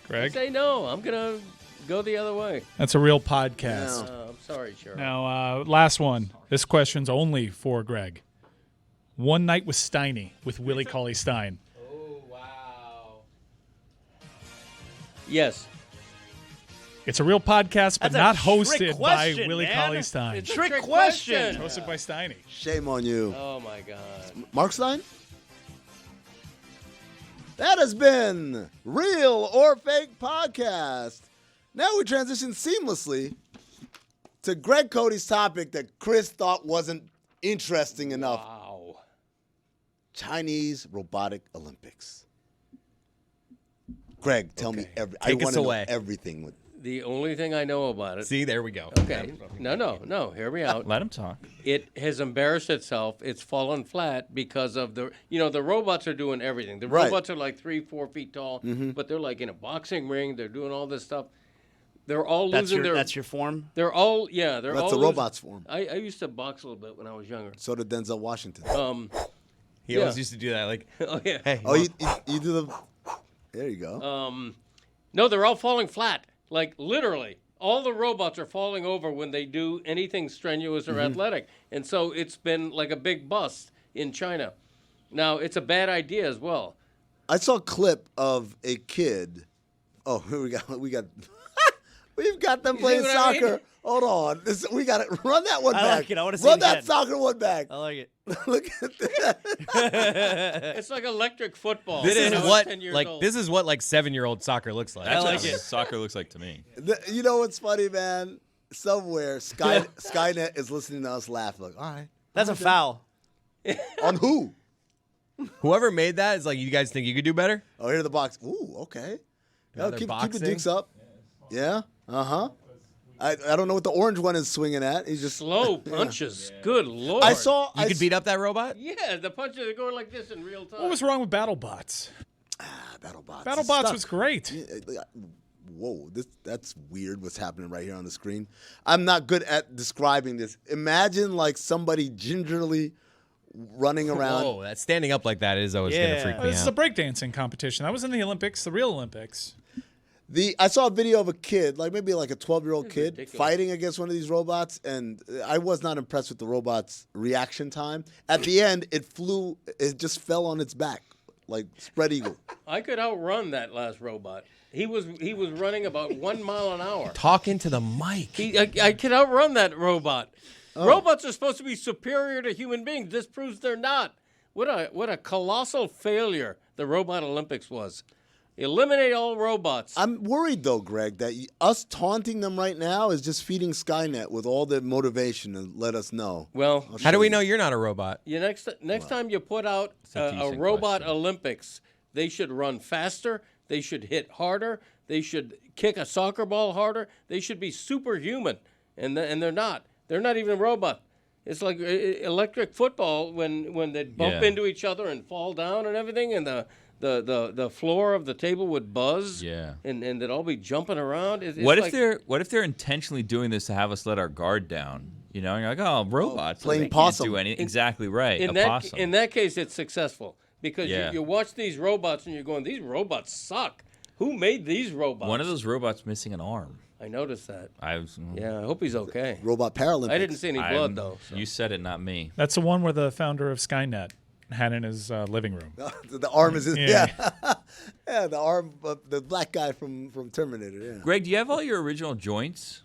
Greg? Say no. I'm going to go the other way. That's a real podcast. I'm sorry, Cheryl. Now, last one. This question's only for Greg. One Night with Steiny with Willie Cauley-Stein. Oh, wow. Yes. It's a real podcast, but That's a not trick hosted by question, Willie man. Cauley-Stein. It's a Trick trick question. question. Hosted by Steiny. Shame on you. Oh, my God. Mark Stein? That has been Real or Fake Podcast. Now we transition seamlessly to Greg Cody's topic that Chris thought wasn't interesting enough. Wow. Chinese Robotic Olympics. Greg, tell me Take I us want to know away. everything. The only thing I know about it. See, there we go. Okay. No. Hear me out. Let him talk. It has embarrassed itself. It's fallen flat because of the robots are doing everything. The Right. robots are like 3-4 feet tall, but they're like in a boxing ring. They're doing all this stuff. They're all losing their. That's your form? They're all They're That's all the losing- robot's form. I used to box a little bit when I was younger. So did Denzel Washington. He always used to do that. Like, Oh yeah. hey, Oh, you do the. There you go. No, they're all falling flat. Like literally, all the robots are falling over when they do anything strenuous or athletic, and so it's been like a big bust in China. Now it's a bad idea as well. I saw a clip of a kid. Oh, we got. We've got them see playing what I mean? soccer. Hold on. We got it. Run that one I back. like it. I wanna see Run it that again. soccer one back. I like it. Look at that. It's like electric football. this when I is was what 10 years like old. this is what like 7-year-old soccer looks like. That's like what it. soccer looks like to me. You know what's funny, man? Somewhere Skynet is listening to us laugh. Like, all right. That's a foul. On who? Whoever made that is like, you guys think you could do better? Oh, here the box. Ooh, okay. Yeah, they're Keep the boxing. dukes up. Yeah. Uh-huh. I don't know what the orange one is swinging at. He's just slow punches. Good lord! I saw. You could beat up that robot? Yeah, the punches are going like this in real time. What was wrong with BattleBots? BattleBots. BattleBots was great. Whoa, that's weird what's happening right here on the screen. I'm not good at describing this. Imagine like somebody gingerly running around. Whoa, that standing up like that is always going to freak me This is a out. breakdancing competition. That was in the Olympics, the real Olympics. I saw a video of a kid, like maybe like a 12-year-old kid, ridiculous. fighting against one of these robots, and I was not impressed with the robot's reaction time. At the end, it just fell on its back, like spread eagle. I could outrun that last robot. He was running about 1 mile an hour. Talking to the mic. I could outrun that robot. Robots are supposed to be superior to human beings. This proves they're not. What a colossal failure the Robot Olympics was. Eliminate all robots. I'm worried, though, Greg, that us taunting them right now is just feeding Skynet with all the motivation to let us know. Well, How do we know you're not a robot? Next time you put out a decent Robot question. Olympics, they should run faster. They should hit harder. They should kick a soccer ball harder. They should be superhuman, and they're not. They're not even a robot. It's like electric football when they bump into each other and fall down and everything, and the floor of the table would buzz. Yeah. And they'd all be jumping around. What if they're intentionally doing this to have us let our guard down? You know, and you're like, oh, robots. playing they can't possum. do anything. Exactly right. In that case, it's successful because you watch these robots and you're going, these robots suck. Who made these robots? One of those robots missing an arm. I noticed that. I hope he's okay. Robot Paralympics. I didn't see any blood though. So. You said it, not me. That's the one where the founder of Skynet had in his living room. The arm is Yeah. yeah, the arm of the black guy from Terminator. Yeah. Greg, do you have all your original joints?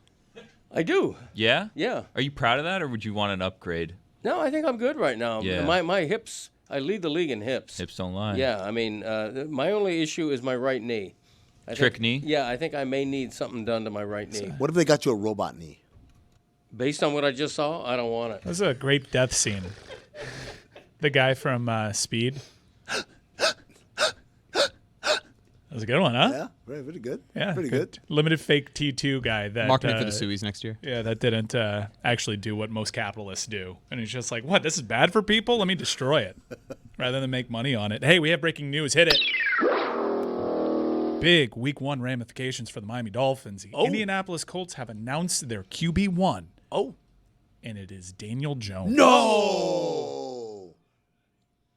I do. Yeah? Yeah. Are you proud of that, or would you want an upgrade? No, I think I'm good right now. Yeah. My hips. I lead the league in hips. Hips don't lie. Yeah, I mean, my only issue is my right knee. Trick knee? Yeah, I think I may need something done to my right knee. What if they got you a robot knee? Based on what I just saw, I don't want it. That was a great death scene. The guy from Speed. That was a good one, huh? Yeah, pretty good. Yeah, pretty good. Limited fake T2 guy that Mark me for the Sueys next year. Yeah, that didn't actually do what most capitalists do, and he's just like, "What? This is bad for people? Let me destroy it, rather than make money on it." Hey, we have breaking news. Hit it. Big Week 1 ramifications for the Miami Dolphins. The Indianapolis Colts have announced their QB1. Oh, and it is Daniel Jones. No.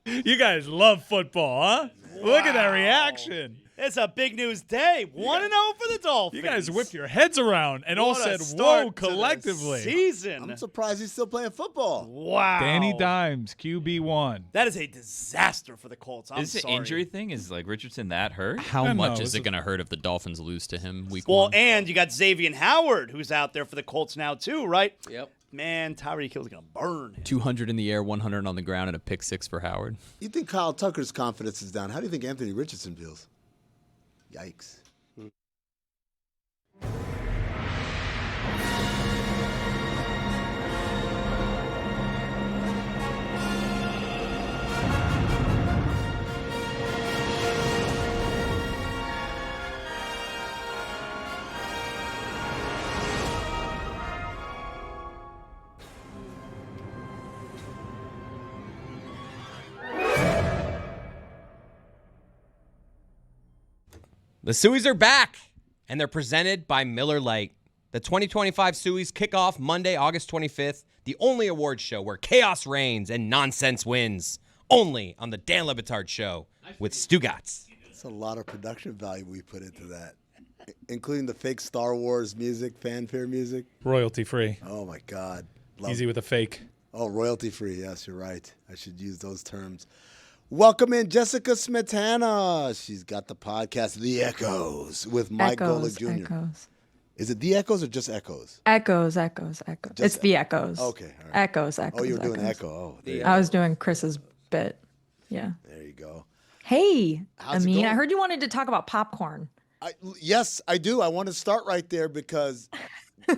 You guys love football, huh? Wow. Look at that reaction. it's a big news day. 1-0 for the Dolphins. You guys whipped your heads around and all What a said, start whoa, to the collectively. season. I'm surprised he's still playing football. Wow. Danny Dimes, QB1. That is a disaster for the Colts. I'm Is it sorry. an injury thing? Is like Richardson that hurt? How much is no, it going to hurt if the Dolphins lose to him week Well, 1? and you got Xavier Howard, who's out there for the Colts now too, right? Yep. Man, Tyreek Hill's going to burn him. 200 in the air, 100 on the ground, and a pick 6 for Howard. You think Kyle Tucker's confidence is down? How do you think Anthony Richardson feels? Yikes. The Sueys are back, and they're presented by Miller Lite. The 2025 Sueys kick off Monday, August 25th, the only awards show where chaos reigns and nonsense wins. Only on the Dan Le Batard Show with Stugotz. That's a lot of production value we put into that, including the fake Star Wars music, fanfare music. Royalty free. Oh, my God. Love Easy with a fake. Oh, royalty free. Yes, you're right. I should use those terms. Welcome in Jessica Smetana. She's got the podcast The Echoes with Mike Golick Jr. Echoes. Is it The Echoes or just Echoes? Echoes. Just It's The Echoes. Okay. All right. Echoes. Oh, you were doing Echo. Oh, there, I was doing Chris's bit. Yeah. there you go. Hey, How's it I going? heard you wanted to talk about popcorn. Yes, I do. I want to start right there because Of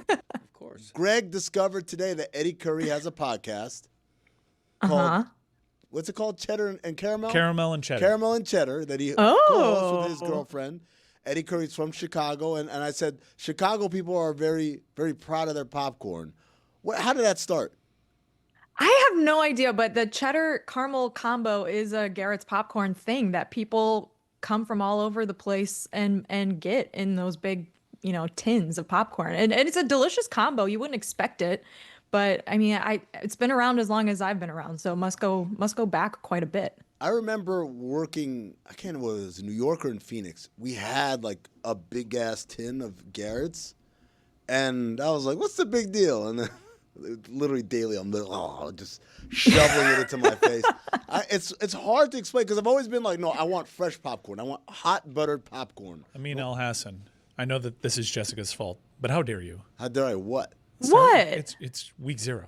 course. Greg discovered today that Eddie Curry has a podcast Uh-huh. called, what's it called? Cheddar and Caramel? Caramel and cheddar. Caramel and Cheddar that he Oh. co-hosts with his girlfriend. Eddie Curry's from Chicago, and I said Chicago people are very, very proud of their popcorn. How did that start? I have no idea, but the cheddar caramel combo is a Garrett's popcorn thing that people come from all over the place and get in those big, tins of popcorn. And it's a delicious combo. You wouldn't expect it. But I mean, it's been around as long as I've been around, so must go back quite a bit. I remember working, I can't remember whether it was New York or in Phoenix. We had like a big ass tin of Garrett's. And I was like, what's the big deal? And then literally daily, I'm like, just shoveling it into my face. It's hard to explain because I've always been like, no, I want fresh popcorn. I want hot buttered popcorn. Amin Al Hassan, I know that this is Jessica's fault, but how dare you? How dare I what? What? It's week 0.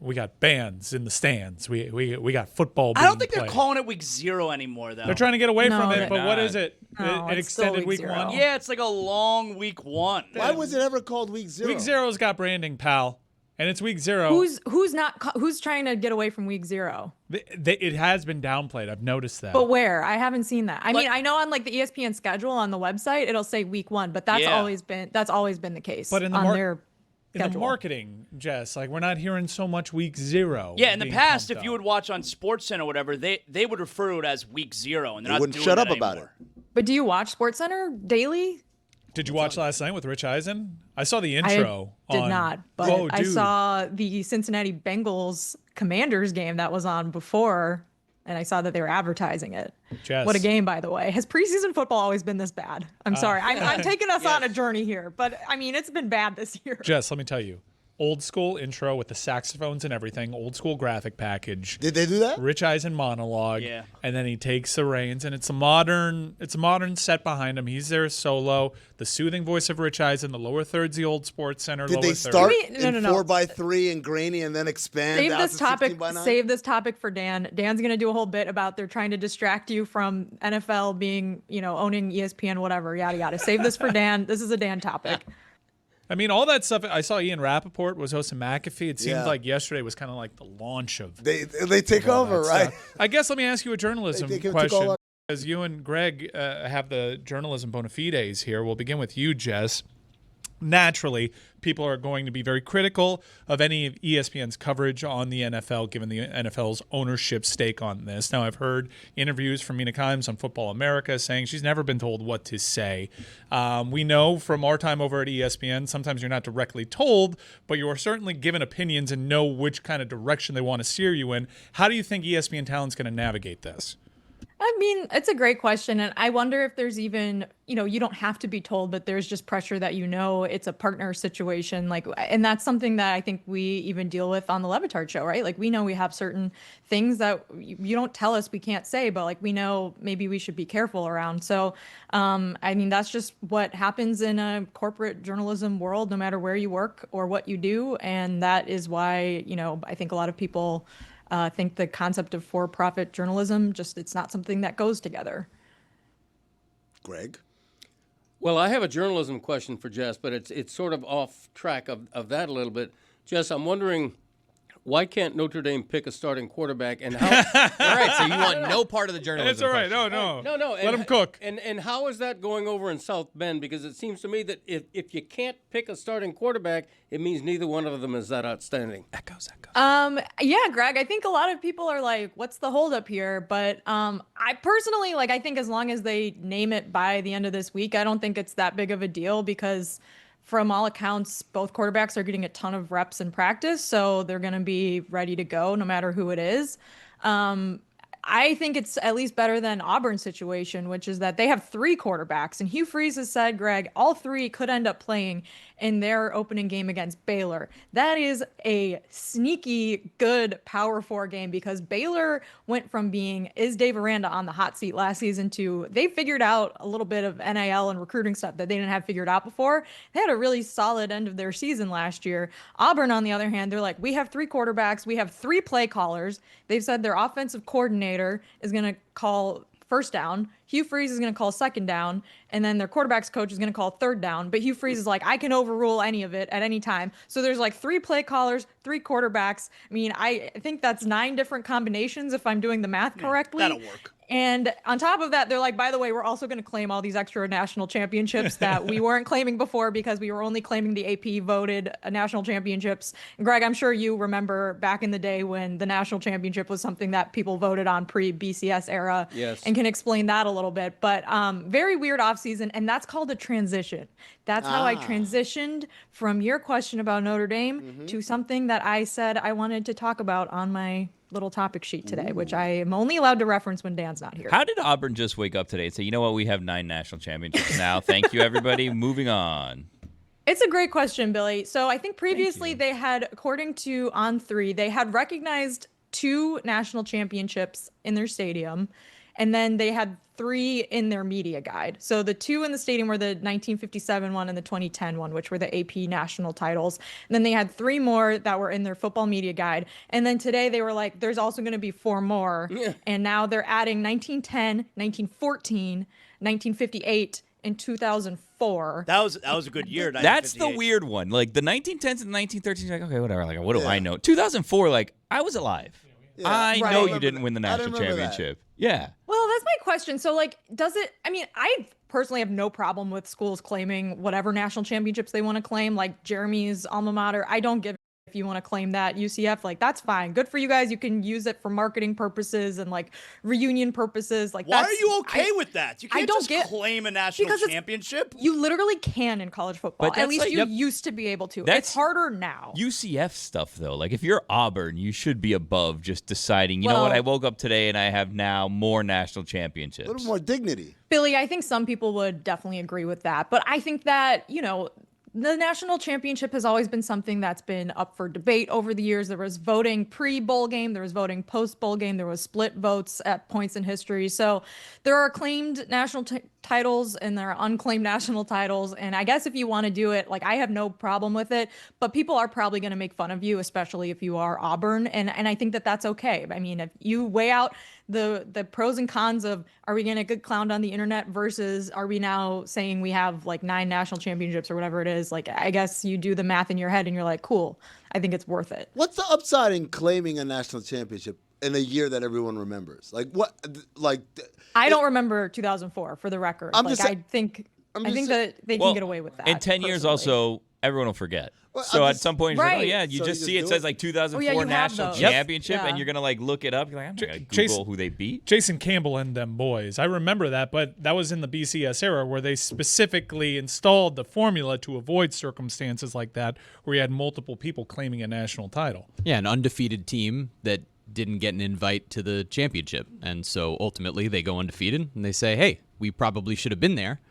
We got bands in the stands. We got football. I don't think being they're played. calling it week 0 anymore, though. They're trying to get away from it, they're but what not. is it? No, It it's still extended week week 0. 1. Yeah, it's like a long week 1. Why was it ever called week 0? Week 0's got branding, pal, and it's week 0. Who's trying to get away from week 0? It has been downplayed. I've noticed that. But where? I haven't seen that. I mean, I know on like the ESPN schedule on the website, it'll say week 1, but that's Yeah. always been the case. But in the on their in the schedule. marketing, Jess, like we're not hearing so much week 0. Yeah, in the being past, pumped if you up. would watch on SportsCenter or whatever, they would refer to it as week 0, and they're They not wouldn't doing shut that up about anymore. But do you watch SportsCenter daily? Did you watch last night with Rich Eisen? I saw the intro. I did on- not, but Oh, I dude. saw the Cincinnati Bengals Commanders game that was on before, and I saw that they were advertising it. Jess. What a game, by the way. Has preseason football always been this bad? I'm sorry. I'm taking us on a journey here, but I mean, it's been bad this year. Jess, let me tell you. Old school intro with the saxophones and everything, old school graphic package. Did they do that? Rich Eisen monologue, Yeah. and then he takes the reins, and it's a modern set behind him. He's there solo. The soothing voice of Rich Eisen. The lower third's the old Sports Center. Did lower they third. start No, in 4x3 and grainy and then expand Save out this to topic. 16x9? Save this topic for Dan. Dan's gonna do a whole bit about they're trying to distract you from NFL being, owning ESPN, whatever, yada yada. Save this for Dan. This is a Dan topic. I mean, all that stuff. I saw Ian Rappaport was hosting McAfee. It seemed Yeah. like yesterday was kind of like the launch of They take all over, that right? stuff. I guess let me ask you a journalism They took question. all our- As you and Greg have the journalism bona fides here, we'll begin with you, Jess. Naturally, people are going to be very critical of any of ESPN's coverage on the NFL, given the NFL's ownership stake on this. Now, I've heard interviews from Mina Kimes on Football America saying she's never been told what to say. We know from our time over at ESPN, sometimes you're not directly told, but you are certainly given opinions and know which kind of direction they want to steer you in. How do you think ESPN talent's going to navigate this? I mean, it's a great question. And I wonder if there's even, you don't have to be told, but there's just pressure that it's a partner situation. And that's something that I think we even deal with on the Le Batard Show, right? Like, we know we have certain things that you don't tell us we can't say, but like, we know maybe we should be careful around. So, I mean, that's just what happens in a corporate journalism world, no matter where you work or what you do. And that is why, I think a lot of people think the concept of for-profit journalism, it's not something that goes together. Greg? Well, I have a journalism question for Jess, but it's sort of off track of that a little bit. Jess, I'm wondering, why can't Notre Dame pick a starting quarterback, and how? All right, so you want no part of the journalism. It's all right. question. No. Let Let him cook. And how is that going over in South Bend? Because it seems to me that if you can't pick a starting quarterback, it means neither one of them is that outstanding. Echoes. Yeah, Greg, I think a lot of people are like, what's the holdup here? But I personally, I think as long as they name it by the end of this week, I don't think it's that big of a deal because from all accounts, both quarterbacks are getting a ton of reps in practice, so they're going to be ready to go no matter who it is. I think it's at least better than Auburn's situation, which is that they have 3 quarterbacks. And Hugh Freeze has said, Greg, all 3 could end up playing in their opening game against Baylor. That is a sneaky good Power 4 game because Baylor went from being, is Dave Aranda on the hot seat last season to they figured out a little bit of NIL and recruiting stuff that they didn't have figured out before. They had a really solid end of their season last year. Auburn, on the other hand, they're like, we have 3 quarterbacks. We have 3 play callers. They've said their offensive coordinator is going to call first down. Hugh Freeze is going to call second down. And then their quarterbacks coach is going to call third down. But Hugh Freeze is like, I can overrule any of it at any time. So there's 3 play callers, 3 quarterbacks. I mean, I think that's 9 different combinations if I'm doing the math correctly. That'll work. And on top of that, they're like, by the way, we're also going to claim all these extra national championships that we weren't claiming before because we were only claiming the AP voted national championships. And Greg, I'm sure you remember back in the day when the national championship was something that people voted on pre-BCS era. Yes. And can explain that a little bit. But very weird offseason, and that's called a transition. That's how I transitioned from your question about Notre Dame to something that I said I wanted to talk about on my little topic sheet today, which I am only allowed to reference when Dan's not here. How did Auburn just wake up today and say, you know what, we have 9 national championships now. Thank you, everybody. Moving on. It's a great question, Billy. So I think previously they had, according to On3, they had recognized 2 national championships in their stadium, and then they had 3 in their media guide. So the 2 in the stadium were the 1957 one and the 2010 one, which were the AP national titles. And then they had 3 more that were in their football media guide. And then today they were like, there's also going to be 4 more. Yeah. And now they're adding 1910, 1914, 1958, and 2004. That was a good year. That's the weird one. Like the 1910s and 1913s, like, okay, whatever. Like, what do I know? 2004, like, I was alive. Yeah. I know you didn't win the national championship. Yeah. Well, that's my question. So, like, does it, I mean, I personally have no problem with schools claiming whatever national championships they want to claim, like Jeremy's alma mater. I don't give if you want to claim that. UCF, like, that's fine. Good for you guys. You can use it for marketing purposes and like reunion purposes. Like, why are you okay with that? You can't just claim a national championship. You literally can in college football. At least you used to be able to. It's harder now. UCF stuff though. Like if you're Auburn, you should be above just deciding, you know what, I woke up today and I have now more national championships. A little more dignity. Billy, I think some people would definitely agree with that. But I think that, you know, the national championship has always been something that's been up for debate over the years. There was voting pre-bowl game. There was voting post-bowl game. There was split votes at points in history. So there are claimed national titles and there are unclaimed national titles. And I guess if you want to do it, like, I have no problem with it. But people are probably going to make fun of you, especially if you are Auburn. And I think that that's okay. I mean, if you weigh out the pros and cons of, are we going to get clowned on the internet versus are we now saying we have like 9 national championships or whatever it is, like, I guess you do the math in your head and you're like, cool, I think it's worth it. What's the upside in claiming a national championship in a year that everyone remembers? Like what? Like I don't remember 2004 for the record. I think that they can get away with that. In 10 years, also everyone will forget. Well, so at some point, you're like, oh yeah, you just see it says like 2004 national championship, and you're gonna like look it up. You're like, I'm gonna Google who they beat. Jason Campbell and them boys. I remember that, but that was in the BCS era where they specifically installed the formula to avoid circumstances like that, where you had multiple people claiming a national title. Yeah, an undefeated team that didn't get an invite to the championship, and so ultimately they go undefeated and they say, hey, we probably should have been there,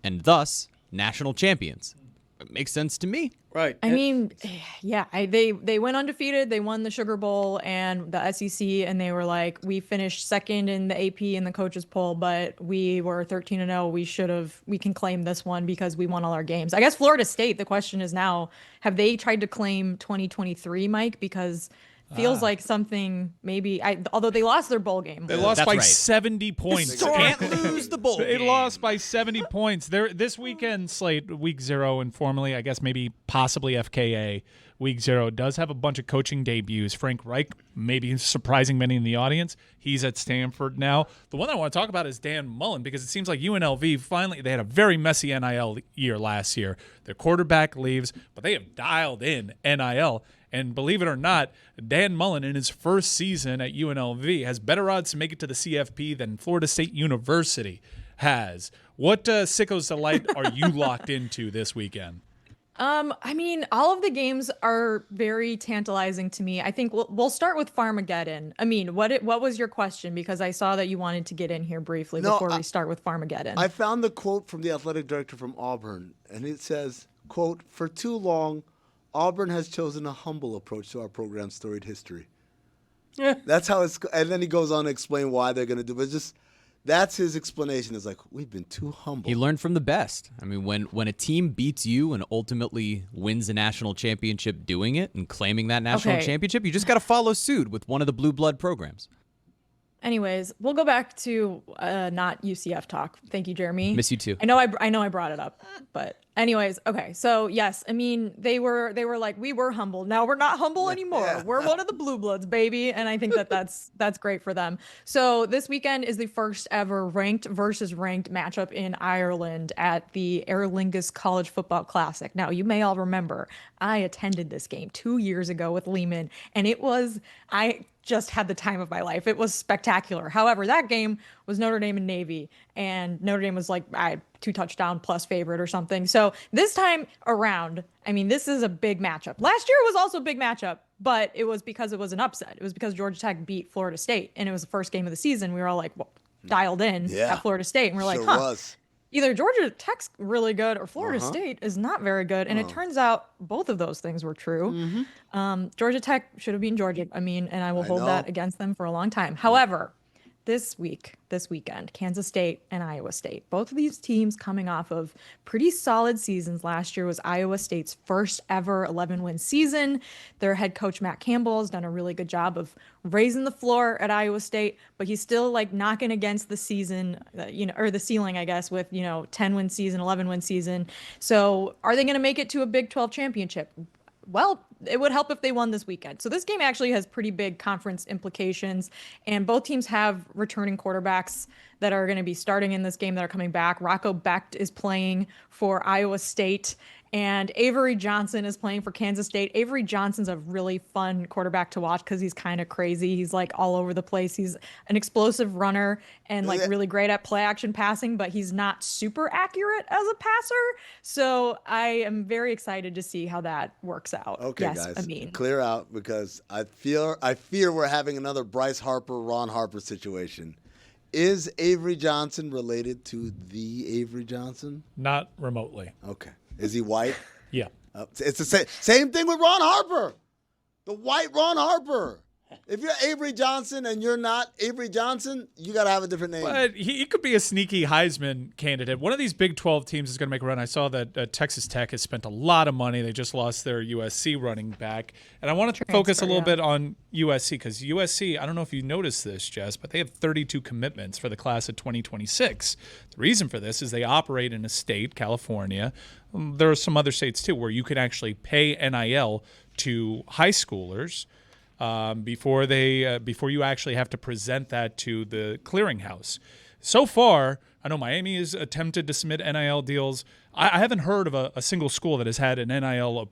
and thus national champions. It makes sense to me. Right. I mean, yeah, they went undefeated. They won the Sugar Bowl and the SEC, and they were like, we finished second in the AP in the coaches poll, but we were 13-0. We can claim this one because we won all our games. I guess Florida State, the question is now, have they tried to claim 2023, Mike? Because feels like something maybe, although they lost their bowl game. They lost by 70 points. Can't lose the bowl They game. lost by 70 points. This weekend slate, week 0, informally, I guess maybe possibly FKA, week 0, does have a bunch of coaching debuts. Frank Reich, maybe surprising many in the audience. He's at Stanford now. The one I want to talk about is Dan Mullen, because it seems like UNLV finally, they had a very messy NIL year last year. Their quarterback leaves, but they have dialed in NIL. And believe it or not, Dan Mullen in his first season at UNLV has better odds to make it to the CFP than Florida State University has. What Sicko's Delight are you locked into this weekend? I mean, all of the games are very tantalizing to me. I think we'll start with Farmageddon. I mean, what was your question? Because I saw that you wanted to get in here briefly before we start with Farmageddon. I found the quote from the athletic director from Auburn, and it says, quote, "For too long, Auburn has chosen a humble approach to our program's storied history." Yeah. That's how it's, and then he goes on to explain why they're going to do it. Just that's his explanation. Is like, we've been too humble. He learned from the best. I mean, when a team beats you and ultimately wins a national championship doing it and claiming that national championship, you just got to follow suit with one of the blue blood programs. Anyways, we'll go back to not UCF talk. Thank you, Jeremy. Miss you too. I know I brought it up, but anyways, okay. So yes, I mean they were like, we were humble. Now we're not humble anymore. Yeah. We're one of the blue bloods, baby, and I think that's great for them. So this weekend is the first ever ranked versus ranked matchup in Ireland at the Aer Lingus College Football Classic. Now you may all remember I attended this game 2 years ago with Lehman, and I just had the time of my life. It was spectacular. However, that game was Notre Dame and Navy, and Notre Dame was like 2 touchdown plus favorite or something. So this time around, I mean, this is a big matchup. Last year was also a big matchup, but it was because it was an upset. It was because Georgia Tech beat Florida State, and it was the first game of the season. We were all like, well, dialed in at Florida State, and we're like, either Georgia Tech's really good or Florida State is not very good. And it turns out both of those things were true. Georgia Tech should have beaten Georgia. I mean, and I will hold that against them for a long time. However, this weekend, Kansas State and Iowa State, both of these teams coming off of pretty solid seasons. Last year was Iowa State's first ever 11-win season. Their head coach, Matt Campbell, has done a really good job of raising the floor at Iowa State, but he's still like knocking against the season, or the ceiling, I guess, with, 10-win season, 11-win season. So are they going to make it to a Big 12 championship? Well, it would help if they won this weekend. So this game actually has pretty big conference implications, and both teams have returning quarterbacks that are going to be starting in this game that are coming back. Rocco Becht is playing for Iowa State, and Avery Johnson is playing for Kansas State. Avery Johnson's a really fun quarterback to watch because he's kind of crazy. He's like all over the place. He's an explosive runner and like really great at play action passing, but he's not super accurate as a passer. So I am very excited to see how that works out. Okay, yes, guys, Amin. clear out, because I fear we're having another Bryce Harper, Ron Harper situation. Is Avery Johnson related to the Avery Johnson? Not remotely. Okay. Is he white? Yeah. It's the same thing with Ron Harper. The white Ron Harper. If you're Avery Johnson and you're not Avery Johnson, you got to have a different name. But he could be a sneaky Heisman candidate. One of these Big 12 teams is going to make a run. I saw that Texas Tech has spent a lot of money. They just lost their USC running back. And I want to focus a little bit on USC, because USC, I don't know if you noticed this, Jess, but they have 32 commitments for the class of 2026. The reason for this is they operate in a state, California. There are some other states, too, where you can actually pay NIL to high schoolers before you actually have to present that to the clearinghouse. So far, I know Miami has attempted to submit NIL deals. I haven't heard of a single school that has had an NIL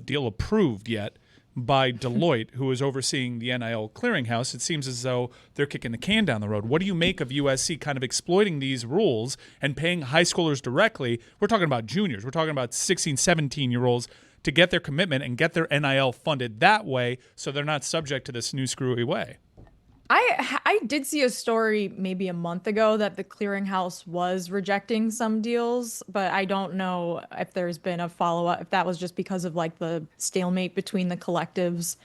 deal approved yet by Deloitte, who is overseeing the NIL clearinghouse. It seems as though they're kicking the can down the road. What do you make of USC kind of exploiting these rules and paying high schoolers directly? We're talking about juniors. We're talking about 16, 17-year-olds to get their commitment and get their NIL funded that way, so they're not subject to this new screwy way. I did see a story maybe a month ago that the clearinghouse was rejecting some deals, but I don't know if there's been a follow-up, if that was just because of like the stalemate between the collectives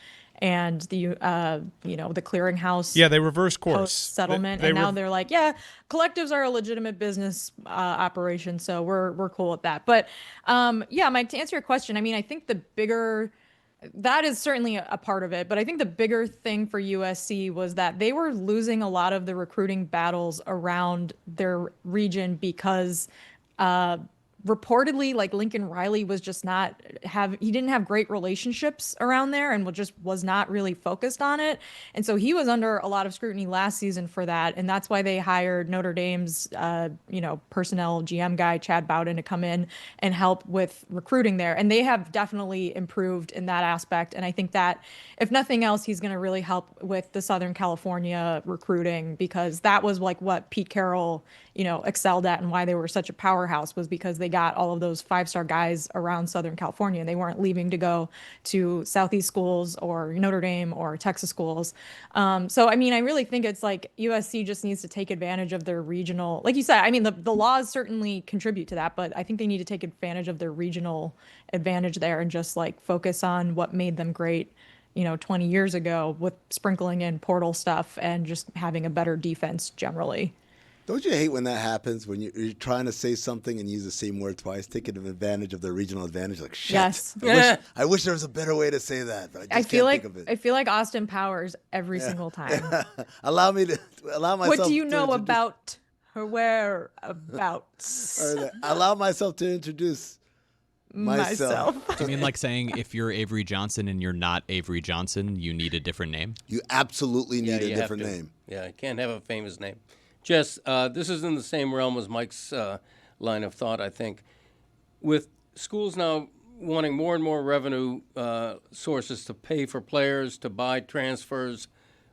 and the the clearinghouse. Yeah, they reversed course settlement, and now they're like, yeah, collectives are a legitimate business operation, so we're cool with that. But Mike, to answer your question, I mean, I think that is certainly a part of it, but I think the bigger thing for USC was that they were losing a lot of the recruiting battles around their region because reportedly, like, Lincoln Riley was just he didn't have great relationships around there and just was not really focused on it. And so he was under a lot of scrutiny last season for that. And that's why they hired Notre Dame's, personnel GM guy, Chad Bowden, to come in and help with recruiting there. And they have definitely improved in that aspect. And I think that if nothing else, he's going to really help with the Southern California recruiting, because that was like what Pete Carroll, excelled at, and why they were such a powerhouse was because they got all of those 5-star guys around Southern California. They weren't leaving to go to Southeast schools or Notre Dame or Texas schools. So, I mean, I really think it's like USC just needs to take advantage of their regional, like you said, I mean, the laws certainly contribute to that, but I think they need to take advantage of their regional advantage there and just like focus on what made them great 20 years ago, with sprinkling in portal stuff and just having a better defense generally. Don't you hate when that happens, when you're trying to say something and use the same word twice, taking advantage of the regional advantage? Like, shit. Yes. I wish there was a better way to say that, but I feel can't think of it. I feel like Austin Powers every single time. allow myself. What do you know about her whereabouts? Allow myself to introduce myself. Do you mean like saying if you're Avery Johnson and you're not Avery Johnson, you need a different name? You absolutely need a different name. Yeah, you can't have a famous name. Jess, this is in the same realm as Mike's line of thought, I think. With schools now wanting more and more revenue sources to pay for players, to buy transfers,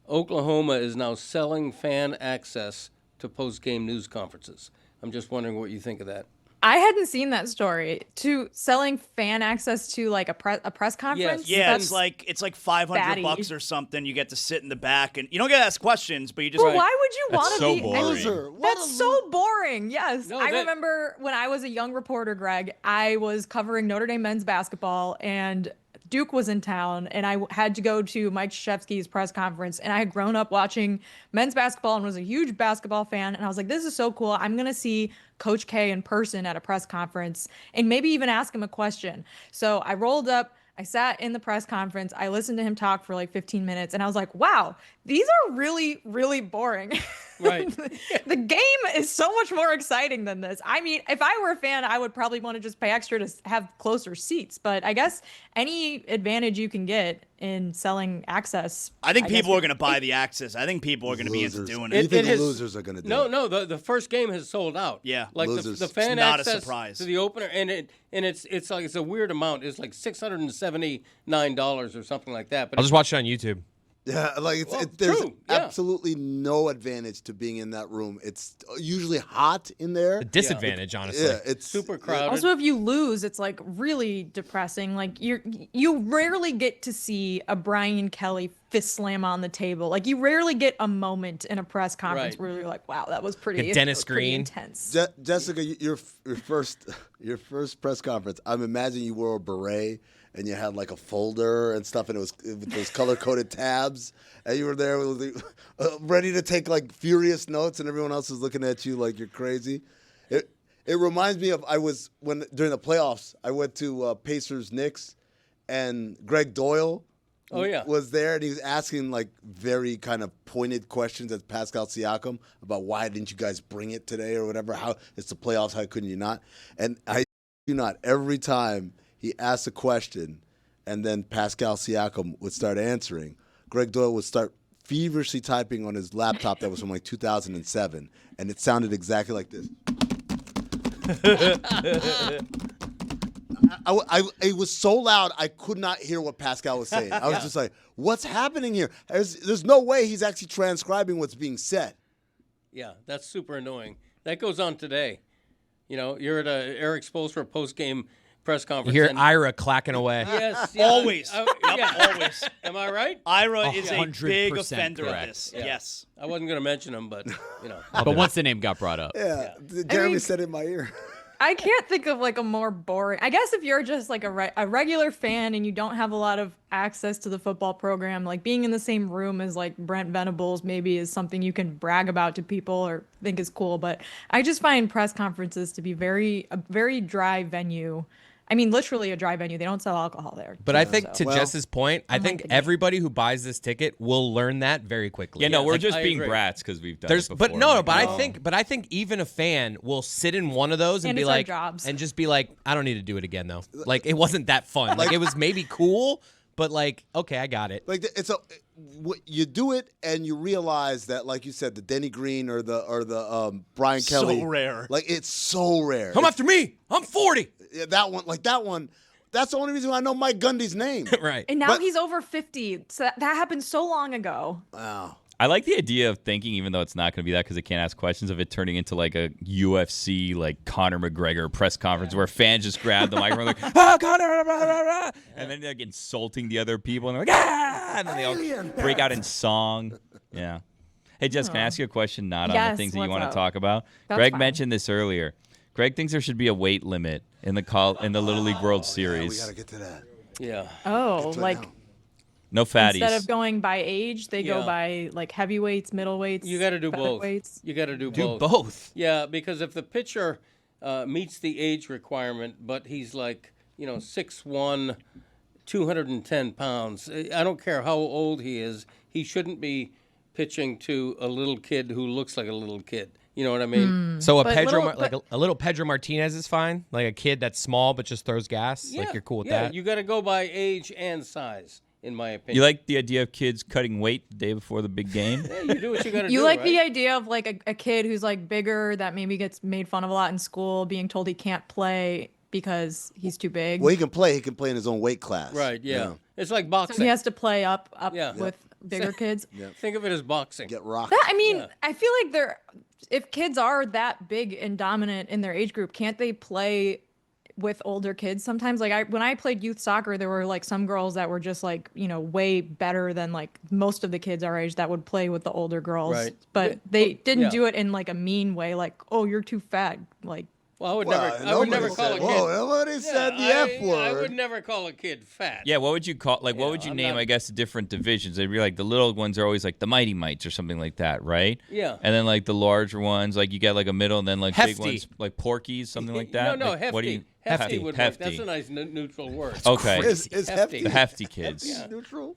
Oklahoma is now selling fan access to post-game news conferences. I'm just wondering what you think of that. I hadn't seen that story. To selling fan access to like a press conference. Yeah, That's it's like $500 batty. or something. You get to sit in the back, and you don't get to ask questions, but you just. But why would you want to so be? boring. That's so boring. Yes, No, I that- remember when I was a young reporter, Greg. I was covering Notre Dame men's basketball, and Duke was in town, and I had to go to Mike Krzyzewski's press conference. And I had grown up watching men's basketball and was a huge basketball fan. And I was like, this is so cool. I'm gonna see Coach K in person at a press conference and maybe even ask him a question. So I rolled up. I sat in the press conference. I listened to him talk for like 15 minutes, and I was like, wow, these are really, really boring. Right. The game is so much more exciting than this. I mean, if I were a fan, I would probably want to just pay extra to have closer seats. But I guess any advantage you can get in selling access. I think guess people are going to buy the access. I think people are going to be into doing You it. think the has- losers are going to do No, it? no. The first game has sold out. Yeah. like Losers. the fan It's not a access surprise. to the opener, and it's like it's a weird amount. It's like $679 or something like that. But I'll just watch it on YouTube. Yeah, like Well, there's true, yeah. absolutely no advantage to being in that room. It's usually hot in there. A disadvantage, honestly. Yeah, it's super crowded. Also, if you lose, it's like really depressing. Like you rarely get to see a Brian Kelly fist slam on the table. Like you rarely get a moment in a press conference Right. where you're like, wow, that was pretty, A Dennis pretty Green. intense. Jessica, your first press conference. I'm imagining you wore a beret and you had like a folder and stuff, and it was with those color-coded tabs, and you were there ready to take like furious notes, and everyone else is looking at you like you're crazy. It reminds me of during the playoffs, I went to Pacers Knicks, and Greg Doyle Oh, yeah. was there, and he was asking like very kind of pointed questions at Pascal Siakam about why didn't you guys bring it today or whatever. How it's the playoffs? How couldn't you not? And I do not every time he asked a question, and then Pascal Siakam would start answering, Greg Doyle would start feverishly typing on his laptop that was from like 2007, and it sounded exactly like this. It was so loud I could not hear what Pascal was saying. I was just like, "What's happening here?" There's no way he's actually transcribing what's being said. Yeah, that's super annoying. That goes on today. You know, you're at a Eric Spoelstra post-game press You conference. hear and- Ira clacking away. Yes, yeah, Always. yeah. Always. Am I right? Ira is a 100% big offender of correct. this. Yeah. Yes. I wasn't going to mention him, but you know. But once the name got brought up. Yeah, Jeremy mean- said it in my ear. I can't think of like a more boring. I guess if you're just like a regular fan and you don't have a lot of access to the football program, like being in the same room as like Brent Venables maybe is something you can brag about to people or think is cool. But I just find press conferences to be a very dry venue. I mean, literally a dry venue. They don't sell alcohol there. But I think to Well, Jess's point, I think the game. everybody who buys this ticket will learn that very quickly. Yeah, no, we're like, just I being agree. brats because we've done There's, it before. but no, Like, but I think even a fan will sit in one of those and, And be it's our like, jobs. and just be like, I don't need to do it again though. Like it wasn't that fun. Like it was maybe cool, but like, okay, I got it. Like you do it and you realize that, like you said, the Denny Green or the Brian So Kelly, rare. Like it's so rare. Come after me. I'm 40. Yeah, that one. That's the only reason I know Mike Gundy's name. Right. And now But- he's over 50. So that happened so long ago. Wow. I like the idea of thinking, even though it's not going to be that because they can't ask questions, of it turning into like a UFC, like Conor McGregor press conference where fans just grab the microphone like, ah, Conor, blah, blah, blah, and then they're like insulting the other people, and they're like, ah, and then they all break out in song. Yeah. Hey, Jess, can I ask you a question not on the Yes, things that you what's want to up? talk about? That's Greg fine. mentioned this earlier. Greg thinks there should be a weight limit in the Little League World Yeah, we Series. gotta get to that. Yeah. Oh, to it like now. No fatties. instead of going by age, they go Yeah. by like heavyweights, middleweights. You got to do both. featherweights. You got to do Do both. both. Yeah, because if the pitcher meets the age requirement, but he's like, 6'1", 210 pounds, I don't care how old he is, he shouldn't be pitching to a little kid who looks like a little kid. You know what I mean? So But a little Pedro Martinez is fine. Like a kid that's small but just throws gas. Like you're cool with yeah, that. you got to go by age and size, in my opinion. You like the idea of kids cutting weight the day before the big game? Yeah, you do what you got to do. You like right? the idea of like a kid who's like bigger that maybe gets made fun of a lot in school, being told he can't play because he's too big. Well, he can play. He can play in his own weight class. Right, yeah. You know, It's like So boxing. he has to play up Yeah. with bigger kids. Think of it as boxing. get rocked. I mean, I feel like if kids are that big and dominant in their age group, can't they play with older kids sometimes? Like when I played youth soccer, there were like some girls that were just like, way better than like most of the kids our age that would play with the older girls. Right. But they didn't yeah. do it in like a mean way, like, oh, you're too fat. Like, Well, I would never call a kid. Whoa, nobody said the F word. I would never call a kid fat. Yeah, what would you call, what would you name, I guess, the different divisions? They'd be like, the little ones are always like the Mighty Mites or something like that, right? Yeah. And then like the larger ones, like you get like a middle, and then like Hefty. big ones, like Porkies, something like that? No, Like, hefty. what do you, Hefty would work. hefty. That's a nice neutral word. Okay. Is Hefty. hefty? The hefty kids. Yeah. Neutral?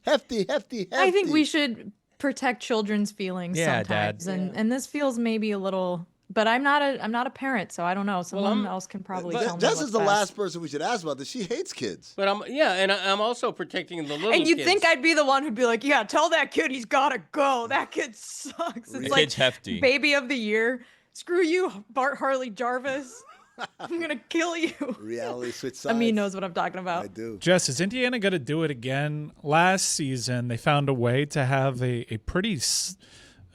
Hefty. I think we should protect children's feelings Yeah, Dad. sometimes. And this feels maybe a little, but I'm not a parent, so I don't know. Someone else can probably tell me Jess what's is the best. last person we should ask about this. She hates kids. But I'm also protecting the little And you'd kids. think I'd be the one who'd be like, yeah, tell that kid he's gotta go. That kid sucks. The It's like kid's hefty. baby of the year. Screw you, Bart Harley Jarvis. I'm gonna kill you. Reality switch sides. Amin knows what I'm talking about. I do. Jess, is Indiana going to do it again? Last season, they found a way to have a pretty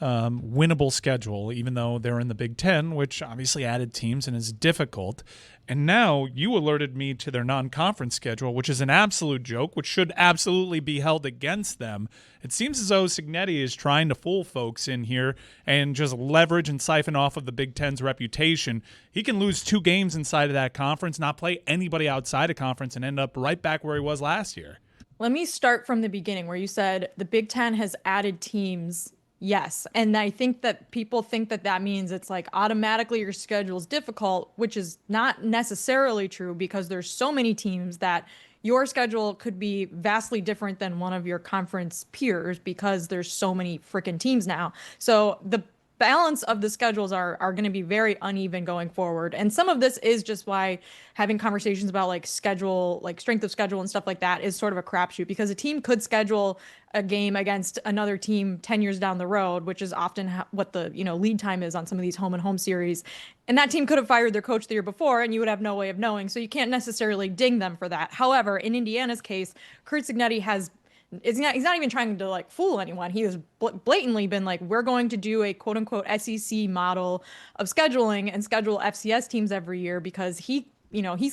winnable schedule, even though they're in the Big Ten, which obviously added teams and is difficult. And now you alerted me to their non-conference schedule, which is an absolute joke, which should absolutely be held against them. It seems as though Cignetti is trying to fool folks in here and just leverage and siphon off of the Big Ten's reputation. He can lose 2 games inside of that conference, not play anybody outside of conference, and end up right back where he was last year. Let me start from the beginning where you said the Big Ten has added teams. Yes. And I think that people think that means it's like automatically your schedule is difficult, which is not necessarily true because there's so many teams that your schedule could be vastly different than one of your conference peers because there's so many freaking teams now. So the balance of the schedules are going to be very uneven going forward. And some of this is just why having conversations about like schedule, like strength of schedule and stuff like that is sort of a crapshoot because a team could schedule a game against another team 10 years down the road, which is often what the, lead time is on some of these home and home series. And that team could have fired their coach the year before and you would have no way of knowing. So you can't necessarily ding them for that. However, in Indiana's case, Curt Cignetti he's not even trying to like fool anyone. He has blatantly been like, we're going to do a quote unquote SEC model of scheduling and schedule FCS teams every year because he's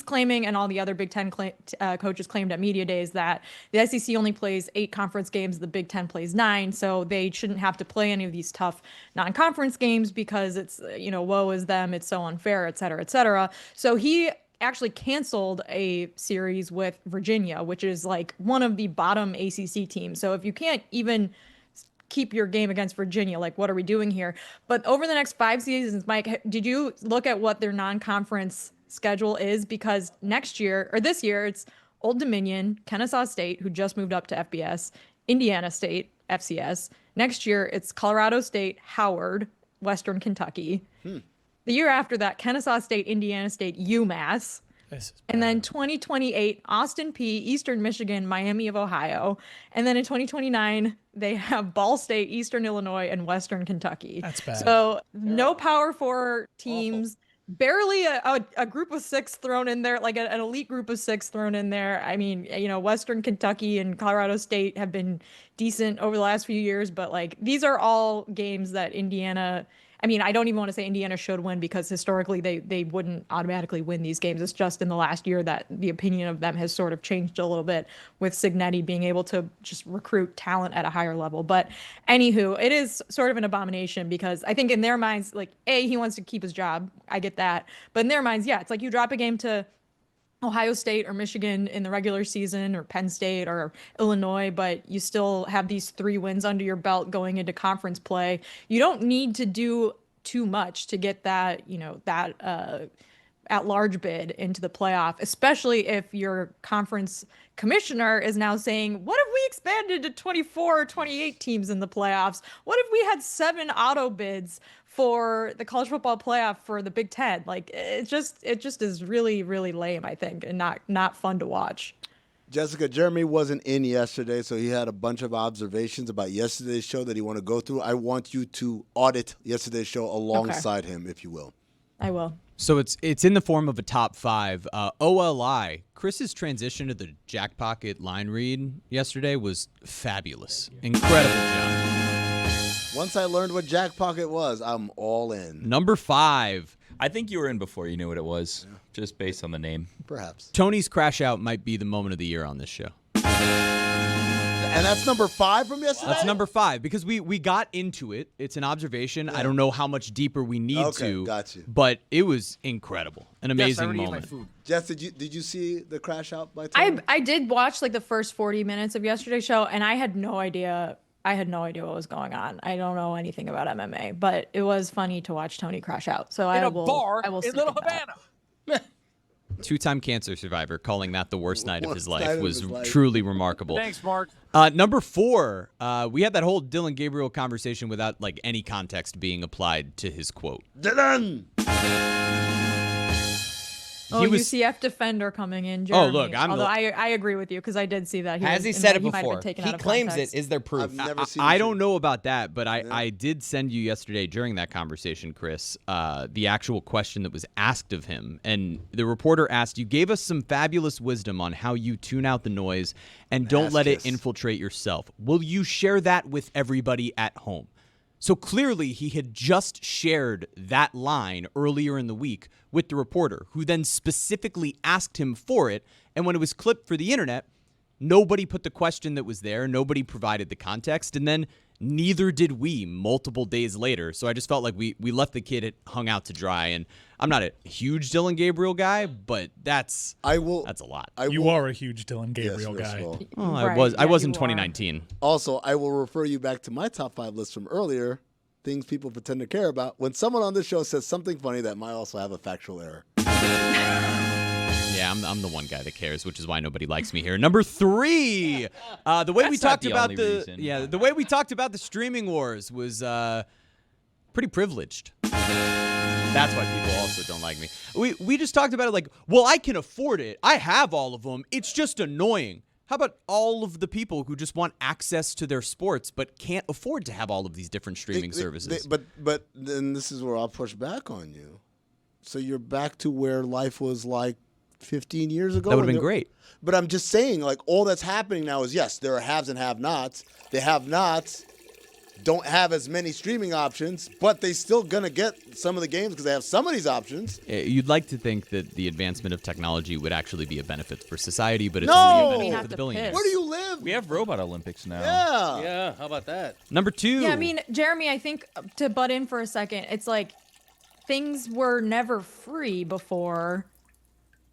claiming, and all the other Big Ten coaches claimed at media days, that the SEC only plays 8 conference games, the Big Ten plays 9, so they shouldn't have to play any of these tough non-conference games because it's, woe is them, it's so unfair, et cetera, et cetera. So he actually canceled a series with Virginia, which is like one of the bottom ACC teams. So if you can't even keep your game against Virginia, like what are we doing here? But over the next 5 seasons, Mike, did you look at what their non-conference schedule is? Because this year, it's Old Dominion, Kennesaw State, who just moved up to FBS, Indiana State, FCS. Next year, it's Colorado State, Howard, Western Kentucky. The year after that, Kennesaw State, Indiana State, UMass. And then 2028, Austin Peay, Eastern Michigan, Miami of Ohio. And then in 2029, they have Ball State, Eastern Illinois, and Western Kentucky. That's bad. So no Power 4 teams. Barely a group of 6 thrown in there, like an elite group of 6 thrown in there. I mean, Western Kentucky and Colorado State have been decent over the last few years, but like these are all games that Indiana, I don't even want to say Indiana should win because historically they wouldn't automatically win these games. It's just in the last year that the opinion of them has sort of changed a little bit with Cignetti being able to just recruit talent at a higher level. But anywho, it is sort of an abomination because I think in their minds, like, he wants to keep his job. I get that. But in their minds, yeah, it's like you drop a game to Ohio State or Michigan in the regular season or Penn State or Illinois, but you still have these 3 wins under your belt going into conference play. You don't need to do too much to get that, at-large bid into the playoff, especially if your conference commissioner is now saying, what if we expanded to 24 or 28 teams in the playoffs? What if we had 7 auto bids for the college football playoff for the Big Ten? Like, it just is really, really lame, I think, and not fun to watch. Jessica, Jeremy wasn't in yesterday, so he had a bunch of observations about yesterday's show that he want to go through. I want you to audit yesterday's show alongside him, if you will. I will. So it's in the form of a top 5. OLI, Chris's transition to the Jack Pocket line read yesterday was fabulous. Incredible job. Once I learned what Jack Pocket was, I'm all in. Number 5. I think you were in before you knew what it was, just based on the name. Perhaps. Tony's crash out might be the moment of the year on this show. And that's number 5 from yesterday? That's number 5 because we got into it. It's an observation. I don't know how much deeper we need to. Got you. But it was incredible. An amazing moment. Jess, did you see the crash out by Tony? I did watch like the first 40 minutes of yesterday's show, and I had no idea. I had no idea what was going on. I don't know anything about MMA, but it was funny to watch Tony crash out. So I will in Little Havana. 2-time cancer survivor calling that the worst night of his life was truly remarkable. Thanks, Mark. Number 4, we had that whole Dylan Gabriel conversation without like any context being applied to his quote. Dylan! UCF defender coming in, Jeremy. Oh, look, although I agree with you because I did see that. Has he said it might have been before? taken He out of claims context. it. Is there proof? I've never seen I don't know about that, but I did send you yesterday during that conversation, Chris, the actual question that was asked of him. And the reporter asked, you gave us some fabulous wisdom on how you tune out the noise and don't let it infiltrate yourself. Will you share that with everybody at home? So clearly he had just shared that line earlier in the week with the reporter, who then specifically asked him for it. And when it was clipped for the internet, nobody put the question that was there. Nobody provided the context. And then neither did we multiple days later. So I just felt like we left the kid hung out to dry. And I'm not a huge Dylan Gabriel guy, but that's a lot. You are a huge Dylan Gabriel guy. Well, I was in 2019. Also, I will refer you back to my top 5 list from earlier. Things people pretend to care about. When someone on this show says something funny that might also have a factual error. Yeah, I'm the one guy that cares, which is why nobody likes me here. Number 3, the way we talked about the way we talked about the streaming wars was pretty privileged. That's why people also don't like me. We just talked about it like, well, I can afford it. I have all of them. It's just annoying. How about all of the people who just want access to their sports but can't afford to have all of these different streaming services? But then this is where I'll push back on you. So you're back to where life was like 15 years ago? That would have been great. But I'm just saying, like, all that's happening now is, yes, there are haves and have-nots. The have-nots don't have as many streaming options, but they still going to get some of the games because they have some of these options. You'd like to think that the advancement of technology would actually be a benefit for society, but it's No! only a benefit for the billionaires. Where do you live? We have Robot Olympics now. Yeah. Yeah, how about that? Number 2. Yeah, I mean, Jeremy, I think to butt in for a second, it's like things were never free before,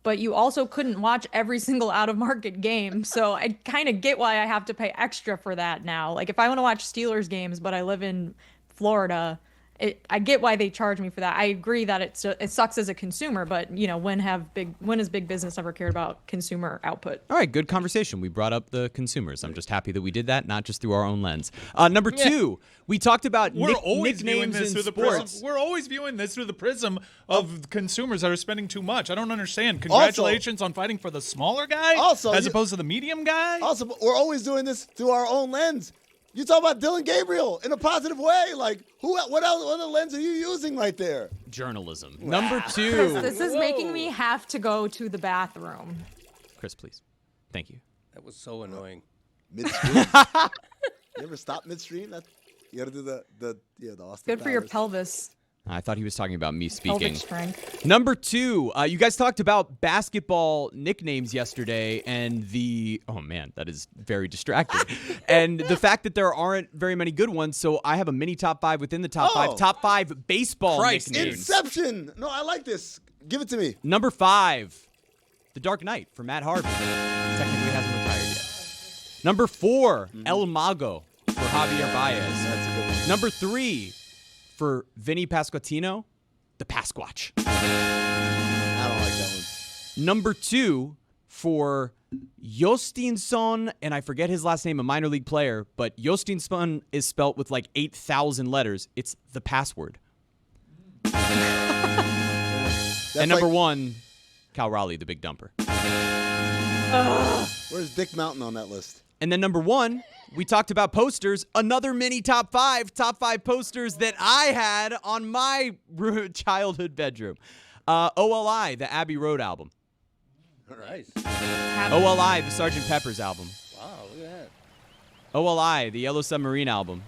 but you also couldn't watch every single out-of-market game. So I kind of get why I have to pay extra for that now. Like if I want to watch Steelers games, but I live in Florida, I get why they charge me for that. I agree that it sucks as a consumer, but you know, when has big business ever cared about consumer output? All right, good conversation. We brought up the consumers. I'm just happy that we did that, not just through our own lens. Number 2, we talked about nicknames in sports. We're always viewing this through the prism of consumers that are spending too much. I don't understand. Congratulations on fighting for the smaller guy as opposed to the medium guy. Also, we're always doing this through our own lens. You talk about Dylan Gabriel in a positive way. Like, what other lens are you using right there? Journalism. Number 2. This is making me have to go to the bathroom. Chris, please. Thank you. That was so annoying. Midstream. You ever stop midstream? You got to do the Austin Good for your Powers. pelvis. I thought he was talking about me speaking. Pelvic strength. Number 2, you guys talked about basketball nicknames yesterday and oh man, that is very distracting. And the fact that there aren't very many good ones, so I have a mini top 5 within the top 5. Top 5 baseball nicknames. Inception. No, I like this. Give it to me. Number 5, The Dark Knight for Matt Harvey. Technically hasn't retired yet. Number 4, El Mago for Javier Baez. That's a good one. Number 3, for Vinny Pasquantino, the Pasquatch. I don't like that one. Number 2, for Jostinsson, and I forget his last name, a minor league player, but Jostinsson is spelt with like 8,000 letters. It's the password. And number 1, Cal Raleigh, the big dumper. Where's Dick Mountain on that list? And then number 1, we talked about posters. Another mini top 5 posters that I had on my childhood bedroom. OLI, the Abbey Road album. Nice. OLI, the Sgt. Pepper's album. Wow, look at that. OLI, the Yellow Submarine album.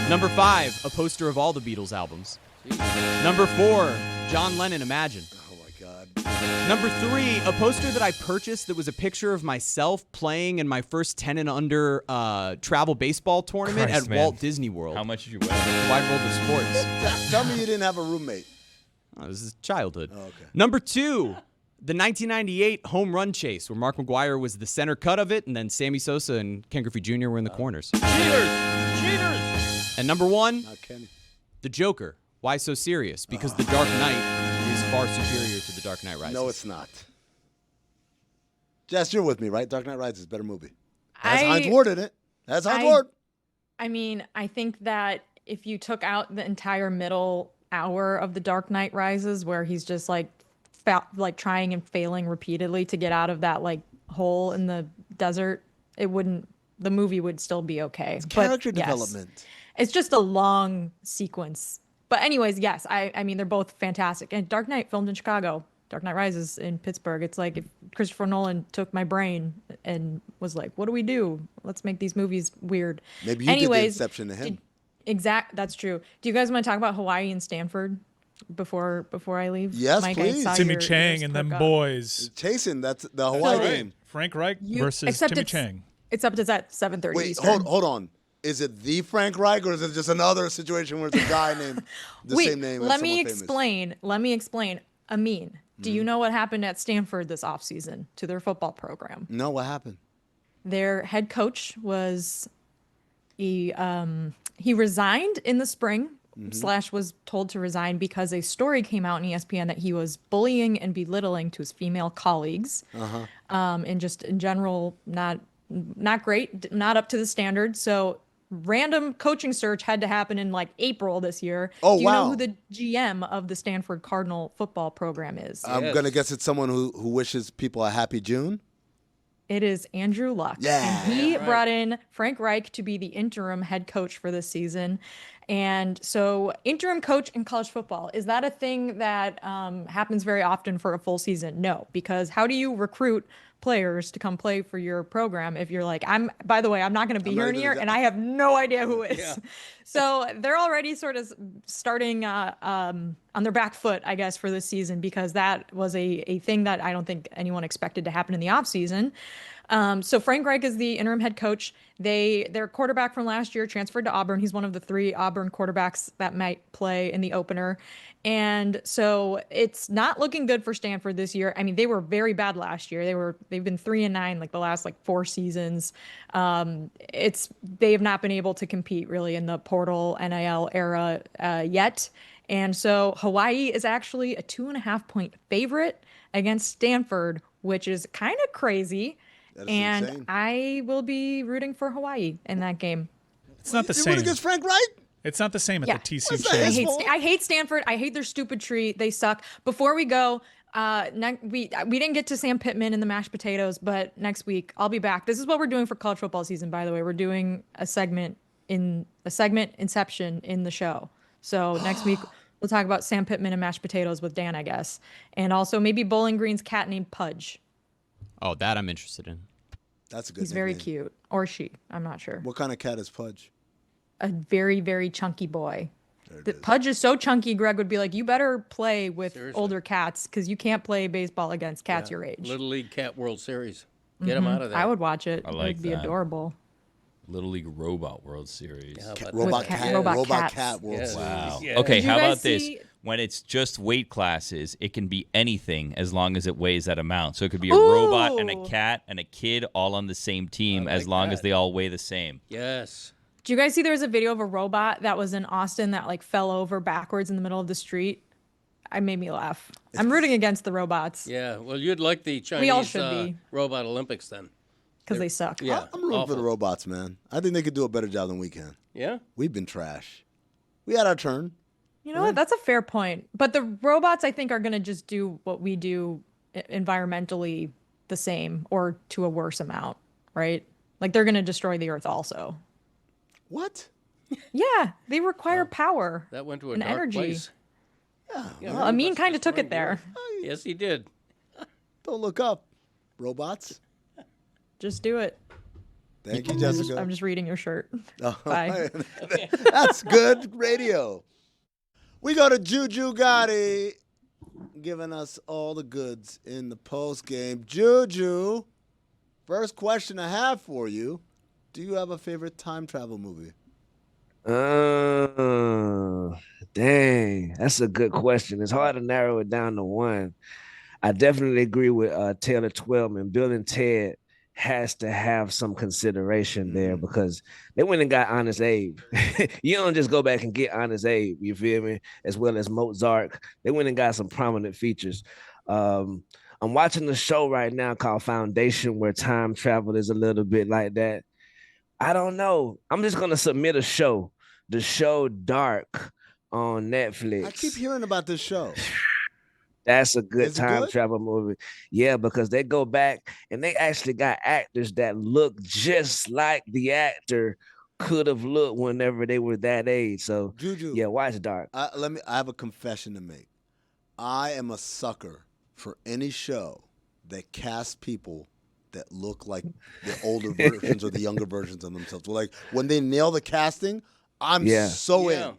Number 5, a poster of all the Beatles albums. Number 4, John Lennon, Imagine. Oh my God. Number 3, a poster that I purchased that was a picture of myself playing in my first 10 and under travel baseball tournament Christ, at man. Walt Disney World. How much did you win? Wide World of Sports. Tell me you didn't have a roommate. Oh, this is childhood. Oh, okay. Number 2, the 1998 home run chase, where Mark McGwire was the center cut of it, and then Sammy Sosa and Ken Griffey Jr. were in the corners. Cheaters! And number 1, Not Kenny. the Joker. Why so serious? Because The Dark Knight is far superior to The Dark Knight Rises. No, it's not. Jess, you're with me, right? Dark Knight Rises is a better movie. Has Hines Ward in it. Has Hines Ward. I mean, I think that if you took out the entire middle hour of The Dark Knight Rises, where he's just like trying and failing repeatedly to get out of that like hole in the desert, the movie would still be okay. It's character development. It's just a long sequence. But anyways, yes, I mean, they're both fantastic. And Dark Knight filmed in Chicago. Dark Knight Rises in Pittsburgh. It's like if Christopher Nolan took my brain and was like, what do we do? Let's make these movies weird. Maybe you did the Inception to him. That's true. Do you guys want to talk about Hawaii and Stanford before I leave? Yes, Mike, please. Timmy Chang and them boys. Chasing, that's the Hawaii game. Frank Reich versus Timmy Chang. Except it's at 7:30 Wait, Eastern. hold on. Is it the Frank Reich, or is it just another situation where it's a guy named the same name as let me someone famous? explain. Let me explain. Amin, do you know what happened at Stanford this offseason to their football program? No, what happened? Their head coach was he resigned in the spring / was told to resign because a story came out in ESPN that he was bullying and belittling to his female colleagues, and just in general not great, not up to the standard. So random coaching search had to happen in like April this year. Oh, do you wow. know who the GM of the Stanford Cardinal football program is? I'm going to guess it's someone who wishes people a happy June. It is Andrew Luck. Yeah. And he brought in Frank Reich to be the interim head coach for this season. And so interim coach in college football, is that a thing that happens very often for a full season? No, because how do you recruit players to come play for your program if you're like, by the way, I'm not going to be here in a year and I have no idea who is. Yeah. So they're already sort of starting on their back foot, I guess, for this season, because that was a thing that I don't think anyone expected to happen in the offseason. So Frank Reich is the interim head coach. Their quarterback from last year transferred to Auburn. He's one of the 3 Auburn quarterbacks that might play in the opener. And so it's not looking good for Stanford this year. I mean, they were very bad last year. They've been 3-9 like the last 4 seasons. They have not been able to compete really in the portal NIL era yet. And so Hawaii is actually a 2.5-point favorite against Stanford, which is kind of crazy. And insane. I will be rooting for Hawaii in that game. It's not the You same. root against Frank Reich? It's not the same at the TCU What's Chang. that? I hate Stanford. I hate their stupid tree. They suck. Before we go, we didn't get to Sam Pittman and the mashed potatoes, but next week I'll be back. This is what we're doing for college football season, by the way. We're doing a segment Inception in the show. So next week we'll talk about Sam Pittman and mashed potatoes with Dan, I guess, and also maybe Bowling Green's cat named Pudge. Oh, that I'm interested in. That's a good He's very cute. Or she. I'm not sure. What kind of cat is Pudge? A very, very chunky boy. Pudge is so chunky, Greg would be like, you better play with older cats because you can't play baseball against cats your age. Little League Cat World Series. Get them out of there. I would watch it. I like It'd be that. adorable. Little League Robot World Series. Yeah, Robot cats. Cat World Yes. Series. Wow. Yeah. Okay, Did you how guys about this? see- When it's just weight classes, it can be anything as long as it weighs that amount. So it could be a robot and a Ooh. cat and a kid all on the same team I as like long as that. they all weigh the same. Yes. Do you guys see there was a video of a robot that was in Austin that fell over backwards in the middle of the street? It made me laugh. I'm rooting against the robots Yeah. Well, you'd like the Chinese We all should be. Robot Olympics then. because they suck. Yeah. I'm rooting for the awful. robots, man. I think they could do a better job than we can. Yeah. We've been trash. We had our turn. You know what? That's a fair point. But the robots, I think, are going to just do what we do environmentally the same or to a worse amount, right? Like they're going to destroy the earth also. What? Yeah, they require power That went to a and dark energy. place. Well, Amin kind of took it there. Yes, he did. Don't look up. Robots? Just do it. Thank you, Jessica. I'm just reading your shirt. Oh, Bye. That's good radio. We go to Juju Gotti, giving us all the goods in the post game. Juju, first question I have for you: do you have a favorite time travel movie? Dang, that's a good question. It's hard to narrow it down to one. I definitely agree with Taylor Twellman. Bill and Ted has to have some consideration there because they went and got Honest Abe. You don't just go back and get Honest Abe, you feel me? As well as Mozart. They went and got some prominent features. I'm watching the show right now called Foundation, where time travel is a little bit like that. I don't know. I'm just going to submit a show. The show Dark on Netflix. I keep hearing about this show. That's a good Is it time good? travel movie. Yeah, because they go back and they actually got actors that look just like the actor could have looked whenever they were that age. So, Juju, yeah, watch Dark. I have a confession to make. I am a sucker for any show that casts people that look like the older versions or the younger versions of themselves. Like when they nail the casting, I'm so in.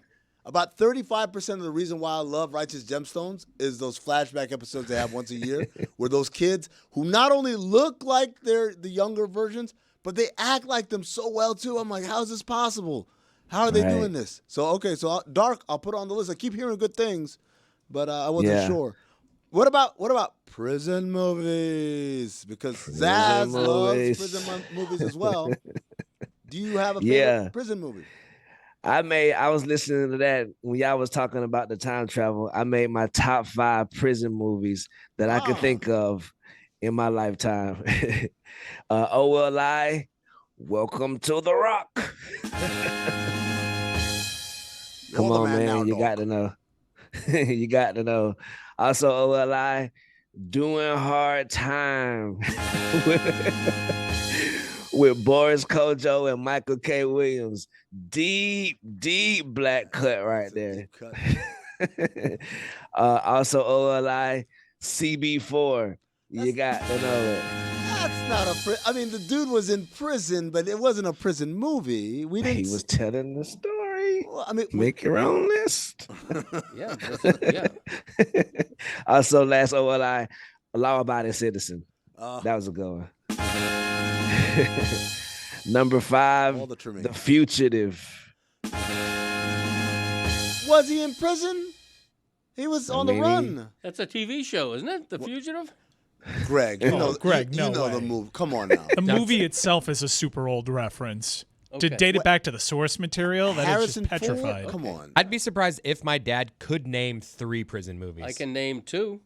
About 35% of the reason why I love Righteous Gemstones is those flashback episodes they have once a year where those kids who not only look like they're the younger versions, but they act like them so well too. I'm like, how is this possible? How are they doing this? So, okay, so Dark, I'll put on the list. I keep hearing good things, but I wasn't sure. What about prison movies? Because Zaz loves prison movies as well. Do you have a favorite prison movie? I was listening to that when y'all was talking about the time travel. I made my top 5 prison movies that I could think of in my lifetime. OLI, Welcome to the Rock. Come on, man. You got to know. You got to know. Also, OLI, Doing Hard Time. With Boris Kojo and Michael K. Williams. Deep black cut right there. Also, OLI, CB4. You got to know it. That's not I mean, the dude was in prison, but it wasn't a prison movie. He was telling the story. Well, I mean, make your own list. Yeah. Also, last OLI, Law Abiding Citizen. That was a good one. Number 5, The Fugitive. Was he in prison? He was on the run. That's a TV show, isn't it? The Fugitive? Greg, you know, Greg, you no know way. the movie. Come on now. The movie itself is a super old reference. To Okay. date it back to the source material, that is Harrison just Ford? petrified. Come on. I'd be surprised if my dad could name 3 prison movies. I can name 2.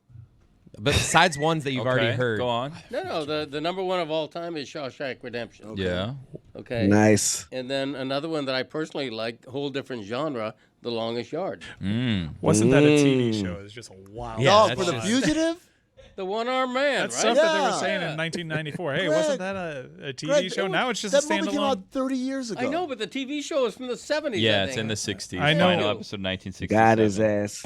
But besides ones that you've already heard. Go on. No, the number 1 of all time is Shawshank Redemption. Yeah. Okay. Nice. And then another one that I personally like, whole different genre, The Longest Yard. Wasn't that a TV show? It was just a wild. Yeah, For The Fugitive? The One-Armed Man, That's right? stuff that they were saying in 1994. Hey, wasn't Greg, that a TV Greg, show? Now it's just a that movie came standalone. out 30 years ago. I know, but the TV show is from the 70s. Yeah, I it's think. in the 60s. I know. Final episode 1967. Got his ass.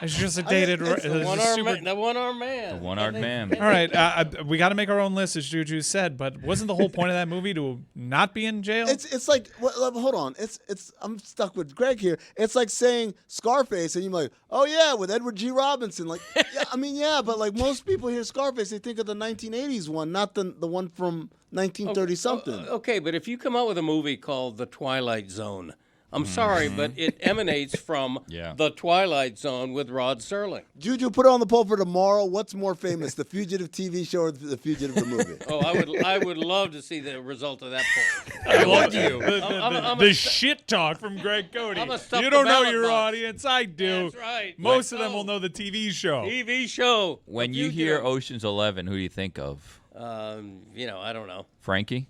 It's just a dated. It's the it's One-Armed super- Man. The One-Armed Man. The One-Armed Man. All right, we got to make our own list, as Juju said. But wasn't the whole point of that movie to not be in jail? It's like hold on. It's I'm stuck with Greg here. It's like saying Scarface and you're like, oh yeah, with Edward G. Robinson. Like, yeah, I mean, yeah, but like most people hear Scarface, they think of the 1980s one, not the one from 1930 something. Okay, but if you come out with a movie called The Twilight Zone, I'm sorry, but it emanates from The Twilight Zone with Rod Serling. Juju, put it on the poll for tomorrow. What's more famous, The Fugitive TV show or The Fugitive the movie? Oh, I would love to see the result of that poll. I love you. I'm The a- shit talk from Greg Cody. I'm a stuff You the don't know ballot your box. audience. I do. That's right. Most of them will know the TV show. TV show. When The you hear Fugitive. Ocean's 11, who do you think of? I don't know. Frankie?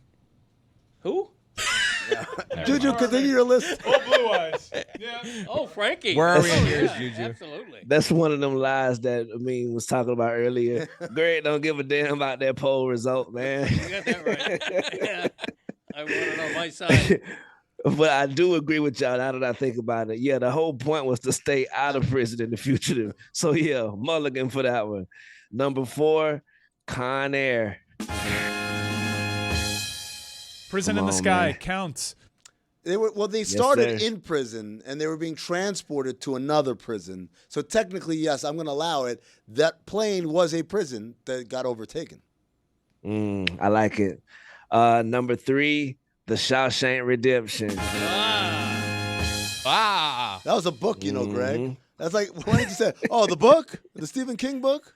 Who? Juju, continue your list. Oh, Blue Eyes. Oh, Frankie. Where are we Oh, in yours, yeah, Juju? Absolutely. That's one of them lies that was talking about earlier. Greg don't give a damn about that poll result, man. You got that right. Yeah. I want it on my side. But I do agree with y'all now that I think about it. Yeah, the whole point was to stay out of prison in the future. So yeah, mulligan for that one. Number 4, Con Air. Prison Come in the on, Sky man. counts. They started sir. in prison and they were being transported to another prison. So technically, yes, I'm going to allow it. That plane was a prison that got overtaken. I like it. Number 3, The Shawshank Redemption. Ah. That was a book, you know, Greg. That's like, why did you say, oh, the book? The Stephen King book?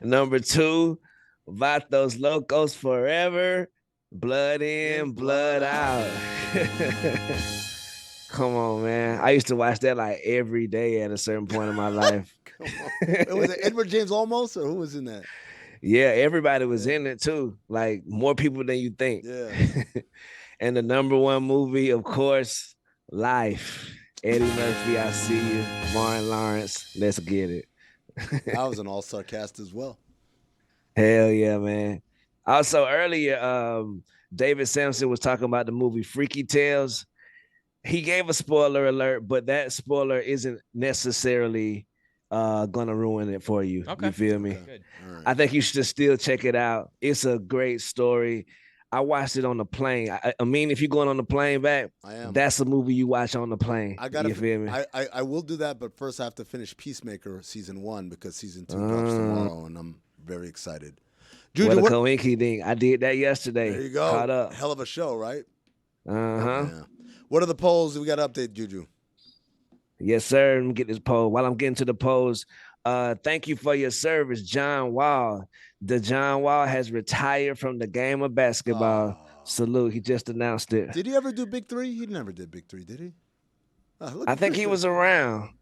Number 2, Vatos Locos Forever. Blood in, blood out. Come on, man. I used to watch that like every day at a certain point in my life. Come on. Was it Edward James Olmos or who was in that? Yeah, everybody was in it too. Like more people than you think. Yeah. And the number 1 movie, of course, Life. Eddie Murphy, I See You. Martin Lawrence, let's get it. I was an all-star cast as well. Hell yeah, man. Also earlier, David Samson was talking about the movie Freaky Tales. He gave a spoiler alert, but that spoiler isn't necessarily gonna ruin it for you. Okay. You feel me? Good. All right. I think you should still check it out. It's a great story. I watched it on the plane. I mean, if you're going on the plane back, I am. that's a movie you watch on the plane. I gotta. You feel me? I will do that, but first I have to finish Peacemaker season 1 because season 2 drops tomorrow, and I'm very excited. What Juju, a coinky I did that yesterday. there you go. Caught up. Hell of a show, right? Uh-huh. Yeah. What are the polls we got to update, Juju? Yes, sir. Let me get this poll. While I'm getting to the polls, thank you for your service, John Wall. The John Wall has retired from the game of basketball. Salute. He just announced it. Did he ever do Big 3? He never did Big 3, did he? Look I at think Chris. he was around.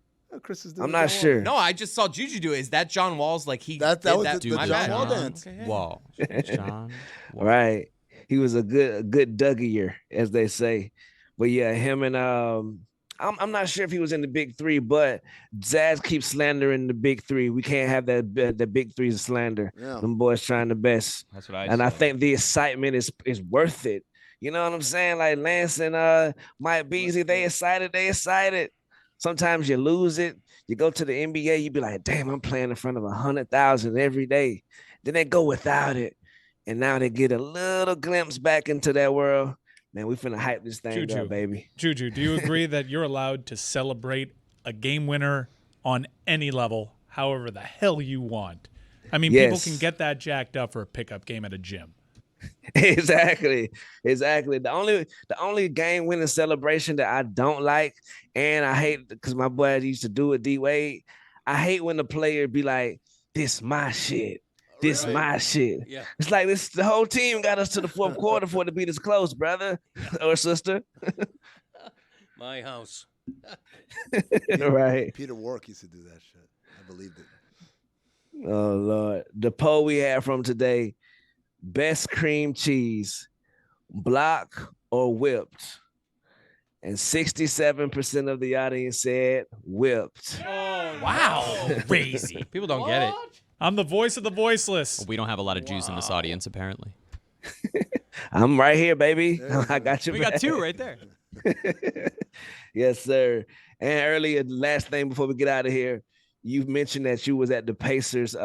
Chris is doing I'm not John sure. Wall. No, I just saw Juju do it. Is that John Wall's like he That did was that? the My John bad. Wall dance. Okay, yeah. Wall. John. Wall. Right. He was a good Dougie-er, as they say. But yeah, him and I'm not sure if he was in the Big 3, but Zaz keeps slandering the Big 3. We can't have that the Big 3's slander. Yeah. Them boys trying the best. That's what I And I said. think the excitement is worth it. You know what I'm saying? Like Lance and Mike Beasley, they excited. Sometimes you lose it. You go to the NBA, you be like, damn, I'm playing in front of 100,000 every day. Then they go without it. And now they get a little glimpse back into that world. Man, we finna hype this thing Juju. up, baby. Juju, do you agree that you're allowed to celebrate a game winner on any level, however the hell you want? I mean, people Yes. can get that jacked up for a pickup game at a gym. Exactly. The only game winning celebration that I don't like, and I hate because my boy used to do it, D Wade. I hate when the player be like, "This my shit. This my shit." Yeah. It's like the whole team got us to the fourth quarter for it to be this close, brother or sister. My house. Right. Peter Wark used to do that shit. I believed it. Oh Lord. The poll we had from today: best cream cheese, block or whipped? And 67% of the audience said whipped. Wow. Crazy. People don't get it. I'm the voice of the voiceless. We don't have a lot of Jews in this audience, apparently. I'm right here, baby. I got you. We got 2 right there. Yes, sir. And earlier, last thing before we get out of here, you mentioned that you was at the Pacers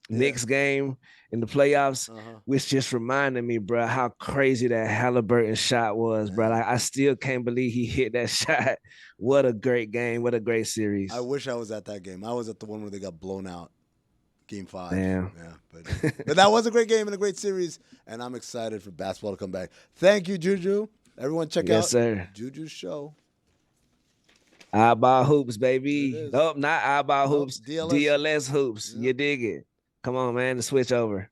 Knicks game in the playoffs, which just reminded me, bro, how crazy that Halliburton shot was, bro. I still can't believe he hit that shot. What a great game. What a great series. I wish I was at that game. I was at the one where they got blown out. Game 5. Damn. Yeah, but that was a great game and a great series, and I'm excited for basketball to come back. Thank you, Juju. Everyone check out sir. Juju's show. Eyeball hoops, baby. It is. Oh, not eyeball hoops. DLS. DLS hoops. You dig it. Come on, man. The switch over.